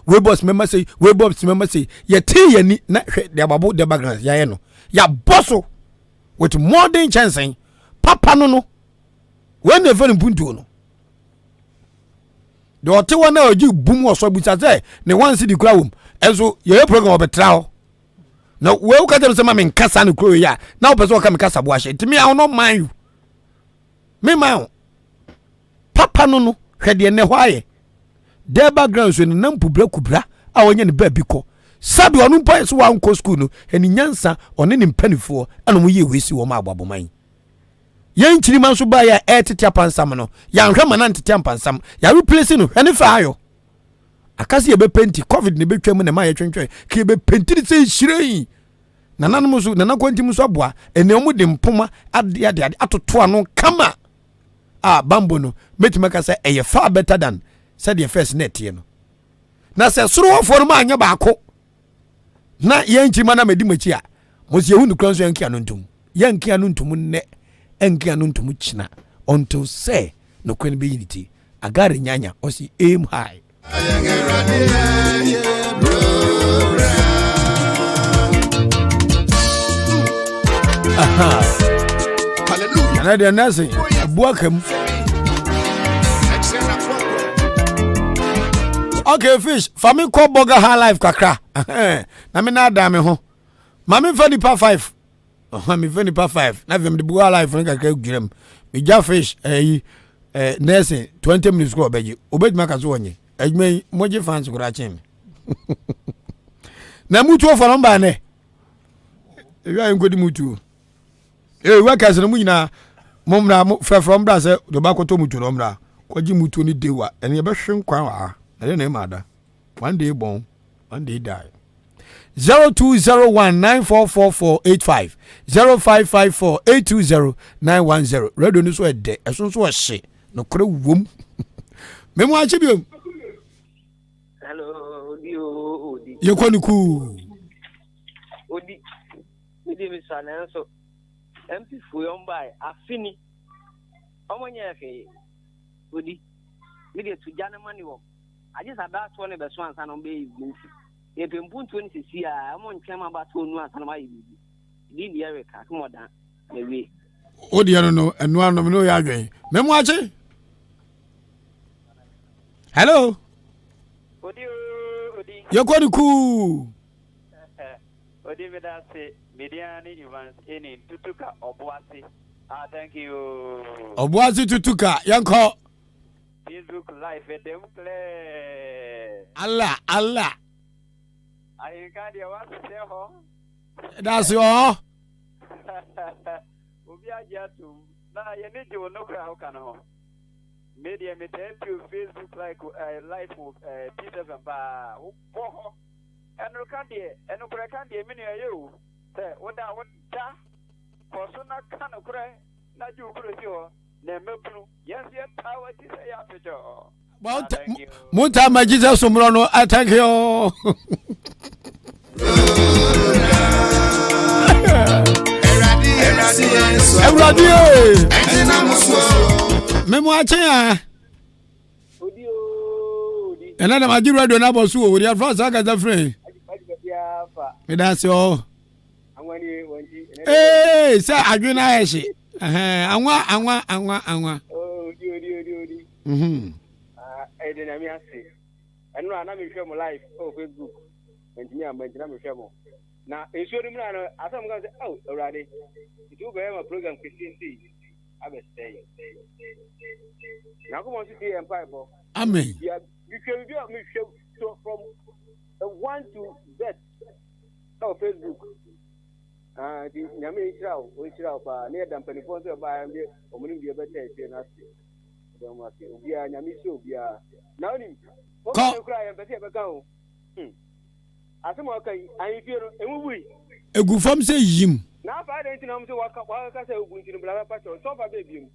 ye te ye ni na hwe de ababo de background ya ye no ya bosso with modern chancing papa no when they very puntu no the ote one na oji boom or so buta say ne one see the crowd enso ye program obetra ho na we u ka dem say ma me nkasa no kro ya na o person ka me kasa bo ahye ntimi a no man you me man papa no hwe de ne ho aye de background so ne nampu kubra a wonye ne ba bi ko sabi onu mpa so wa nko school no eni nyansa one ne mpanifo ana mo ye wesi wo ma agbaboman yen chirima so ba ya etete apansam no ya nhwe mana ntete apansam ya replace no hwe ne fa ayo akase ye be penti covid ne betwam ne ma ye twentwe ke be penti se hirei nananom so nana kwantim so aboa ene omu de mpoma ade atoto ano kama bambo no metima ka say eye far better than said the first net ye no na se soro wofo no ma anya baako na yen chirima na medi machi a mo se hu nukran so yankia no ntum yankia no ntum ne enkia no ntum china until say no kwen be unity agare nyanya o si aim high hallelujah ana de nase abuakam okay fish fami ko burger high life kakra na me na da me ho mami fani pa 5 mi fani pa 5 na vem de burger life no kakra gurem me ja fish nese 20 minutes ko obeji maka so wonye adwuma moje fans kura chen na mutu ofo no ba ne ewa ngodi mutu wa ka se no nyina momra from bra se do ba koto mutu no mra kwaji mutu ni dewa ene be hwe nkwan wa ene na imada one day born one day die 0201944485 0554820910 radio ni so ede eso so hye no kore wom memo ache biom hello odi ye kwani ku odi mi sana so MP Fuyombai afini omonya fe odi mi de tujana mani wo aje sada to ne be so ansa no be ibu e pempuntu ni sisi a mo nchema ba to nu ansa no ma ibu di di ere ka ko modan na we odi no enu anom no ya adwen memo ache hello odi ye kwani ku Odi me da say Mediani Evans any tutuka Obuasi. Thank you. Obuasi tutuka yanko. Facebook live at them play. Allah. Ahenkan dia want to say ho. That's all. Obi ajatu. Na ye need you no kra ho kana ho. Media me tell you Facebook like live P7 ba. Ho. Enu kan die me ne ayo. Say oda Kosuna kana kura na ju kura si ho na mepunu yes ye power ti say ya pejo. Munta ma Jesus umro no thank you. Everybody Memo ache ya Odi na ma jiru do na bosu o we France aka za friend me da se o eh say adwena eshi anwa odi na mi ase enu na mi hwe mo live o Facebook entimi amagina mi hwe mo na esuori mu na asam ga say oh urade itu be ma program Christianity abestay na ko mo si di empire bo amen ya mi hwe so from 1 to Z on Facebook di nyame chirawo pa na yadda mpani fon so ba ambe omuni bi ebe te na se do ma se obi a nyame se obi a na oni ko kra ya mpese ebe kan o asemo kan an fiero enwuwi egu fam se yim na fa de ntina mo se waka se ogun ntina bla pa cho so fa be bi mu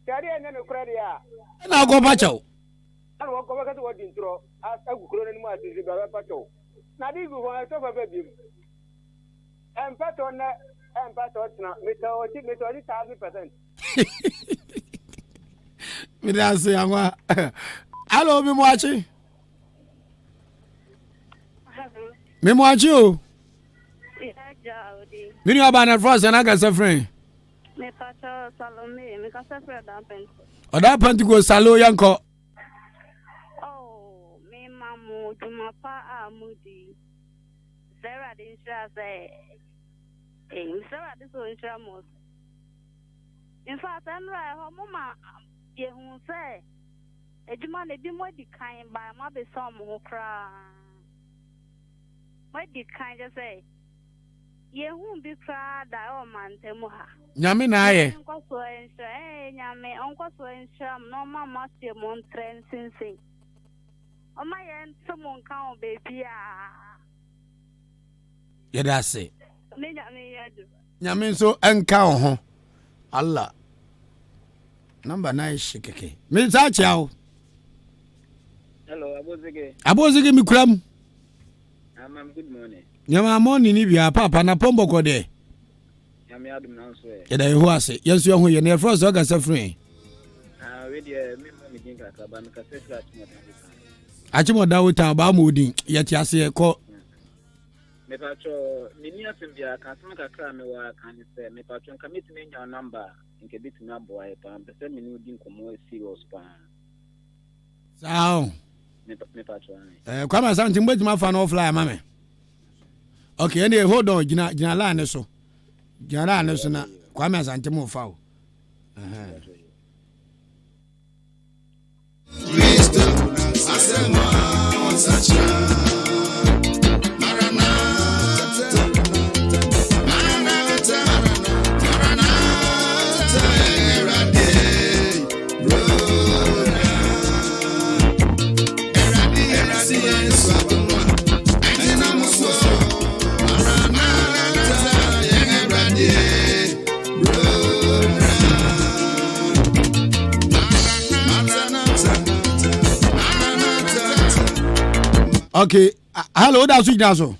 tari enya ne kra dia na go pa cho ana wo ko waka se wodi ntro agu kro ni mu ati bla pa cho na di gu ho so fa be bi mu empato na metodi 1000%. Midase yanwa. Hello Mimwachi. Mimwachi o. Mini abana France na ga se friend. Me pato Salome, me ka se friend dan pen. Oda panti go salo yanko. Oh, me mamu jumapa amudi. Sarah didn't say Sarah this one tramos. In fact, I'm right. Her mama, you who say, a Jumani be more the kind by my be some who cry. What the kind of say, ye won't be cried, I man temuha. Yamina, Uncle so and say, Yame, Uncle so and sham, no mamma, your montren sing. Oh, my aunt, someone count, baby. Yeah, that's it. Nyamin so enka ho Allah number 9 shikeke me za chiao hello abozige mi kuram good morning nyama morning ni bia papa na pombo ko de nyame adum na so e da yeho ase yesu ho ye na first oga safrin we de me mo mi dinka ka ba me ka se flat mo achimo dawuta ba mo din yeti ase ko me pacho nini asembia kasema kakra me wa kan se me pacho commit me nya number nke bit na boy pa pese me ni odi nkomo serious pa sao me pacho kwa ma santi mgbe ma fa no fly mame okay any hold on gina line so na kwa ma santi mo fa o Cristo asema onsacha okay hello that's you Jaso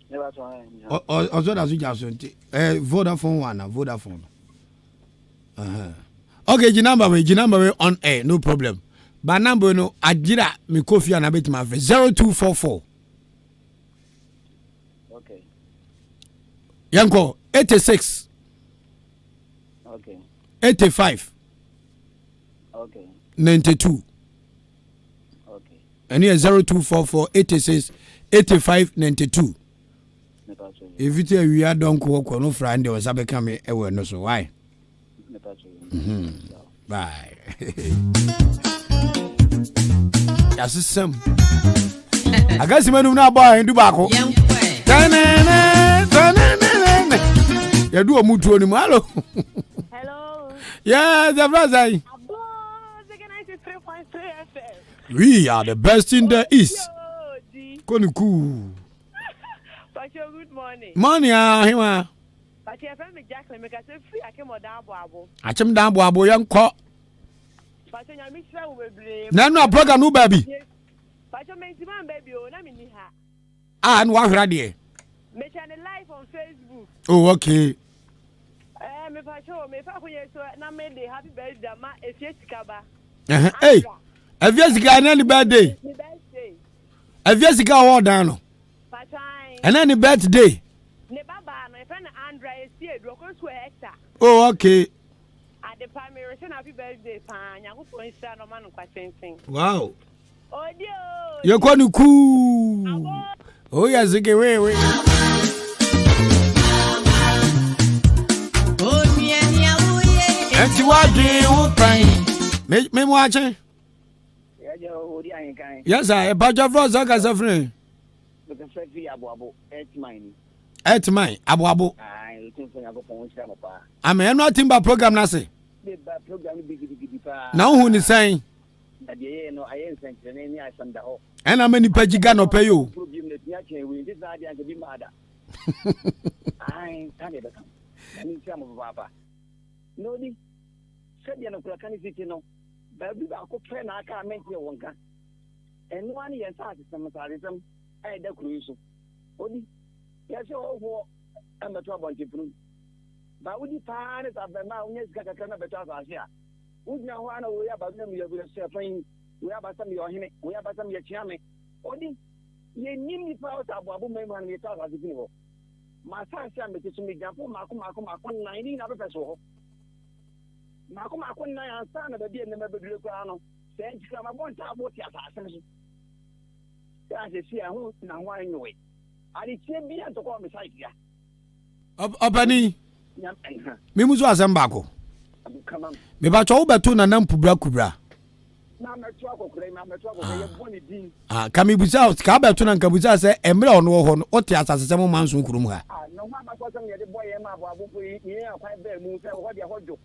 never try also that's you Jaso Vodafone one Vodafone okay the number we on air no problem but number no ajira me kofi na bit ma 0244 okay yanko 86 okay 85 okay 92 okay and here 0244 86 85 92 If you we are don't walk no friend or sabe come e we no so why. Bye. Yes some. I guess you na boy ndu ba ko. Ya do mutuo ni malo. Hello. Yeah, the brother. We are the best in the East. Koniku. Pacho, good morning. Morning, hima. Pacho, I found me Jacqueline because if free, I came on down Boabo. I came down Boabo, young cock. Pacho, I miss you with blame. No program, no baby. Pacho, makes man baby, oh, I'm in here. Ah, and what ready? Make a live on Facebook. Oh, okay. Me Pacho, me Pacho, so now made the happy birthday, ma, if yes, Kaba. Hey, have you got any birthday? Have you got all down? And any birthday? Oh, okay. At the primary, happy birthday, Pan. Wow. Oh, dear. You're going to cool. Oh, yes, okay, wait. And you are doing me watching. Yes, I about your first as a friend. But the first year, Abu, 8 mine. 8 mine, Abu. I'm nothing but program, Nasi. Now, who is saying? And how many pages can pay you? I can't no, said you know, no. Baby, I could pray now. I can't make you one. And 1 year, some I the cruise. Odi, yes, I'm a trouble to prove. But would you find it at the mountains? Got a kind of a child here. Would now one away about them? You will say, we have some your him, we have some your charming. Odi, ye need me for out of Babu member and you talk as you know. My son, Sam, it is to me, Japo, Marco, 19 other person. Marco, I son of the dear never be Lucano. Send you come about what you have. As you see, I won't now why anyway. I did see me and to call me side here. Opani. Mimuzo Azambako. Me ba cho beto na nam pubra kubra. Na me to akokure na me to akokure ye boni din. Ah, kami buza ka beto na nkabuza se emre ono wo ho no ote asase se mo manso kurum ha. Ah, no ma ba ko sam ye de boy e ma abo abofo yi ye akwan be mu se ho de hojo.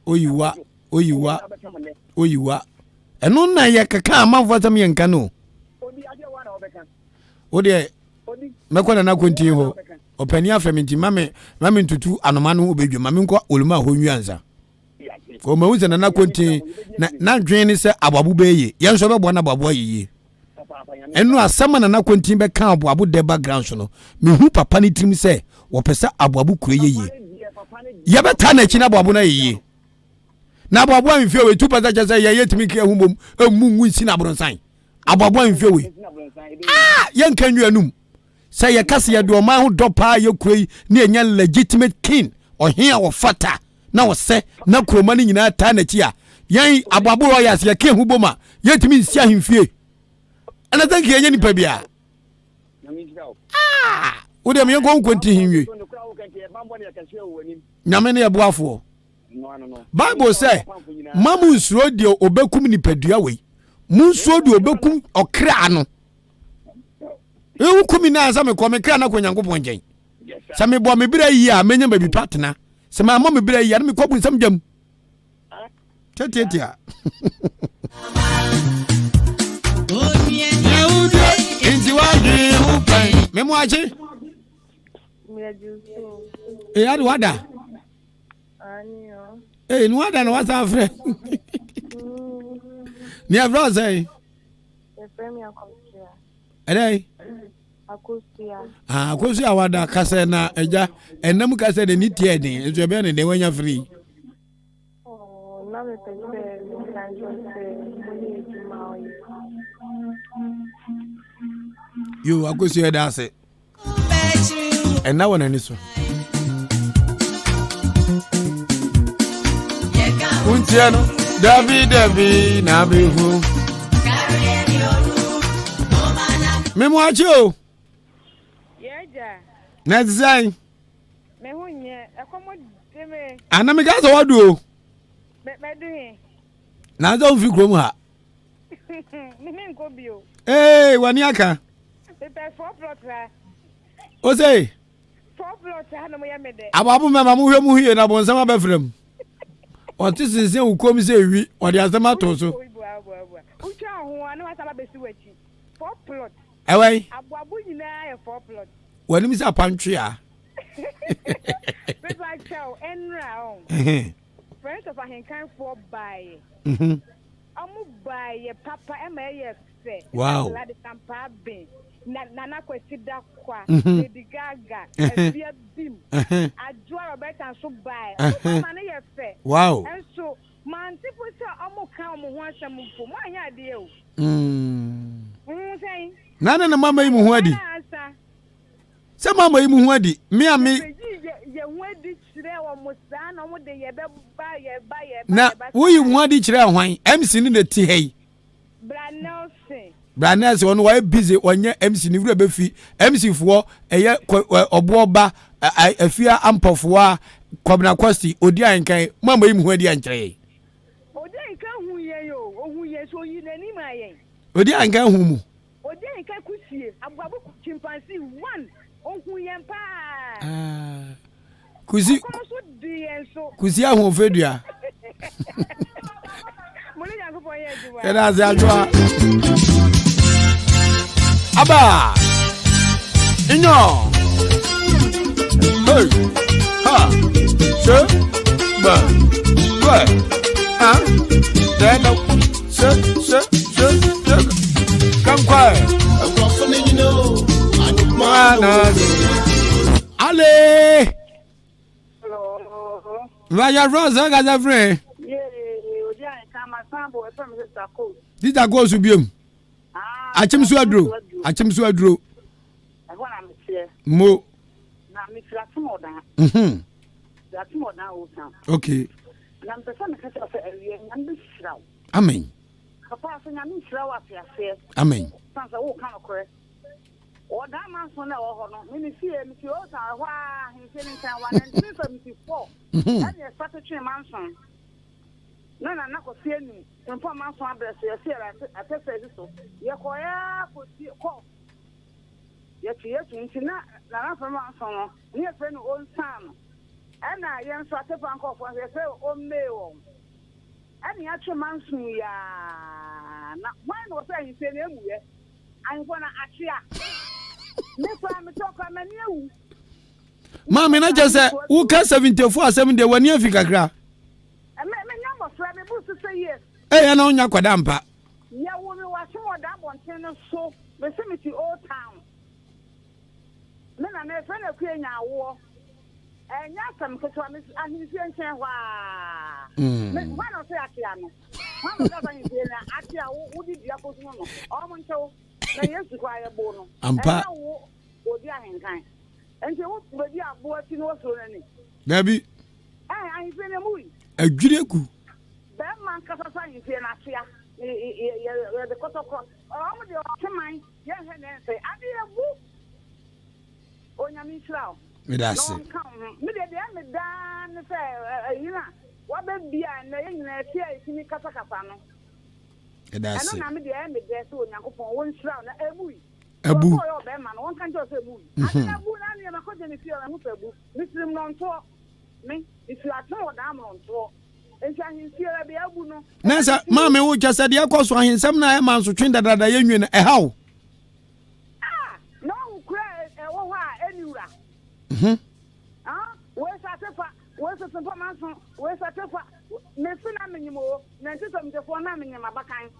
Oyiwa. Eno na ye kaka amafo sam ye nka no. Odi ade wa na obeka. Odi mekwana na kwenti ho. Opani afementi mame ntutu anoma no obedwa mame nko oluma ho nwanza. Ko ma wuze na kwenti na dwen ni se ababu beye. Ye nso bebo na ababu ayeye. Eno asama na kwenti be kan ababu de background so no. Mehu papa ni trim se wo pesa ababu kure yeye. Ye beta na chi na ababu na yeye. Na ababu anfie we 2% just say ye timi kire humom emu nsi na bronsan. Ababu anfie we. Ah, ye nkan nwanum. Say ye kase ye do man ho dopa ye kurei na enya legitimate king ohia wo fata na wo se na kuroma ni nyina ta na chi a yen ababu royals ye king huboma ye timi nsi ahemfie ana thank you enya nipa bia ah wo de me go nkonti hinwe nyame na ye boafo Bible say mamu nsuro de obekum nipadua we munsuo de obekum okra no ewu kumi na asa me kwame kra na kwanyankopon ngen sa me bo me bira yi a menya baby partner sa ma me bira yi a me kwabun sam jam tetetia inji wadi upai me mo aje adu wada Anio ni wada na wasa afre ni avra say Premier Commissioner Adai Akosia wada kase na eja enam kase de nitie den enso be ne de wanya free na me pese yo akosia da ase enna wona ni so Untiano David na behu Memo acho. Yeja. Na design. Ana me gaza wadu o. Na za mfi krom ha. Eh, wani aka? O say. Ababu me ma mu hwe mu hie na bonsam abefrem. O ti sinse ukom se wi, o de asema to so. Ucha ho ana wasaba besi wachi. 4 plot. Ewai. Abuabu nyina e 4 plot. Wani mi sa pantry a. But like tell enra on. Friends of Ahenkan for buy. Amu buy papa emaye se. Wow. La de tampa bin. Na kwesida kwa. Lady Gaga. Ebia bim. Ajua Robert and so buy. Mama na ye se. Wow. And so man people say amu kan mu ho asem mpo. Mo anya de o. Say. Na mama yi mu ho adi. Se mama yi mu ho adi. Me a me na wo yi mu adi kire ahwan MC ni na ti hei. Branels on why busy onye MC ni wura befi MC fo eye obo ba afia ampofo a Kwabena Kwasti Odi Ahenkan mama yi mu ho adi ankire. Odi Ahenkan hu ye yo, ohu ye so yi na ni ma yen. Odi Ahenkan hu mu. Odi Ahenkan kusie abuabu chimpanzee 1 ohu ye pa. Kusi ahun fedua. Era za adwa. Aba. Inyo. Hey. Ha. Se. Ba. Ba. Ah. Deno. Se. Come quiet. I'm confident you know. Ale. Vaya Rosa gaza frère. Odi Ahenkan my sambo e from Mr. Cole. Did I go to biom? Achim so adro. I want am here. Mo. Na me flat mo dan. Flat mo dan o san. Okay. Na me person ka say ewie na me shiraw. Amen. Papa say na me shiraw afiase. Amen. Sansa wo kan okore. O da man so na wo ho no. Me see o san hwa hin se ntan 174. And you start to train manson. No, ko see ni. Mpo manson address you see at so. You ko ya ko see ko. You tie na from manson no. Ni e friend on san. And I yan so atepa nko for say o mewo. And ya train manson ya. Na why no say you say na emu ye. I'm gonna atia. Me kwa me talk am na ewu. Mama na just say who can 74 7 day when you fika kra. Me nyamba fra me bu say yes. Eh na onya kwada mpa. Ya wo me wa so da bonten no so me se me ti old town. Me na me fra na ku enya wo. Enya sam ketwa me ahinsi enchen hwa. Me wa no say atia no. Wa no da ban yi na atia wo di dia ko no. O mo nchewo na yesu kwa ye bo no. Ampa. Odi Ahenkan. Enti wo bedi abo ati no so nani. Dabi. Ayi fe na mui. Adwire ku. Be man kasa sa yi fe na tia. Ye de kotoko. O mo de o keman ye he na se. Adi ebu. Onya mi trao. Me da se. Me de me dan se yina. Wa be bia na ye nyina tia itimi kasa kasa no. Me da se. Ano na me de so Onyankopon won trao na ebu. Abu. Nasa mama wo chasa dia kwaso ahensam na e man so twen dadada ye nwen e hawo. No kura e wo ho a eniwura. We sa tefa, we so tefa manso, we sa tefa, me fina menyimo, na ntito mtefo na menyama bakan.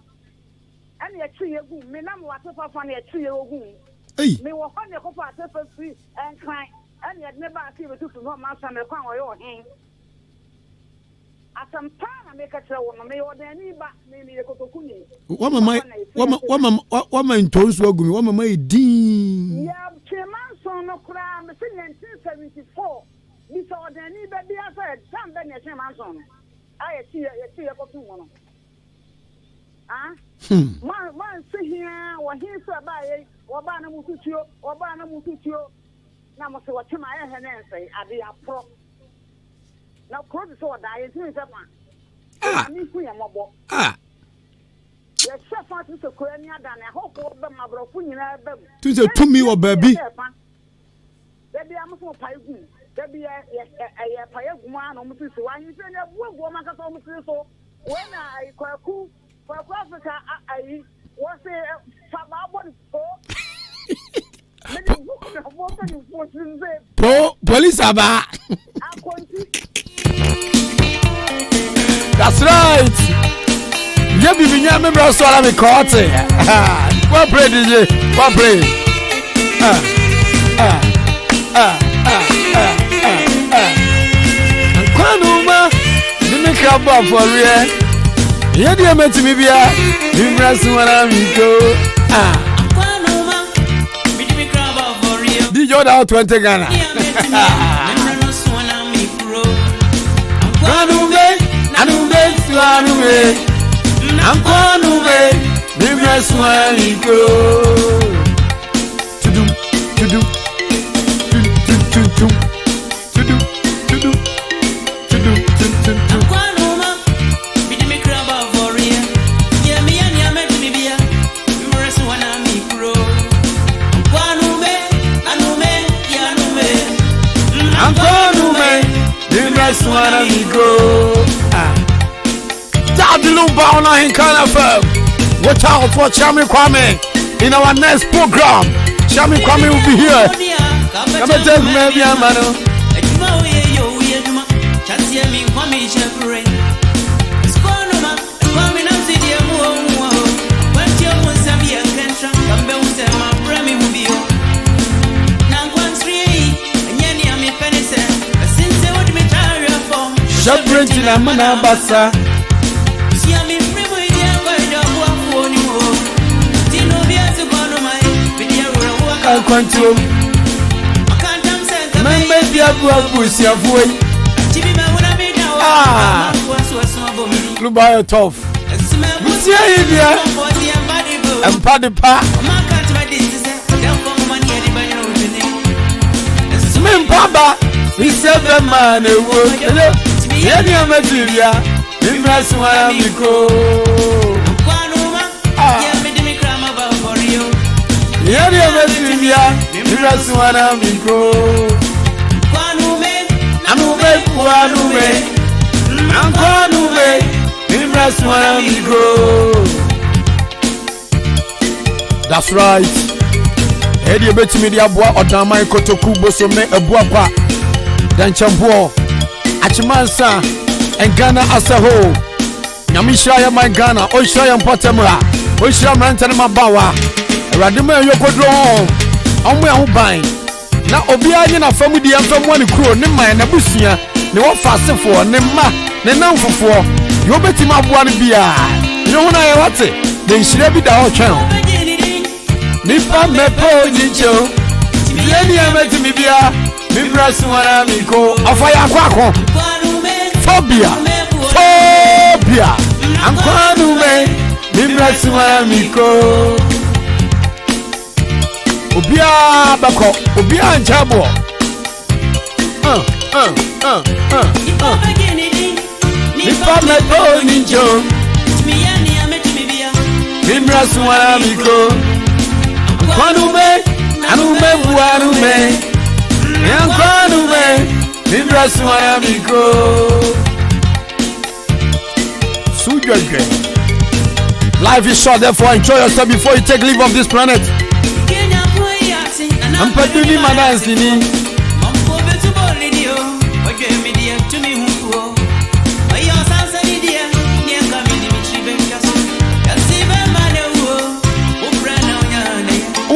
And ya tree egu me na mo watefa fa na ya tree egu me wo ho ne ko fa tefa free and cry and ya never see we to no man sa me kwan wo yo hin asam pa na me ka kire wo no me yo dan ni ba me me ko to kuni wa ma ntonso agu me wa ma din ya chairman son no kra me 1974 bi so dan ni ba bi asa sam be ne chairman son aye ti ya ko tun wo no man see here or he said by Obana Mutucio, na mo se wache ma ye hene nse ade apro na cross so da ye tin se ma ni fu ya mobo ye chef ati so ko ni ada na ho ko be ma bro fu nyina be tu se tumi wo baby baby am so pai gu baby ye pai gu ma no mu so wa yin se ne bu ma ka so mu so when I kwaku Africa I was a Sababon police aba. That's right. Yeah, be me member so la me court. What pray DJ? What pray? Kwanuma, me crab for real. Yeah, dear, met me be a impress when I'm go. Did you out 20 Ghana? On Ahenkan FM. Watch out for Ahenkan Kwame in our next program. Ahenkan Kwame will be here. Come and take me, man. I control. Man, maybe I will see a boy. Look by your tough. See India and Paddy Pa. Smith Papa, we said the man who was any material. Impress one amico. Yeah, impress one amico. Impress one amico. That's right. Eddie bet me the boy or Dama Kotoku Bosome a boa. Then Chambo, Achimansa, and Ghana as a whole. Yamishaya my Ghana, Oshaya and Potamra, Oshaya Mantanama Bawa. Radima Yokodro, Omwe Hubai. Now Obia in a family and from one crew, Nima and Abusia, no fast for Nema, Nenam for four. You bet him up one beer. You know I want it, then she be the whole channel. Nipa Mepo Jincho, Lenny met me beer, Mibras one amico, a fire quack. Phobia, Phobia, I'm Kwanume, Mibras one amico. Obia bako, Obia and Jabo. Nipa Mepo Jincho, Mibras one amico. Kwanume, anume buanume, kwanume, Mibras one amico. Sujage. Life is short, therefore enjoy yourself before you take leave of this planet. I'm Paduni Madansini.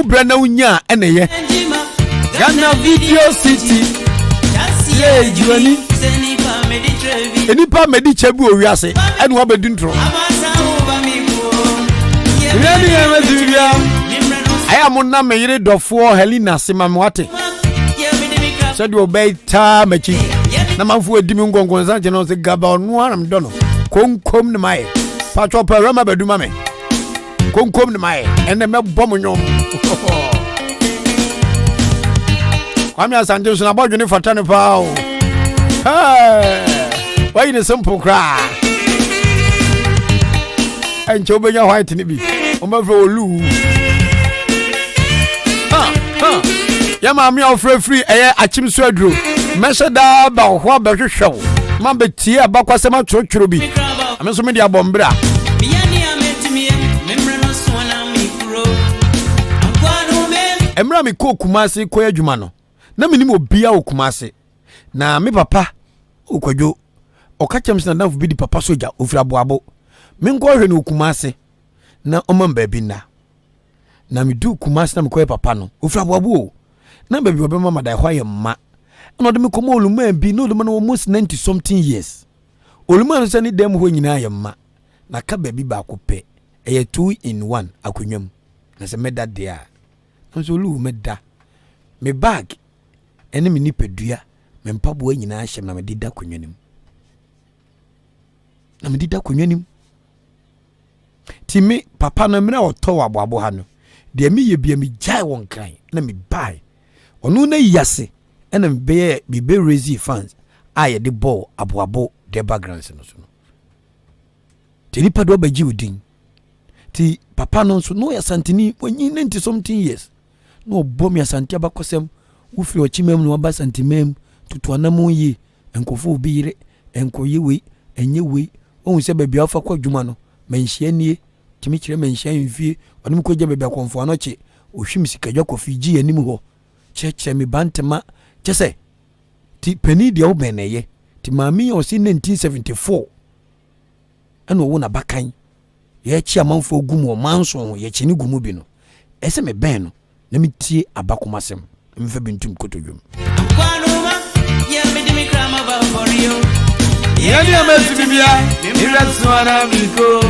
Brenda Unya and a Ghana Video City. Yeah, Juani. Enipa Medichebu Riase and Wabedintro. I am on Namere Dofo Helena Simamwate. Said you obey Tamachi. Namafu Dimungo Gonzano, the Gabon, one I'm done. Come to my Patro Parama Bedumame. Come to my and the Bomuno. I'm your Santos and about you for 10 pounds. Hey. Why in a simple cry? And Chobanya White in it be. Lu. Yama me of free air at Chim Swedru. Mesha da ba what better show. Mambe tia bakwasema chochurubi. I'm so many bombra. Emra mi ko Kumasi koya jumano. Na mi ni mo bia o Kumasi. Na mi papa okwadwo. Okachem sina na bi di papa soja ofira boabo. Mi nko hwe no Kumasi. Na omamba bi na mi du Kumasi na mi koya papa no. Ofira boabo. Na baby obe mama da hwa yemma. Na ode mi komo oluma bi no de man almost 90 something years. Oluma no se ni dem ho nyina yemma. Na ka baby ba ko pe. Eye 2 in 1 akonwam. Na se meda dia. Nso lu meda. Me bag ene me nipadua. Me mpabo nyina ahyem na me dida konwanim. Na me dida konwanim. Ti me papa no mena oto aboabo ha no. De me ye bia me jai won kan na me bai. Onu na yase ena me be raise fans. Aye de ball aboabo de backgrounds no so. Ti nipa do ba ji odin. Ti papa no so no ya santini onyi 90 something years. No bom ya santi abakosem wo firi ochimem no aba santimem tutuanamu yi enkofo obire enkoyewe enyewe ohun se bebia afa kwa dwuma no menhia nie timi kire menhia mfie onim ko gye bebia konfo anoche ohwim sikadwa kofiji anim ho cheche me bantema chese ti peni dia obeneye ti mami o si 1974 eno wo na bakan ye chi amanfo gumu o manso ye chi ni gumu bi no ese me ben no na mi tie abakomasem me fa bintum kotodwom yani amesi bibia iratsuana biko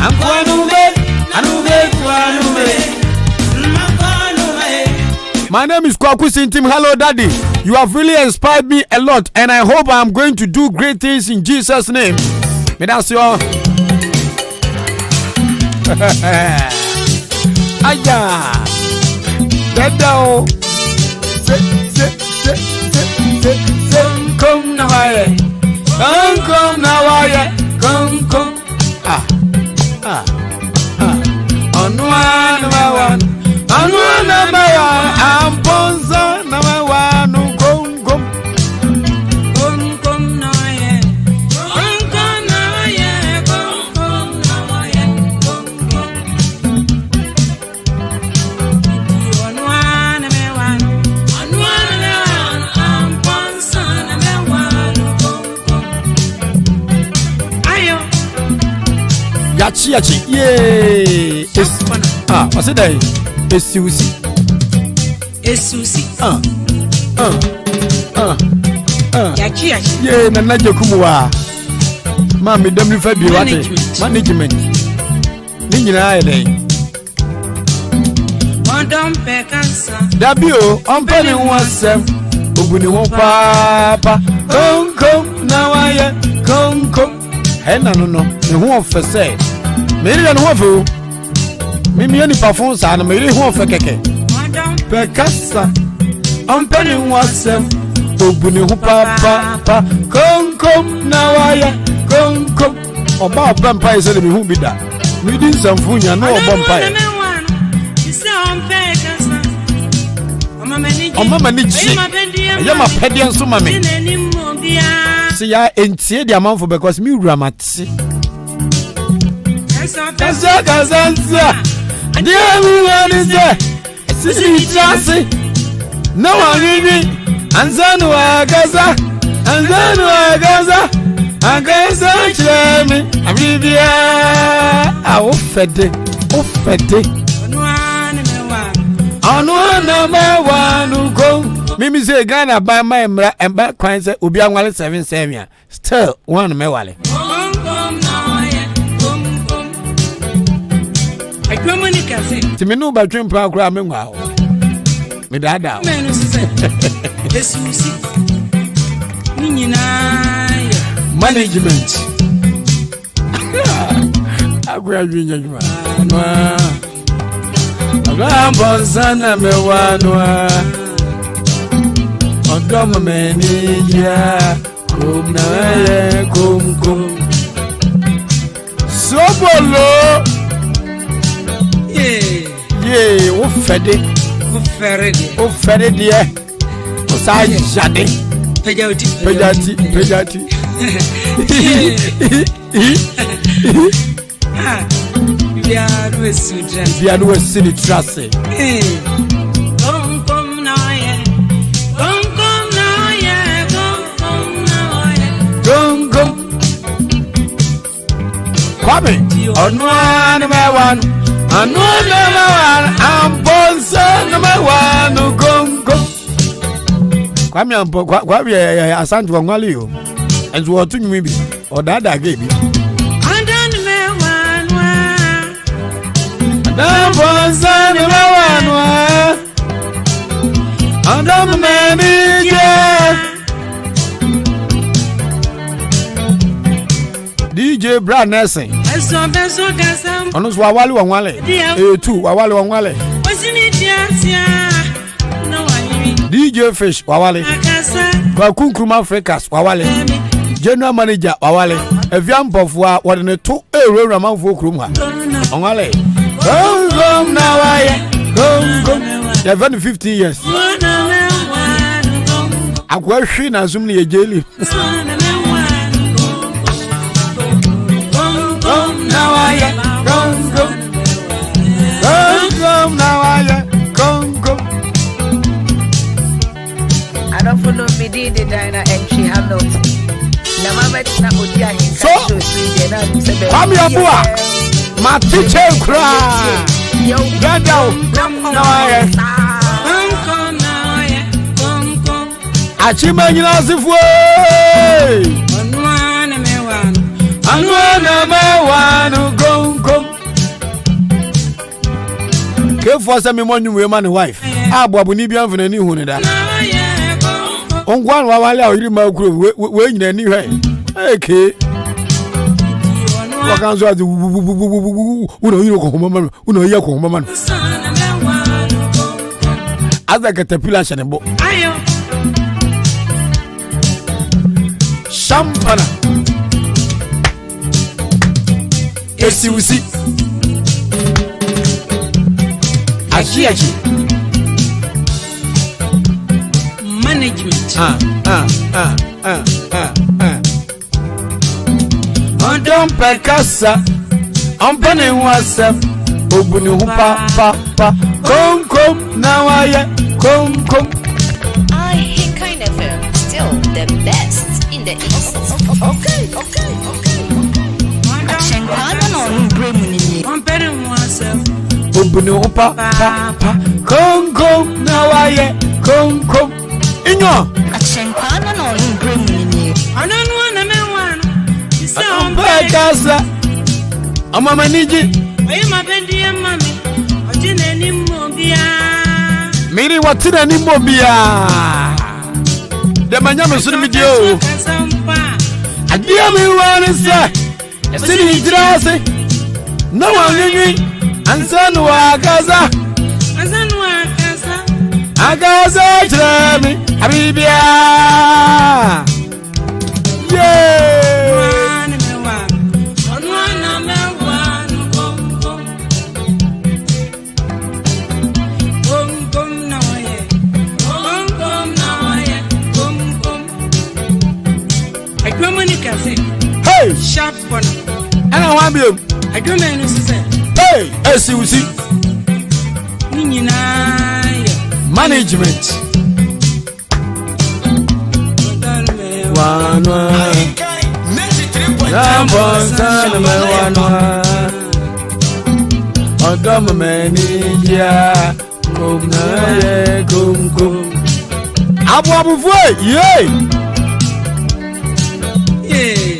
anube My name is Kwaku Sintim. Hello daddy, you have really inspired me a lot and I hope I'm going to do great things in Jesus name. Me that's your Aya Dadao Come now I come now I come on one number one I'm Bonza number one come now I come now I come I'm Bonza number one Yachi yeah what's it day Esusi Yachi yeah nana jekumuwa mami dem fa bi wate management ni nyina ayede Mondom pekansa Dabio ompani wasem obuni ho papa kom na waye kom hena no ne ho ofese me ri no ho afu Mimi yani parfum sa na me ri ho fe keke Pekasa ompani wasem obuni ho papa kom na waye kom oba bampa ise le mi hu bi da mi di nsamfunya no oba mpa e Oma mani chi ya ma pede nso ma me si ya entie di amanfo because mi wura mate Kasa Dear me, what is that? Sisi Chasi. No one really. Anzanu Agaza. Agaza Chemi. Amibia. Ofede. Number one go. Mimi say Ghana by my emra and back coin say Ubi Anwale 7 Samia. Still one mewale. Timi no ba twem pa kra me nwa ho me dada Esusi ni nyina management agwa adwinya juma no Bonzana me wano odom me ni ya Kum na ye kum. Sobolo. Yeah, o fede. O fede die. O sa jade. Pejati. Biadu esini trase. Gong. Kwame, onwa number 1. Onwa number 1. Ambonsa number 1. Gong. Kwame ampo Kwame asantu wangwali yo. Enzo otu nyumi bi. Odada gebi. Ambonsa number 1. Andam manager. DJ Brad Nelson. Ono so wawali wanwale. Tu wawali wanwale. DJ Fish wawale. Kwa kunkruma Africas wawale. General Manager wawale. Eviambofwa wadene to ewura manfo krum ha. Onwale. Gong na waye. Gong. Ya 50 years. Akwa hwi na zum ne ye jeli. I don't follow me the diner and she have not. Na Odi Ahenkan Kwame Yeboah, my teacher cry. Yo, Achima nyinasifwe. Anwana mewanu gong. Kefo se me monyu we man wife. Abu ni bia mfana ni hu ne da. Ongwan wa wale awiri ma kuro we nyina ni hwe. Eke. Wakanzo adi uno yiro ko mama uno iya ko mama. Aza caterpillar shanebo. Ayo. Shampana. Esi usi. Achi. Management. Ondom pekasa. Ompane wasa. Obuni hupa pa. Kom na waye. Kom. Ahenkan FM, still the best in the East. Okay. Ahenkan no bremuni. Ompane wasa. Obuni hupa pa. Kom na waye. Kom. Inyo. Ahenkan no bremuni. Ananu na menwanu. Ompekasa. Amama niji. Oye mabendi ya mami. Ojine ni mbia. Miri watina ni mbia. Demanya mesuri midio. Adia mi wanisa. Sini hidrase. No wanyinyi. Ansanu wakaza. Akaza chiremi. Abibia. Hey, sharp one. And I want you. I don't know. Hey, SUC management.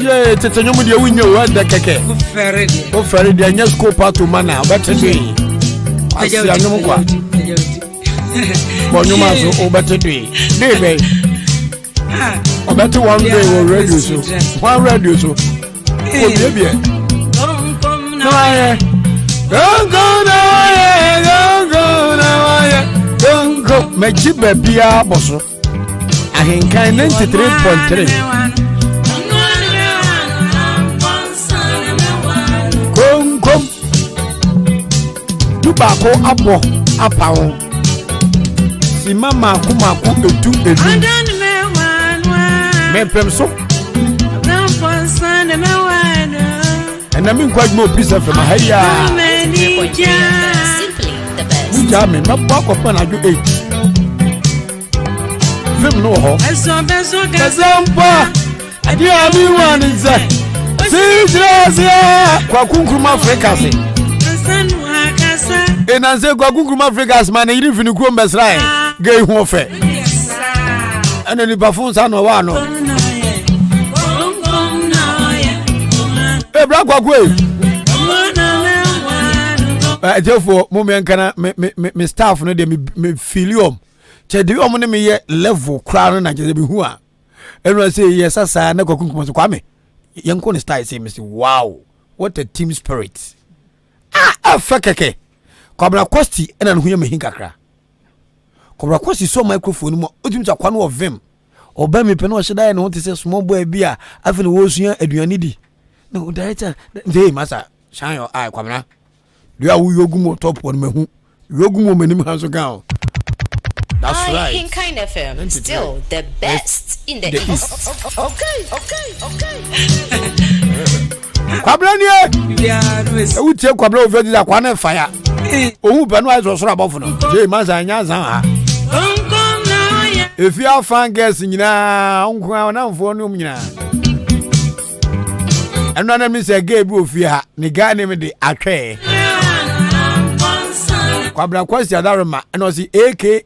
Yeah, tete nyomu de winyo wa da keke. O fere de anya school pato mana obete dwe. Asi anyomu kwa. Bo nyoma so obete dwe. Debe. Obete one day wo radio so. One radio so. O bebe. No aye. Go. Meji bebia boso. Ahenkan 93.3. baako abo apawo si mama kumako etu me pem so and I mean quite more piece of my hair. Simply the best. Jammy, my pop upon I do 8. Film no ho. Kazampa. I do everyone is that. See, Kwakunkuma Fricassi. And I say Kwakunkuma Fricas, man, you live in the Crumbus line. Gay warfare. And then the buffoons are no one. Hey, Black Wagway. Therefore, moment can me staff no de me filium. Che de o mo ne me ye level crown na je be hu a. Everyone say yes asa na Kwakunkuma Kwame. Yanko ne style say me say wow, what a team spirit. Fakeke. Kobra Kosti ena no hu me hinkakra. Kobra Kosti so microphone mo otim cha kwano of vim. Oba me pe no hye no te say small boy bi a afi no wo sua aduane di. No director dey masa shine your eye kwamna. Do ya yogumo top one mehu. Yogumo menim hanso gan. That's right. Ahenkan FM, still the best in the East. Okay. Kwabra ni e wutie kwabra ofedi da kwa na fire. Ohu be no azo soro abofo no. Dey masa anya san ha. If you are fan girls nyina onko na mfo no nyina. And none of me say gay bro fear ni guy name de atwe. Kwabra Kwasi adaroma and was aka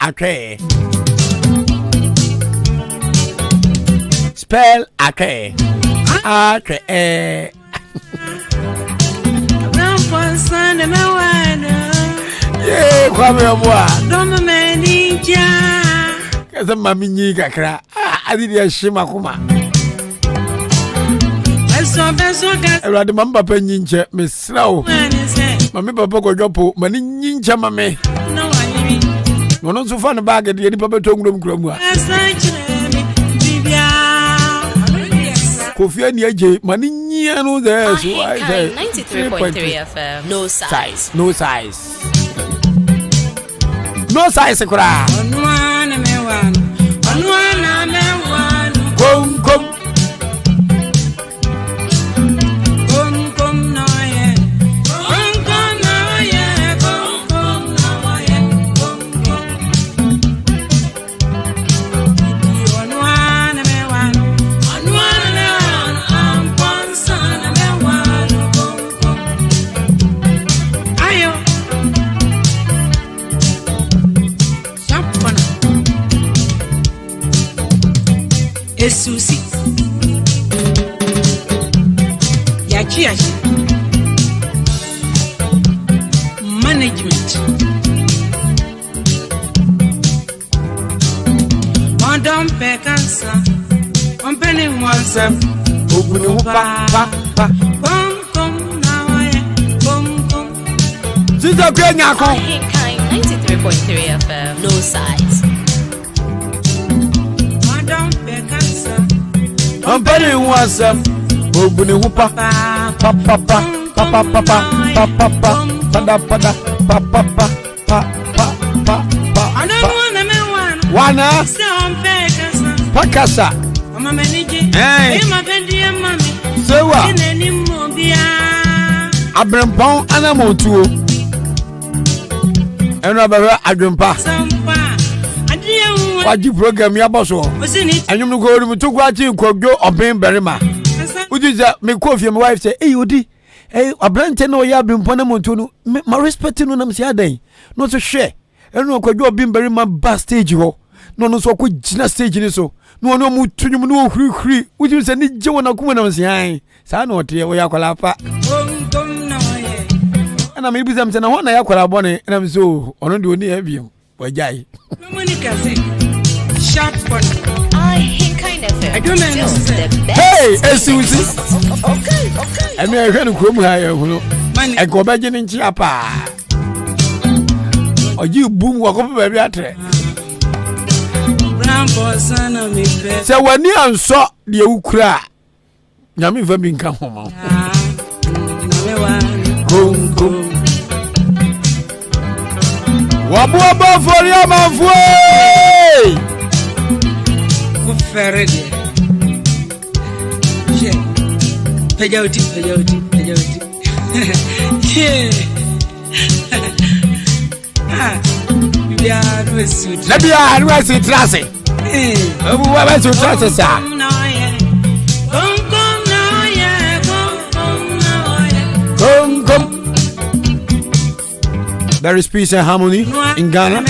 atwe. Spell atwe. Atwe. Yeah, Kwame Yeboah. Don't manage. Kaza mami nyi kakra. Adi ya shima kuma. Erade mamba pa nyinche mesrawo. Mami papa ko jopo mani nyinche mame. Wono so fa no bag de ni papa tongrom kramu a. Kofi ani aje mani nyia no there so I say 93.3 FM. No size. No size. No size kura. Onwana me wan. Kom Esusi Yachi management Madam Pekansa Company Wansam Ogunu pa Kom nawaye kom Sister Kenya ko Ahenkan 93.3 FM. No size. Company wasam Ogunu pa Wana Pakasa Sewa Abrempon anamotuo Eno abara adwempa Waji program ya boso Anyum no go ru to gwachi nkogwo oben berima Ujiza me kofie my wife say Odi abrante no ya abrempon anamotuo no ma respect no nam si adan no so hwe Eno nkogwo oben berima ba stage ho no so ko gina stage ni so no mu tunyum no hurihuri Ujiza ni je wona kuma nam si an sa na ote wo ya kwala pa Ana me bizam se na ho na ya kwala bone na me so ono de oni abiem wajai Ahenkan FM. Still the best. Hey, Esusi. Okay. I mean, I can't come here. I go back in Chiapa. Or you boom walk up baby at it. So when you saw the Ukra, Yami Verbin come home. Abuaba for your man for very good. Yeah. Pejauti. Yeah. Maybe I was in Tracy. Who to Tracy, sir? Come. There is peace and harmony in Ghana.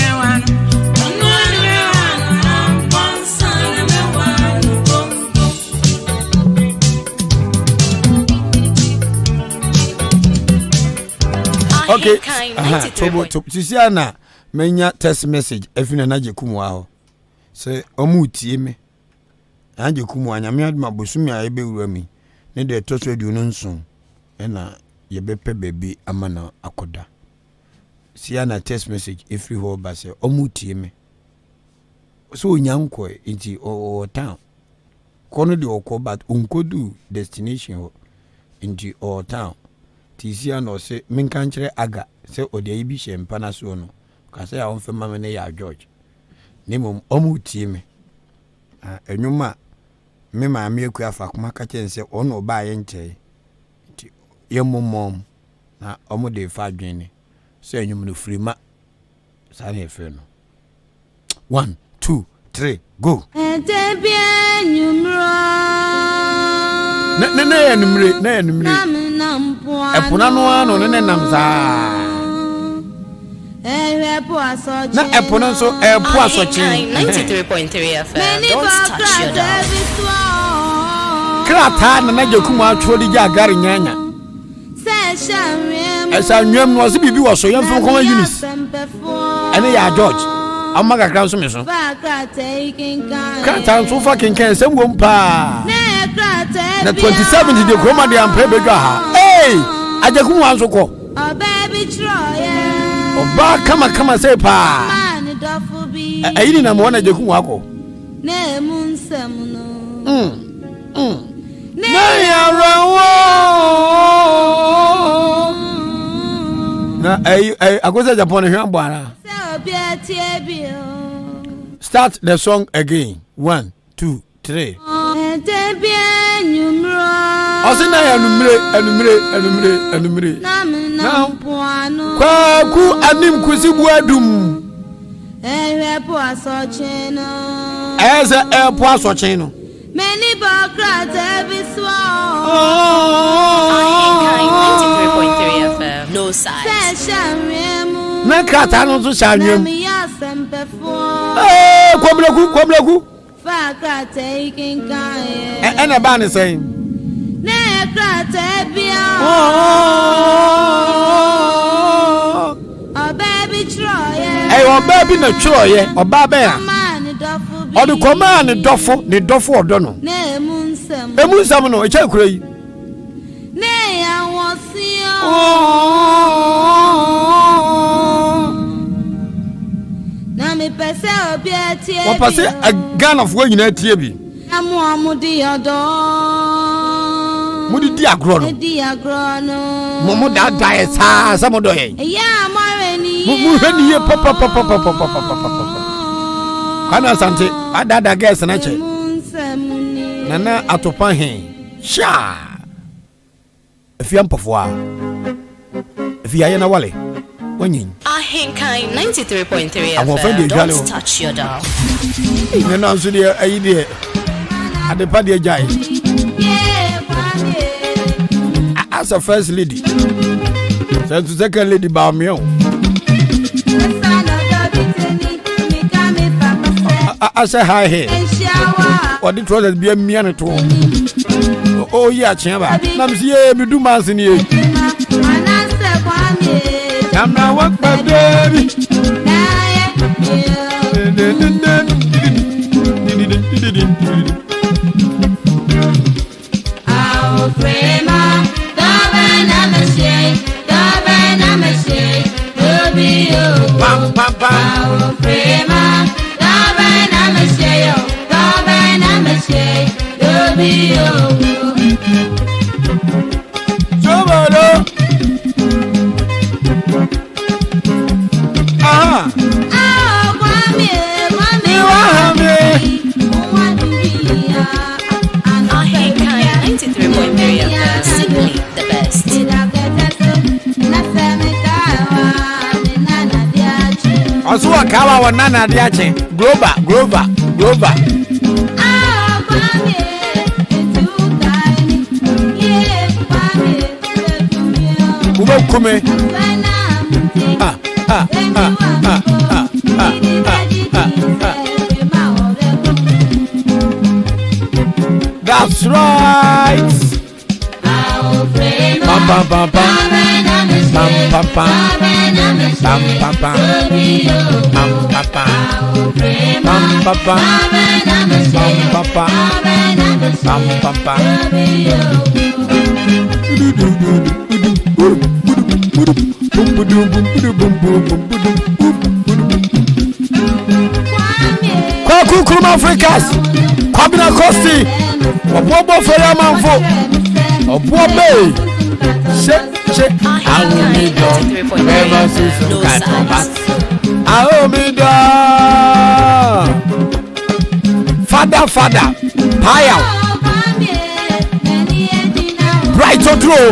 Okay. Tisiana menya text message efina na jekumu aho. Say omutie me. Anje kumu anyame aduma bosumi a ebewura mi. Ne de toso aduonu nson. Na yebepe baby amana akoda. Siana text message every whole ba say omutie me. So nyanko inti o town. Kono de okobat unkodu destination inti o town. Tisia no se minkanchire aga se ode ibi shempa na so no ka se ya onfe mama ne ya George nemom omutie me enwuma me ma me akua fa kuma ka chense ono ba ye nche yemomom na omo de fa dwene so enwum no frima sa na efe no 1 2 3 go na enumre epuna no ano ne nam za na epuna so epo asochi 93.3 FM don't touch your dial krata na najakumu atwo di jagari nyanya esa nwem no se bibi wo so yemfo ko unis ene ya George amaga kran so me so krata so fucking can sem wo mpa na 27 de kroma de ampe bedwa ha ajakumu anso ko baby troye oba kama say pa ayini na mo na ajakumu ako na munsam no na ya rawo na agoza Japan hwan boara start the song again 1 2 3 Osina ya enumre kwaku anim kusibu adum epo asoche no many bakrata biswa 93.3 FM no size na krata no so shanwem kwablaku fakata Ahenkan ena ba ne sen na krata bia baby troye baby na troye oba be a odu koma ne dofo odo no na emunsam no e cha kura yi na ya wosio na me pese obi atie bi pase Ghana fo nyina atie bi amudi odo mudi di agro no mo da sa sa mo do ye ya mareni mu hwani ye pop kana sante adada guys na che nana atopa he sha efiampofo efia na wale wanyin Ahenkan 93.3 FM don't touch your dial nana nso de ayi de adepa de jai as a first lady to second lady ba me o I say hi here or the trousers be a mian to oh yeah chamba nam see me do man sin ye I'm not what my baby Our prema pam pam pam prema na meshe dobio Chobalo Also a kawa wa nana diache. Grover. Ubo kume. That's right. Bam bam bam bam. Bam bam bam. Bam bam bam. Bam bam bam. Bam bam bam. Bam bam bam. Kwaku Kuruma Africas. Kwabina Kosti. Obobo Fera Manfo. Obobe. Ahumido. Never see some cat. Ahumido. Father. Paya. Bright to draw.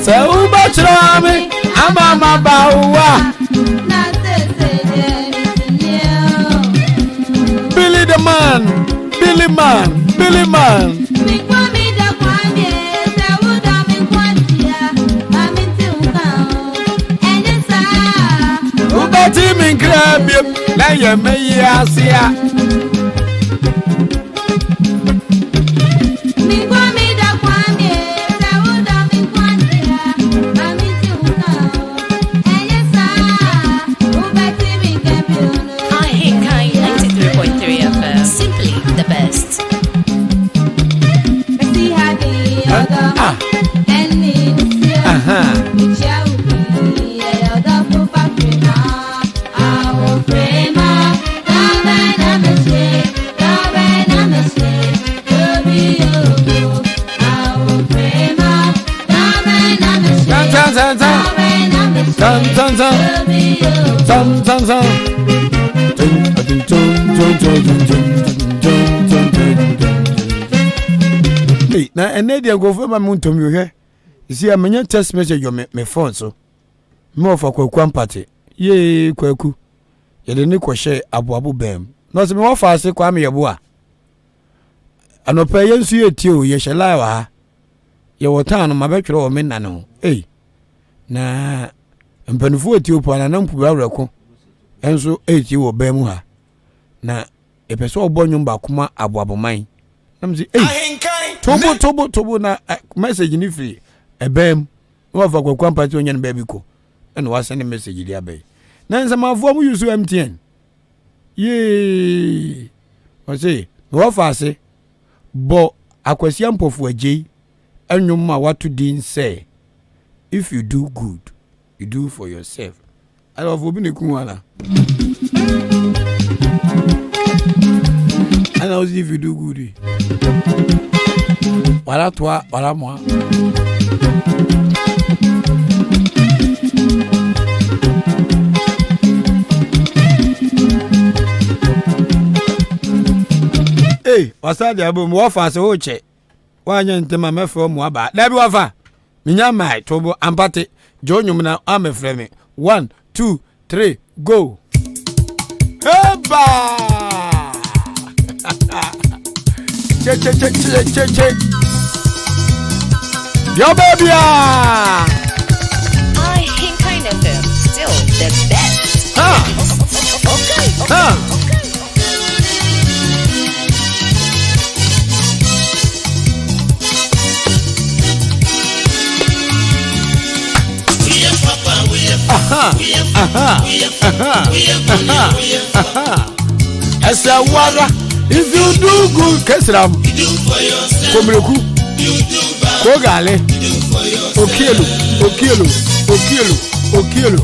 Say uba chami amama bawa Billy man uba timi grab la ye me asia na ene dia go for ma muntom yo hwe isi amenya text message yo me phone so me ofa kwaku ampate ye kwaku ye de ne kwhye aboabo bam no se me ofa ase Kwame Yeboah anopa ye nsu ye tie o ye hye wa ha ye wotan no mabetwere o me nane ho na mpanufo Ethiopia na nampu awreko enso eti wo bam ha na epeso obonyo ba kuma aboaboman namzi tobo na message ni free ebem no fa kwakwa party onye na baby ko eno wa send message dia bay na nzama avo mu use MTN ye o say no fa ase bo akwasi ampofu agei enwom ma watu din say if you do good you do for yourself I love obi ne kunwala and how if you do good wala toi wala moi wasadi abu mu wafa se hoche wanya ntema mefo mu aba dabi wafa minya mai tobo ampate jonyum na amefre me 1 2 3 go eba che yo baby Ahenkan FM still the best. Okay. Esa wara if you do good kesram you do for yourself komreku you do bad ko gale you do for yourself okielo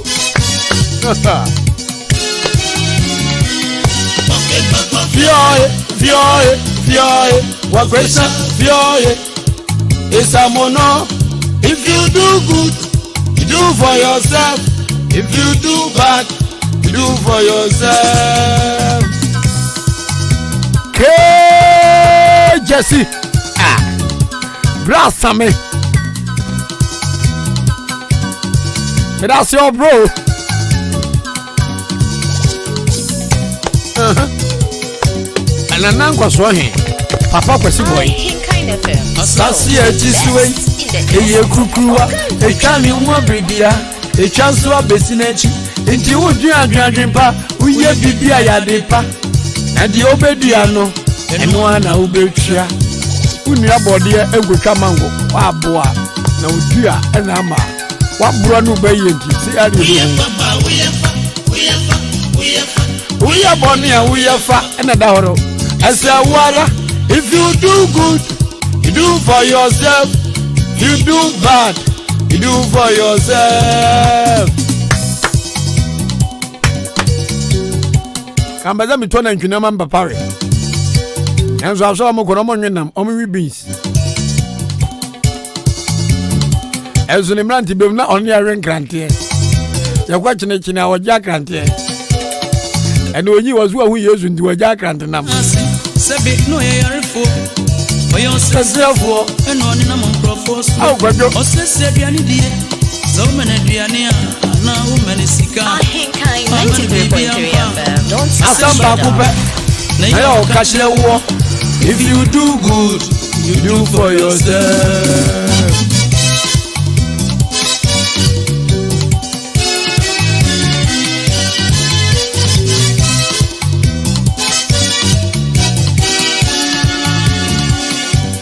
Fioye wakwesa fioye esa mono if you do good you do for yourself if you do bad you do for yourself. K Jesse. Brass me. That's your bro. And I'm not going to Papa kwesi boy. Asasi ejiswe. Eye kukuwa. Ekani umwa bibia. Echanso abesinechi. Inti uju adwadwempa. Uye bibia yadepa. Na di obedua no. Eno ana ubetwa. Uni abode egwetwa mango. Wa aboa. Na udua ena ama. Wa bro no be yenti. Si ari do. Uye bonia uye fa ena da horo. As a water, if you do good, you do for yourself. You do bad, you do for yourself. Kambaza mitona nchuna mamba pare. Enzo aso mo kono mo nwenam, o mi beans. Enzo ni mranti bem na oni aren krantie. Yakwa chine awja krantie. Eno onyi wazu ahu Yesu ndi wajja krante nam. Sebe no yarefo. Oyo sesefo eno ni na monkrofo. Aw gbajo. Osese duane die. So many duane na wo many sika. Ahenkan 93.3 FM. Don't Asamba kupe. Ayo kashile wo. If you do good, you do for yourself.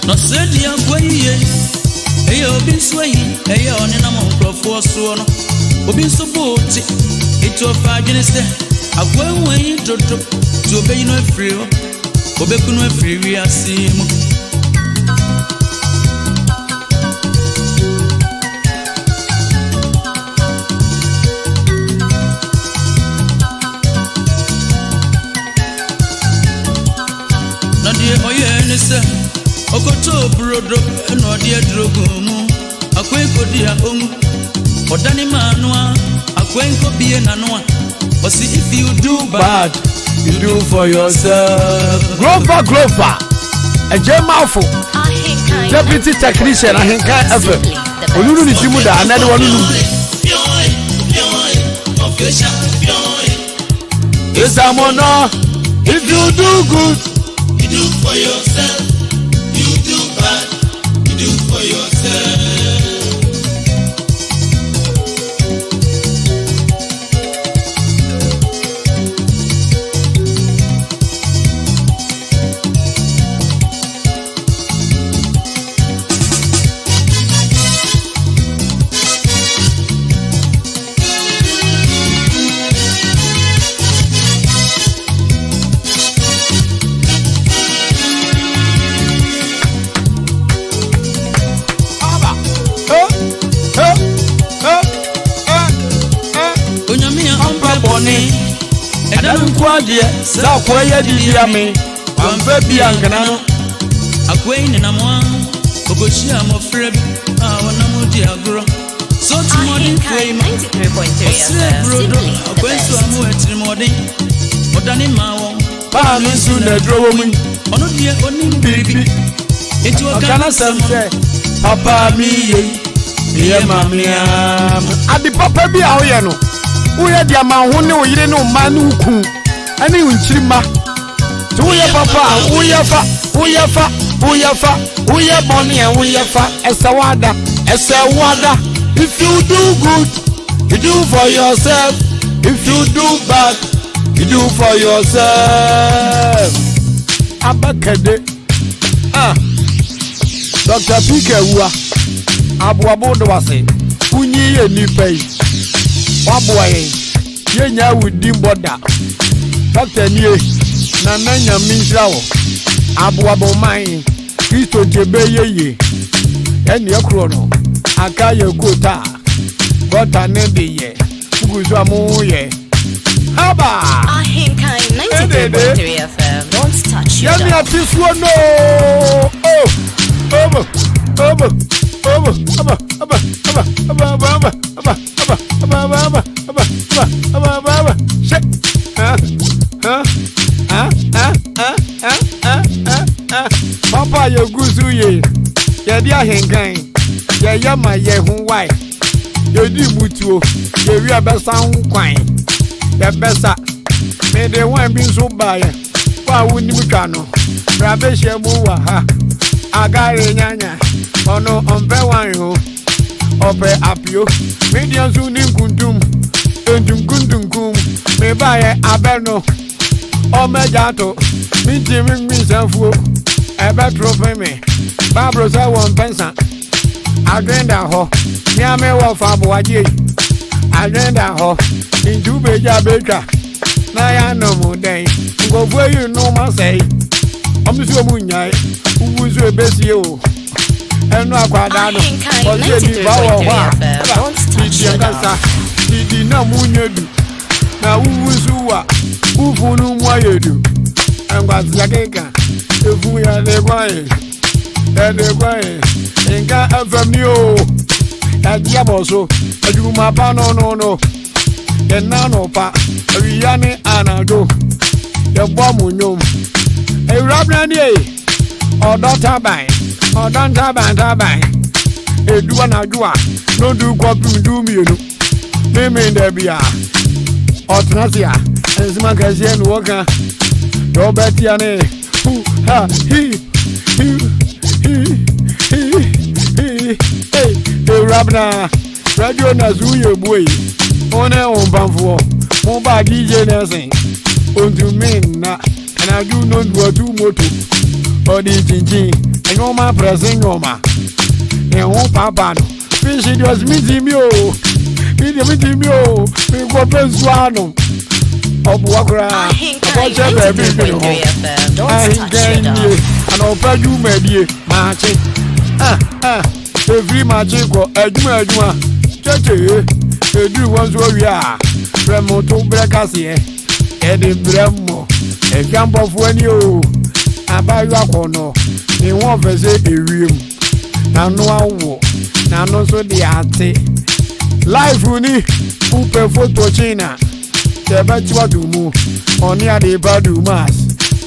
No said ya kwaye eyo binswai eyo ne na monkrofo so no obi so boti eto fa dwene se agwanwai dodo to obeyi no afiri ho obeku no afiri wi asimu na die oye ne se Okoto brodo no dia drogumu akwenko dia omu odani manua akwenko bie nanua osi if you do bad you do for yourself. Grover ejemafo deputy technician Ahenkan FM olulu ni timu da anade wonu yes amono if you do good you do for yourself. You do bad, you do for yourself. Kwadiye sa kwaye didia me amfa bia nkana akwai ni na mo ogoshi amofreb wana mo di agro so tomorrow kwai 93.3 simply akwai so amu etri modin odani ma won ba mi su na drowo mu ono die oni biribi enti o kana samse papa mi ye mami am adi papa bi a oye no uye dia ma ho ne oyire ne o ma ne ukun ani unchirima to uye papa uye money and uye fa esawada if you do good you do for yourself if you do bad you do for yourself abakade Dr. Pike Ewa abuabu do wase unyi ye nipa yi waboa ye nya wudi border Dr. Nie na nanya minjrawo abuabu mai Kristo jebe ye eni ekro no aka ye kota gota ne de ye uguzu amu ye haba Ahenkan 93.3 FM don't touch your yami atiswo no Yedi Ahenkan. Ye ma ye hu why. Yedi mutuo. Ye wi abesa hu kwan. Ye besa. Me de wan bin so baye. Wa wuni mutwa no. Brabe shemu wa ha. Agare nyanya. Ono ombe wan yo. Ope apio. Median su ni kuntum. Entum kuntum kum. Me baye abeno. Omejato. Miti mi sanfuo. Ebe trope me. Babro sa won pensa. Agenda ho. Mi ame wo fa bo aje. Agenda ho. Inju beja beka. Na ya no mu den. Ngo fu you no ma say. Omusu mu nyai. Uwusu ebesi o. Enu akwada no. Oje di ba wo wa. Ti ngasa. Ti na mu nyedu. Na uwusu wa. Ufunu mu ayedu. Angwazi yakeka. Efu ya le kwae. Ede kwae. Inga FMO. Yadia boso. Ajuma pa no. Yena no pa. Riyane anado. Yebo munyom. Ewrabna ni e. Odon taban. Eduwa na juwa. No do kwa du mienu. Meme ndebia. Otnasia. Enzima kazie no woka. Do betia ne. Ha hi. Hey, Rabna, radio na zuye boy. One on banfo. Mo ba DJ dancing. On to men na. And I do not do too moto. Odi chinchin. And no ma pressing no ma. And one papa no. Fish it was meeting me oh. Meeting me oh. We go pensuano. Obuakra. Apoche baby no. Ahenkan and opa you medie marching. Every magic or Eduma. Chache, edu was warrior. Remoto Bracassie, Eddie Bremo, a jump of when you Abayakono, in one visit a room. Now no war, now no so the arte. Life Rooney, Upe Photo China, the Batua to move, on near the Badu Mass.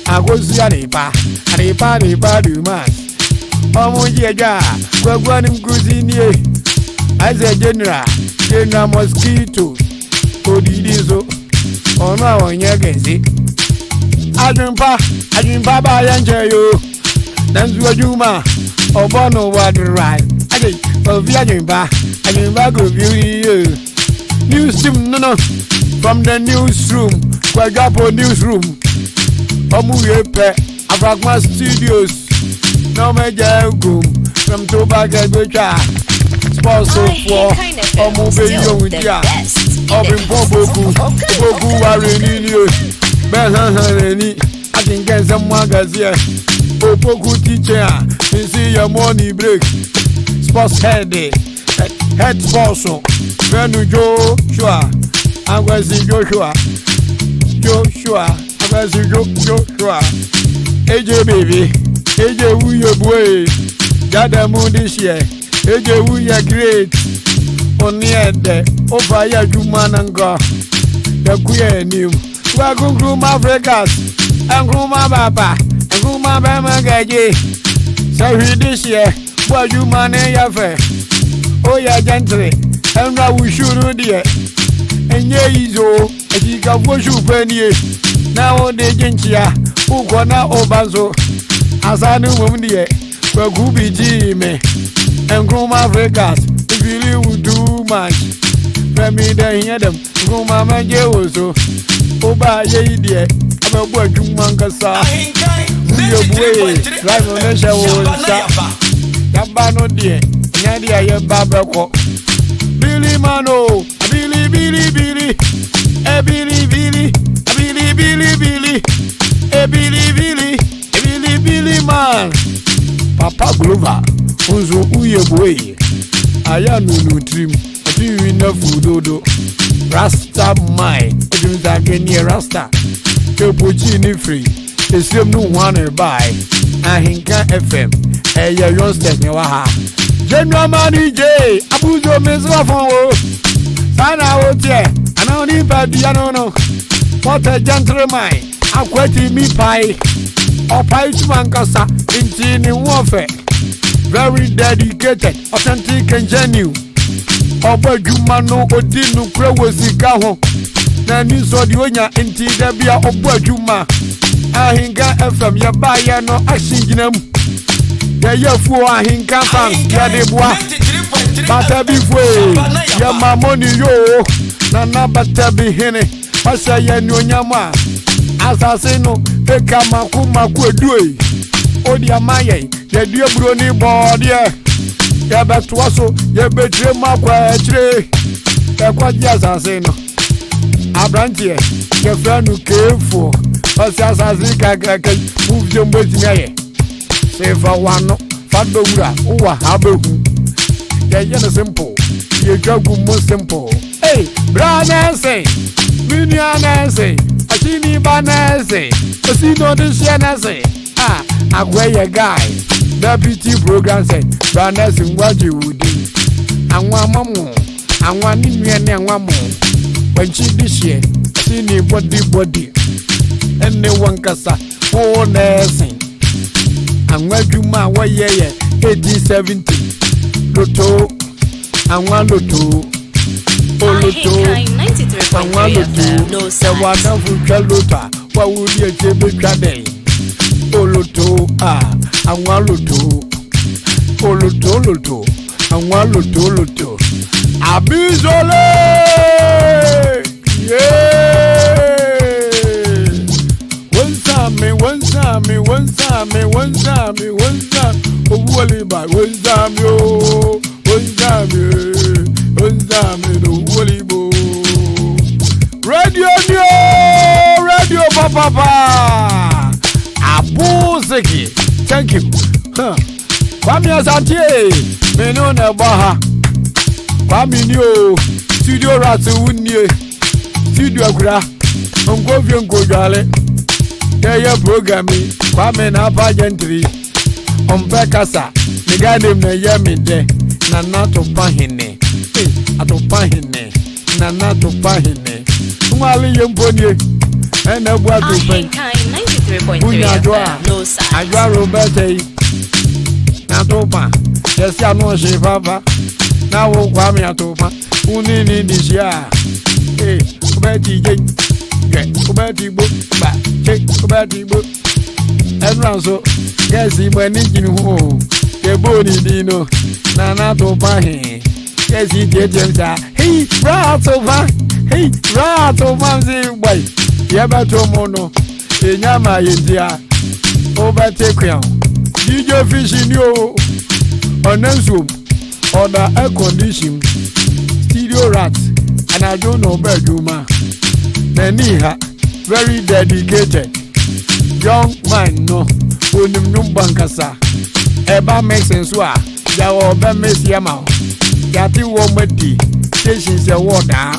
I go see a Badu Mass. Omo yeja, gwagwanim kuzinie. As a general mosquito. Odidizo. Ono awonye genzi. Ajumpa ba yanje yo. Nanzu ajuma. Obono wadrai. Ade, ovi ajumpa go beauty yo. News team no. From the newsroom. Kwagapo newsroom. Omu yepe. Afragma Studios. No major gum from Tobago Gocha. Sports of war. Omube Yodia. Obin Bogu Warini. Behanani. I can get some magazine. Opoku teacher. You see your money break. Sports head sports. Venu Joshua. I'm going to see Joshua. I'm going to see Joshua. AJ baby. AJ Wuye boy, Dada Moon this year. AJ Wuye great. Only at the over ya Jumananga. The queer name. We are going to Africa. And Gruma Papa. And Gruma Bama Gaji. So he this year. What you man ya fair. Oh ya gently. And now we should do dear. And ye is all. And he can wash you penny. Now the gentia. Who gonna obanzo. As I knew woman here, but who be Jimmy and Gruma Vegas, if you really would do much. Let me then hear them, Gruma Manjoso, Oba ye dear, I'm a work you Mancasa. Your boy, drive on the shower, Yabano dear, Nadia Babako, Billy Mano, Billy, Billy man, Papa Glover, Unzo Uye boy. I am no trim, I do enough dodo. Rasta mine, I do that near Rasta. Chopuchini free, the same no one buy. Ahenkan FM, a young step newaha. General Mani J, Abujo Meswafo, Sana out here, and only Padiano. What a gentleman, I quit me pie. Or pie to Mancasa, in warfare. very dedicated, authentic and genuine. Oba Juma no Odinu Krewosika ho. Na ni so di onya enti da bia Oba Juma. Ahenkan FM ya ba ya no action ya yefu Ahenkan fans ya Yeboah. Bata bi fue ya mamoni yo. Na na bata bi hene. Pasha ya ni onyama. Asase no eka maku edue. Odi amaye ya die bro ni bodie. Ya beto so ya betre makwa chire. Ya kwaji asase no. Abrantie ya franu kefo. Pasi asase kakaka move dem botinya say for one fado wura uwa habehu. Ya no simple. Ye jagu mo simple. Hey, brother say, miniana say, ashini bana say, osino de siana say. Ah, agweye guy. Deputy program say, brother say ngwaji udi. Anwa mamu, anwa ninwe anwa mo. When she dishie, sini body. Anyone kasa, oh nursing. Anwa juma wa yeye 1870. Loto, anwa loto. Ahenkan 93.3 FM. No signs. Wana fucha lota, wa uli echebe chade. Oloto, anwa loto. Oloto, anwa loto. Abizole! Yeah! One time. Owole ba, one time yo. One time owole bo. Radio papa. Abuzeki. Thank you. Kwame Asante, me no na baha. Kwame ni o. Studio rat wunnie. Studio kura. Ongo vyenko jale. Kaya programmi. Kwame na pa gentry. Ompe kasa. Me gade me yemi de. Nana to pahine. Atopahine. Nana to pahine. Umali yemponye. Ene bua to pen. Ahenkan 93.3 FM. No signs. Ajwa Robert Atopa, yes, I know she papa. Now, Kwame Atopa, Unini this year. Hey, Betty Jane, Betty book, but check Betty book. And Ranso, yes, he went in home. The body dino, Nana Topa, yes, he did him. Hey, Ratova, boy. Yabato mono, in Yama India, over take crown. DJ fishing you on soup or the air condition studio rat and I don't know bedroom. Naniha very dedicated young man no unim numbankasa eba makes sense wa ya oba mess yama yati womadi station se water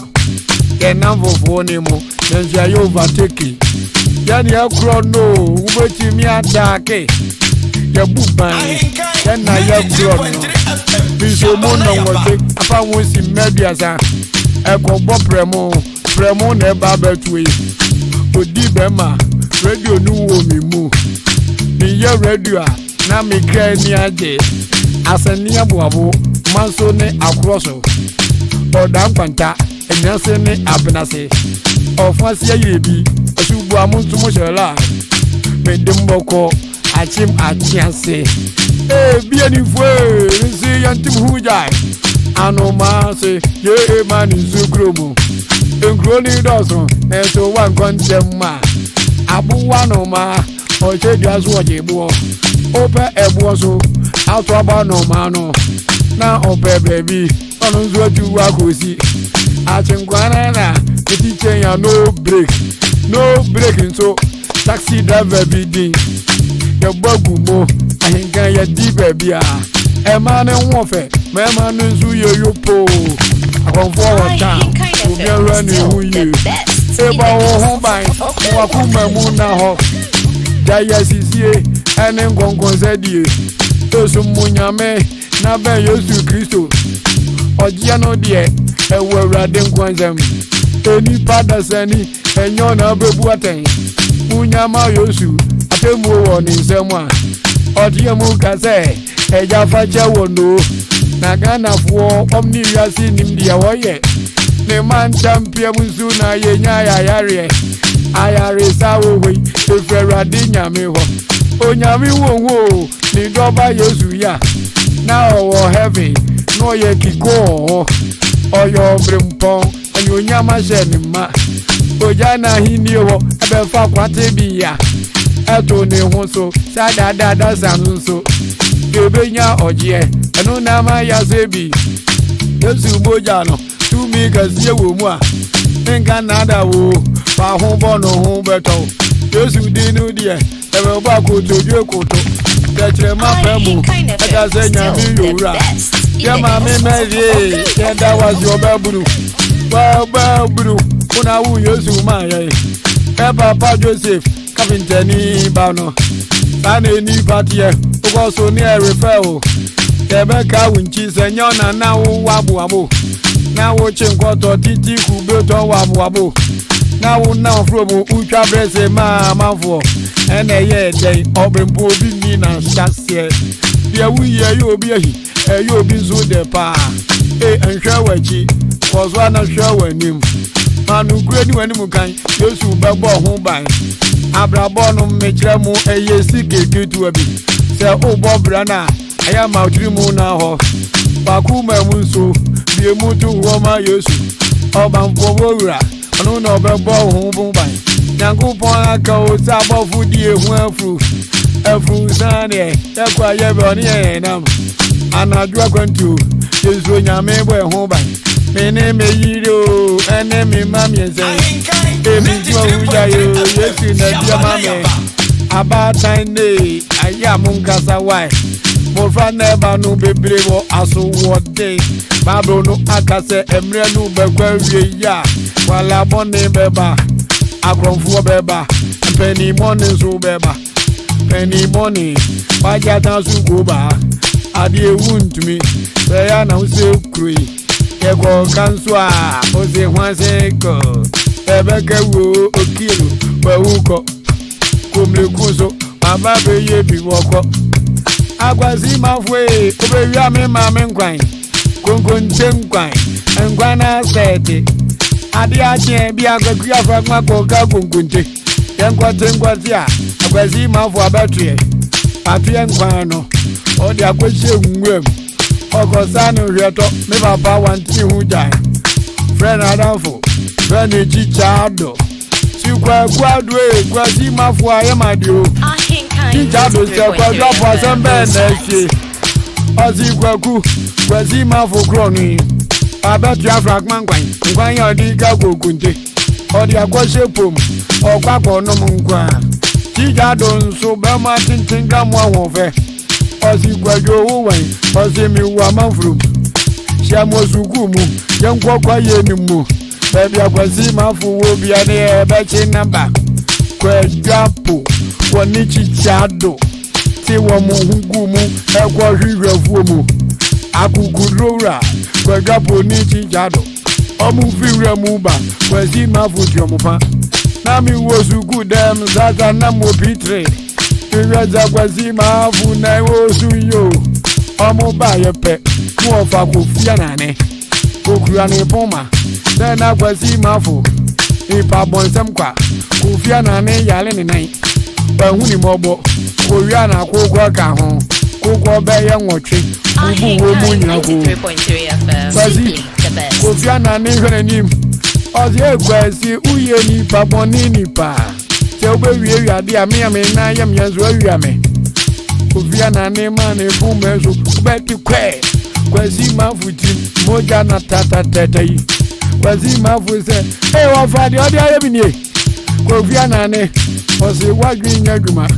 then number for nemo then you overtake yani akro no ubeti mi atake ya buban na ya bro biso mo na wote apa won si media sa e ko bo premo na ba betwe odi bema radio nu wo mi mu mi ya radio na mi kra ni age asani aboabo manso ne akroso odan kwanta enyase ne abnase ofasi ayebi osubu amuntu mo shela medemboko achim achiase bien ifwe nsi yantim hujai anoma se ye mani zukromo engroni doso eso wan kontema abuwa no ma oche diaso ojebo ope ebuo so atwaba no ma no na ope baby onu nzu atu akosi achinkwana na etichen ya no break nso taxi driver bidin ya bagumo Ahenkan ya di baby ema ne nwofe mema no nzu ye yopo akonfo wata obi ara ne huye eba wo ho ban wa kuma mu na ho ya yesisie ene nkonkon sadie eso munyame na be Yesu Kristo ogia no de ewo awrade nkwanzam eni padasani enyo na bebu aten munyama Yesu atemu wo ni nsemu a odie mu ka se eja fache wono na Ghana for omni yasi nimdia woye ne man champion musu na yenya yare ayare sawo we eferade nyame ho onyame wo ni doba Yesu ya na owo heaven no ye kiko oyo brimpon anyonyama jenima ojana hini wo ebefa kwate biya eto ne ho so sadada sanso ebenya oje enu na ma ya sebi Yesu moja no tumi kazie wo mu a nka nada wo fa ho bono ho beto Yesu dinu die ebe ba ko toju ekoto kekere ma pemu aka se nyami yowura ye ma me merie ye da wazi obaburu baburu una wu Yesu ma ye Papa Joseph kapinteni bano sane ni patie ugo so ni refer o Tebeka winchi se nyona na wo wabu na wo chenkoto titi kubeto wabu na wo na from utwa brese ma mafo ene ye den obrempo bi ni na shase bia wuye yo obi ahi yo obi zo de pa enhwe wachi kozo na hwe wanim manu kure ni wanim kan Yesu bebo ho ban abrabo no mekire mu eye sikeketu abi se obo brana aya maudri mu na ho bakuma mu nso bie mu tu wo ma Yesu oba mfowura onu na obebo ho bu ban Nyankopon aka o sabo fudie hu afru sane ekwa ye be oni enam anadu akwantu Yesu nyame bo ho ban mene meyiro ene me mamiezen emi jo huja yo Yesu na dia mame abatan ne ayamun kasa wai mo fra neba no bebre wo aso wode babro no akase emre no bekwa wie ya wala bone beba akronfo beba penny money so beba penny money baja tan su go ba ade ewuntumi se ya na use krui e go kanso a o se hwanse ko ebeke wo okiro ba uko komle kuso baba be ye bi woko agwazi mafwe obewia me ma me nkwan konkonche nkwan nkwana sete ade aje bi agwaku afa kwako ka konkonche yankwate nkwati a agwazi mafwe abatue atue nkwan no ode akwehye nwem okosanu hweto me papa wanti hu jai friend adafo friend chichado sikwa kwadwe kwazi mafwe ayemadio Chichado se kwa drop asembe na eche Ozikwaku kwazi mafo kroni Abetu afragman kwan ya odiga kokunte Odi akwashe pom Okwako nomu nkwa Chichado nso bema tintinga mwa wofe Ozikwajo uwen Ozimi uwa manfrum Shamo sukumu Yankwa kwa yenimu Bebi akwazi mafo wobia ni ebechi namba Kwe japo woni chichado ti wo mu hugu mu ekwo hwehwefuo mu akukudura kwagapo ni chichado omu fiwre mu ba kwasi mafuti omupa na mi wo suku dem sasa na mo pitre iweza kwasi mafu na wo suyo omu ba yepe mu ofa kofia nane okura ni poma na kwasi mafu ipa bonsem kwa kofia nane yale ni nai bahuni mobo koria na kokwa ka ho kokwa be ye nwotwe ubu wo mu nyina ko 93.3 FM kofia na ne hwere nim ozi ekwasi uye ni paboni ni pa se obe wie ade ame na yam yanzo awiame kofia na ne ma ne bu mezo beti kwe kwasi mafuti moja na tata tetai kwasi mafu se wa fadi ode ayebini kofia na ne Osi wagwi nyaduma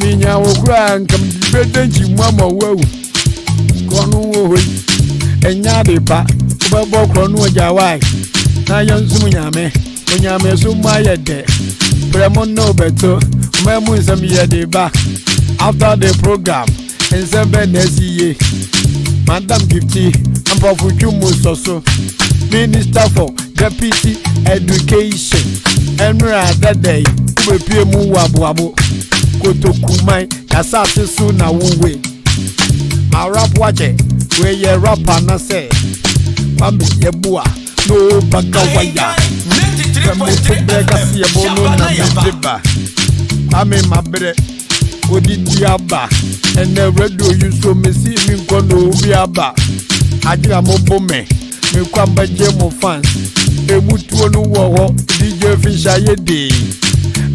Minya wokura nkam bedenchi mwama wewu Konu wohoi Enyade pa Ubebo kronu ojawai Na yonsumu nyame Unyame sumwa yede Premono beto Umemu nsem yede ba After the program Nsembe nesiye Madam Gifty Ampofuchumu soso Minister for Deputy Education Enra Dadei Ubepie mu wabu kotokumai kasase su na wuwe a rap wache where ye rapper na say Kwame Yeboah no bagawaya Kwame Tubeka siye bono na mejeba Kwame mabre Odi diaba ene radio you so me see me kono obiaba Ajira mo bome me kwamba je mo fans emutuo no wo ho DJ Fisher yede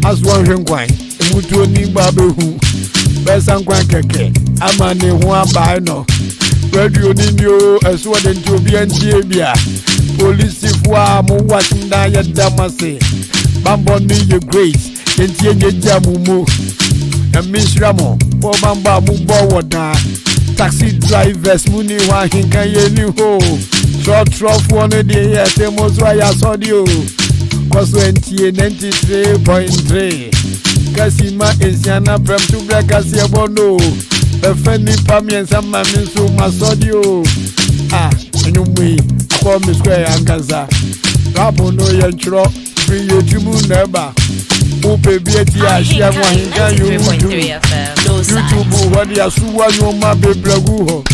aswan hwenkwan emutuo ni gba behu besan kwan keke amane ho abai no radio ni ni o eso de nti obi antie bia police fua mo watinda ya damase bambo ni ye great entie nyeja mumu emishramo po bamba mu bo woda taxi drivers muni wa hinkan ye ni ho short one day ya temo so ya sodio koso entie 93.3 kasima esiana prem to black asia bono efeni pamiensa mami so masodio enyumui akwa mi square angaza rabo no ye nchro free yotumu neba upe bieti ya shia mwa hinga YouTube wadi ya suwa nyoma bebragu ho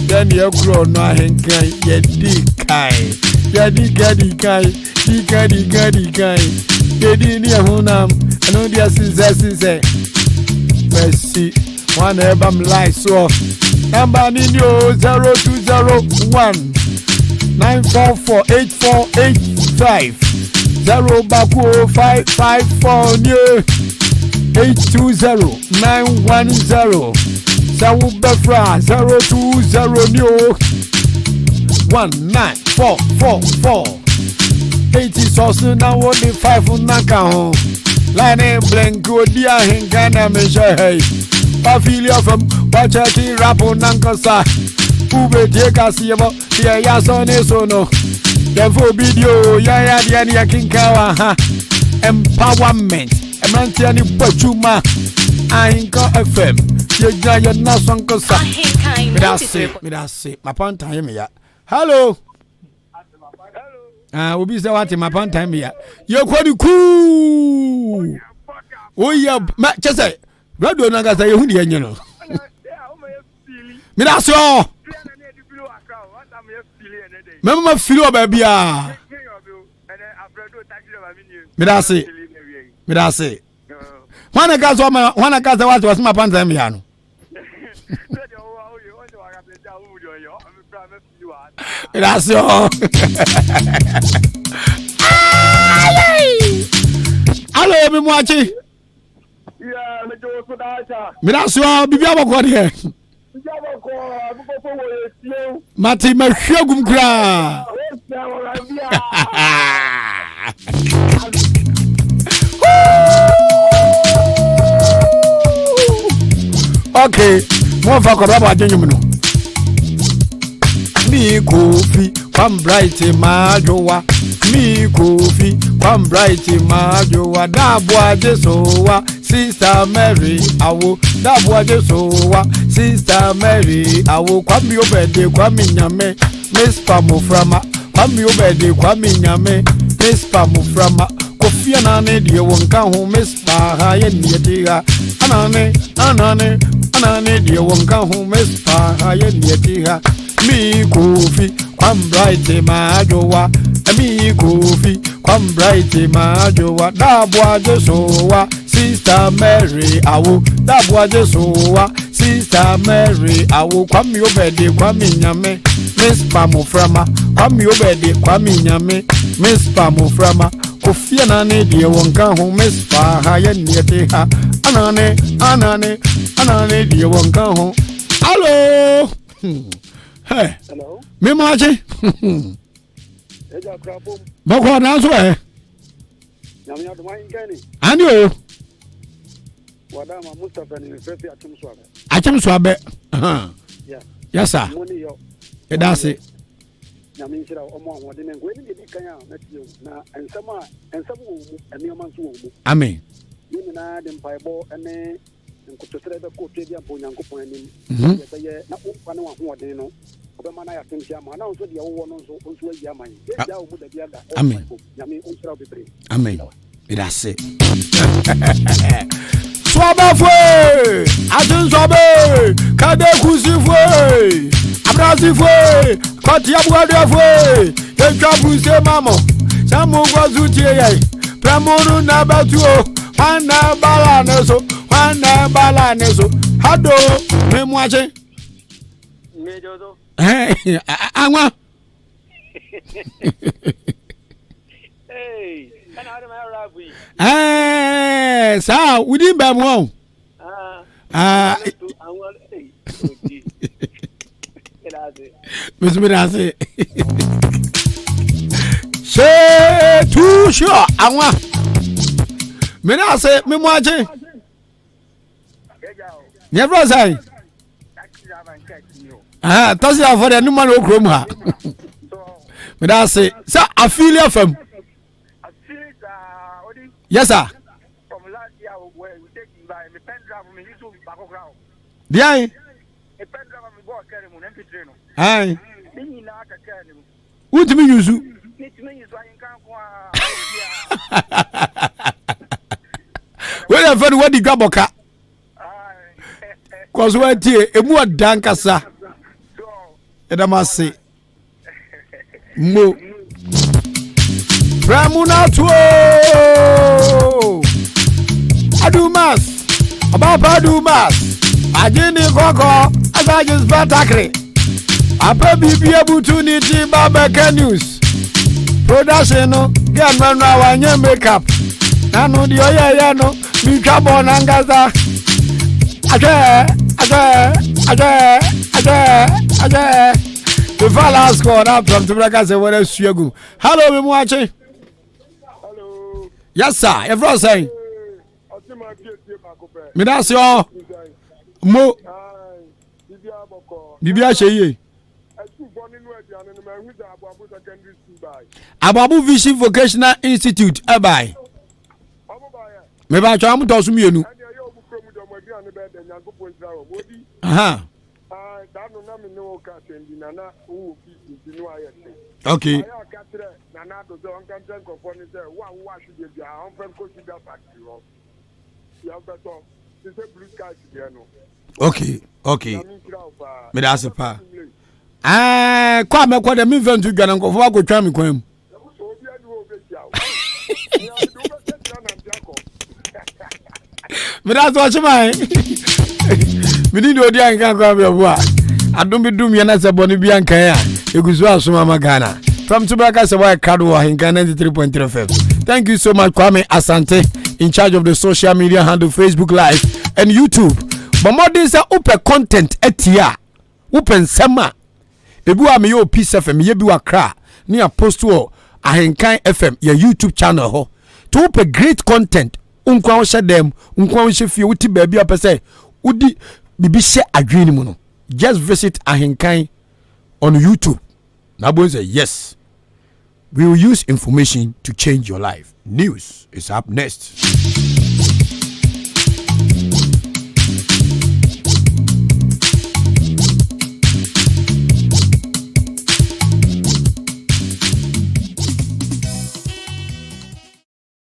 then ye kro no Ahenkan yedi kai yedi ni ahunam eno dia sinse merci one ebam like so number ni 0201 9448485 0 baku 554 new 820910 Sawu Befra 020 new 19444 80 sauce now only 5 naka ho line blank Odi Ahenkan na me hey Pafilia from Wachaki rapo nankasa ube teka siebo ya yasone sono Defo video ya diani ya kinkawa ha empowerment emantia ni bachuma Ahenkan FM ye jaya na sonkosa midase mapon time ya hello obi se wate mapon time ya ye kwadi ku oya ma chese radio na gasa ye hudi enye no midase o mama fili oba bia midase wana gaza wate wasema mapon time ya no Gracias. Allo, mi mwachi. Yeah, me jo so dacha. Gracias, bibi abako de. Bibi abako, abako fo wo yesio. Mati me hwegum kra. Okay, mo fa ko baba ajenyu no. Mi kofi kwam bright majowa mi kofi kwam bright majowa dabo ajesowa sister Mary awo dabo ajesowa sister Mary awo kwam yo bede kwam nyame miss pamoframa kwam yo bede kwam nyame miss pamoframa kofi anane die wonka ho miss pa ha ye nietiga anane die wonka ho miss pa ha ye nietiga mi kofi kwam bright majowa mi kofi kwam bright majowa dabo ajesowa sister Mary awo dabo ajesowa sister Mary awo kwam yo bede kwam nyame miss pamoframa kwam yo bede kwam nyame miss pamoframa kofi anane die wonka ho miss pa ha ye niete ha anane die wonka ho hello hey hello me machi eja krabom bako na so nyame ado man gani ani o wadama Mustafa ni fefi atem so abe yeah yes sir money yo edase nyame nshira omo ahode ne ngwe ni de kan ya na tie na ensama wo mu enioma nso wo mu amen ni na de mpaibo ene nkotosere be ko te bia mpo nyankopon anim ye be ye na wo ne wa hoode no obema na ya temtia ma na nso de wo no nso ayi aman ye ja wo mu da bia da amen nyame nshira bebre amen That's it. Swaba fwe, atin swabe, kade kusi fwe, abrasi fwe, koti abwade fwe, yechwa buse mamo, samu kwa zuti yey, premuru na batuo, wana bala neso, hado, memwache. Mejozo. Angwa. Hey, kana hada ma rabu. Sa within Bamwon. Miss Mirase. Say too sure. Angwa. Mirase, me watching. Never say. That's it for the new man who chrome her. Mirase, sir, I feel your fam. Yes, sir. From last year, we taking by the pen drive from YouTube back ground. Yeah. A pen drive from go carry mon MP3 no. Aye. Me na ka carry mo. What do you use? Me use Ahenkan Kwame. Where the friend what the gaboka? Cause we tie emu adan kasa. Edamase. Mo. Ramunato Adumas Ababa Adumas Ajini Koko Azajis Batakre Apa bibi opportunity Babaka News Production Get man wanye makeup Nanu di oya no Mikabo nangaza Aje The last score up from Tubraka say what else you go. Hello, me watching. Hello. Yes, sir. Everyone saying. Me that's your mo. Bibia sheye. Ababu Vision Vocational Institute. Bye. Me ba cho am to so mienu. Aha. Okay. Okay. Me that's pa. Kwame kwa de me ventu gwana nkofo go twa me kwam. Me that's what you mind. Me need Odi Ahenkan Kwame Yeboah. Adum bidum yana se boni biankan ya eguzu asoma magana from Tubraka se boy Kado Ahenkan 93.3 FM. Thank you so much Kwame Asante in charge of the social media handle Facebook Live and YouTube. But more than say open content etia open sama ebu am yo Peace FM ye bi wakra ni post to Ahenkan FM your YouTube channel ho to open great content unkwa wo shedem unkwa wo shefie wuti ba bia pese udi bibi she adwini mu no. Just visit Ahenkan on YouTube. Nabo say yes. We will use information to change your life. News is up next.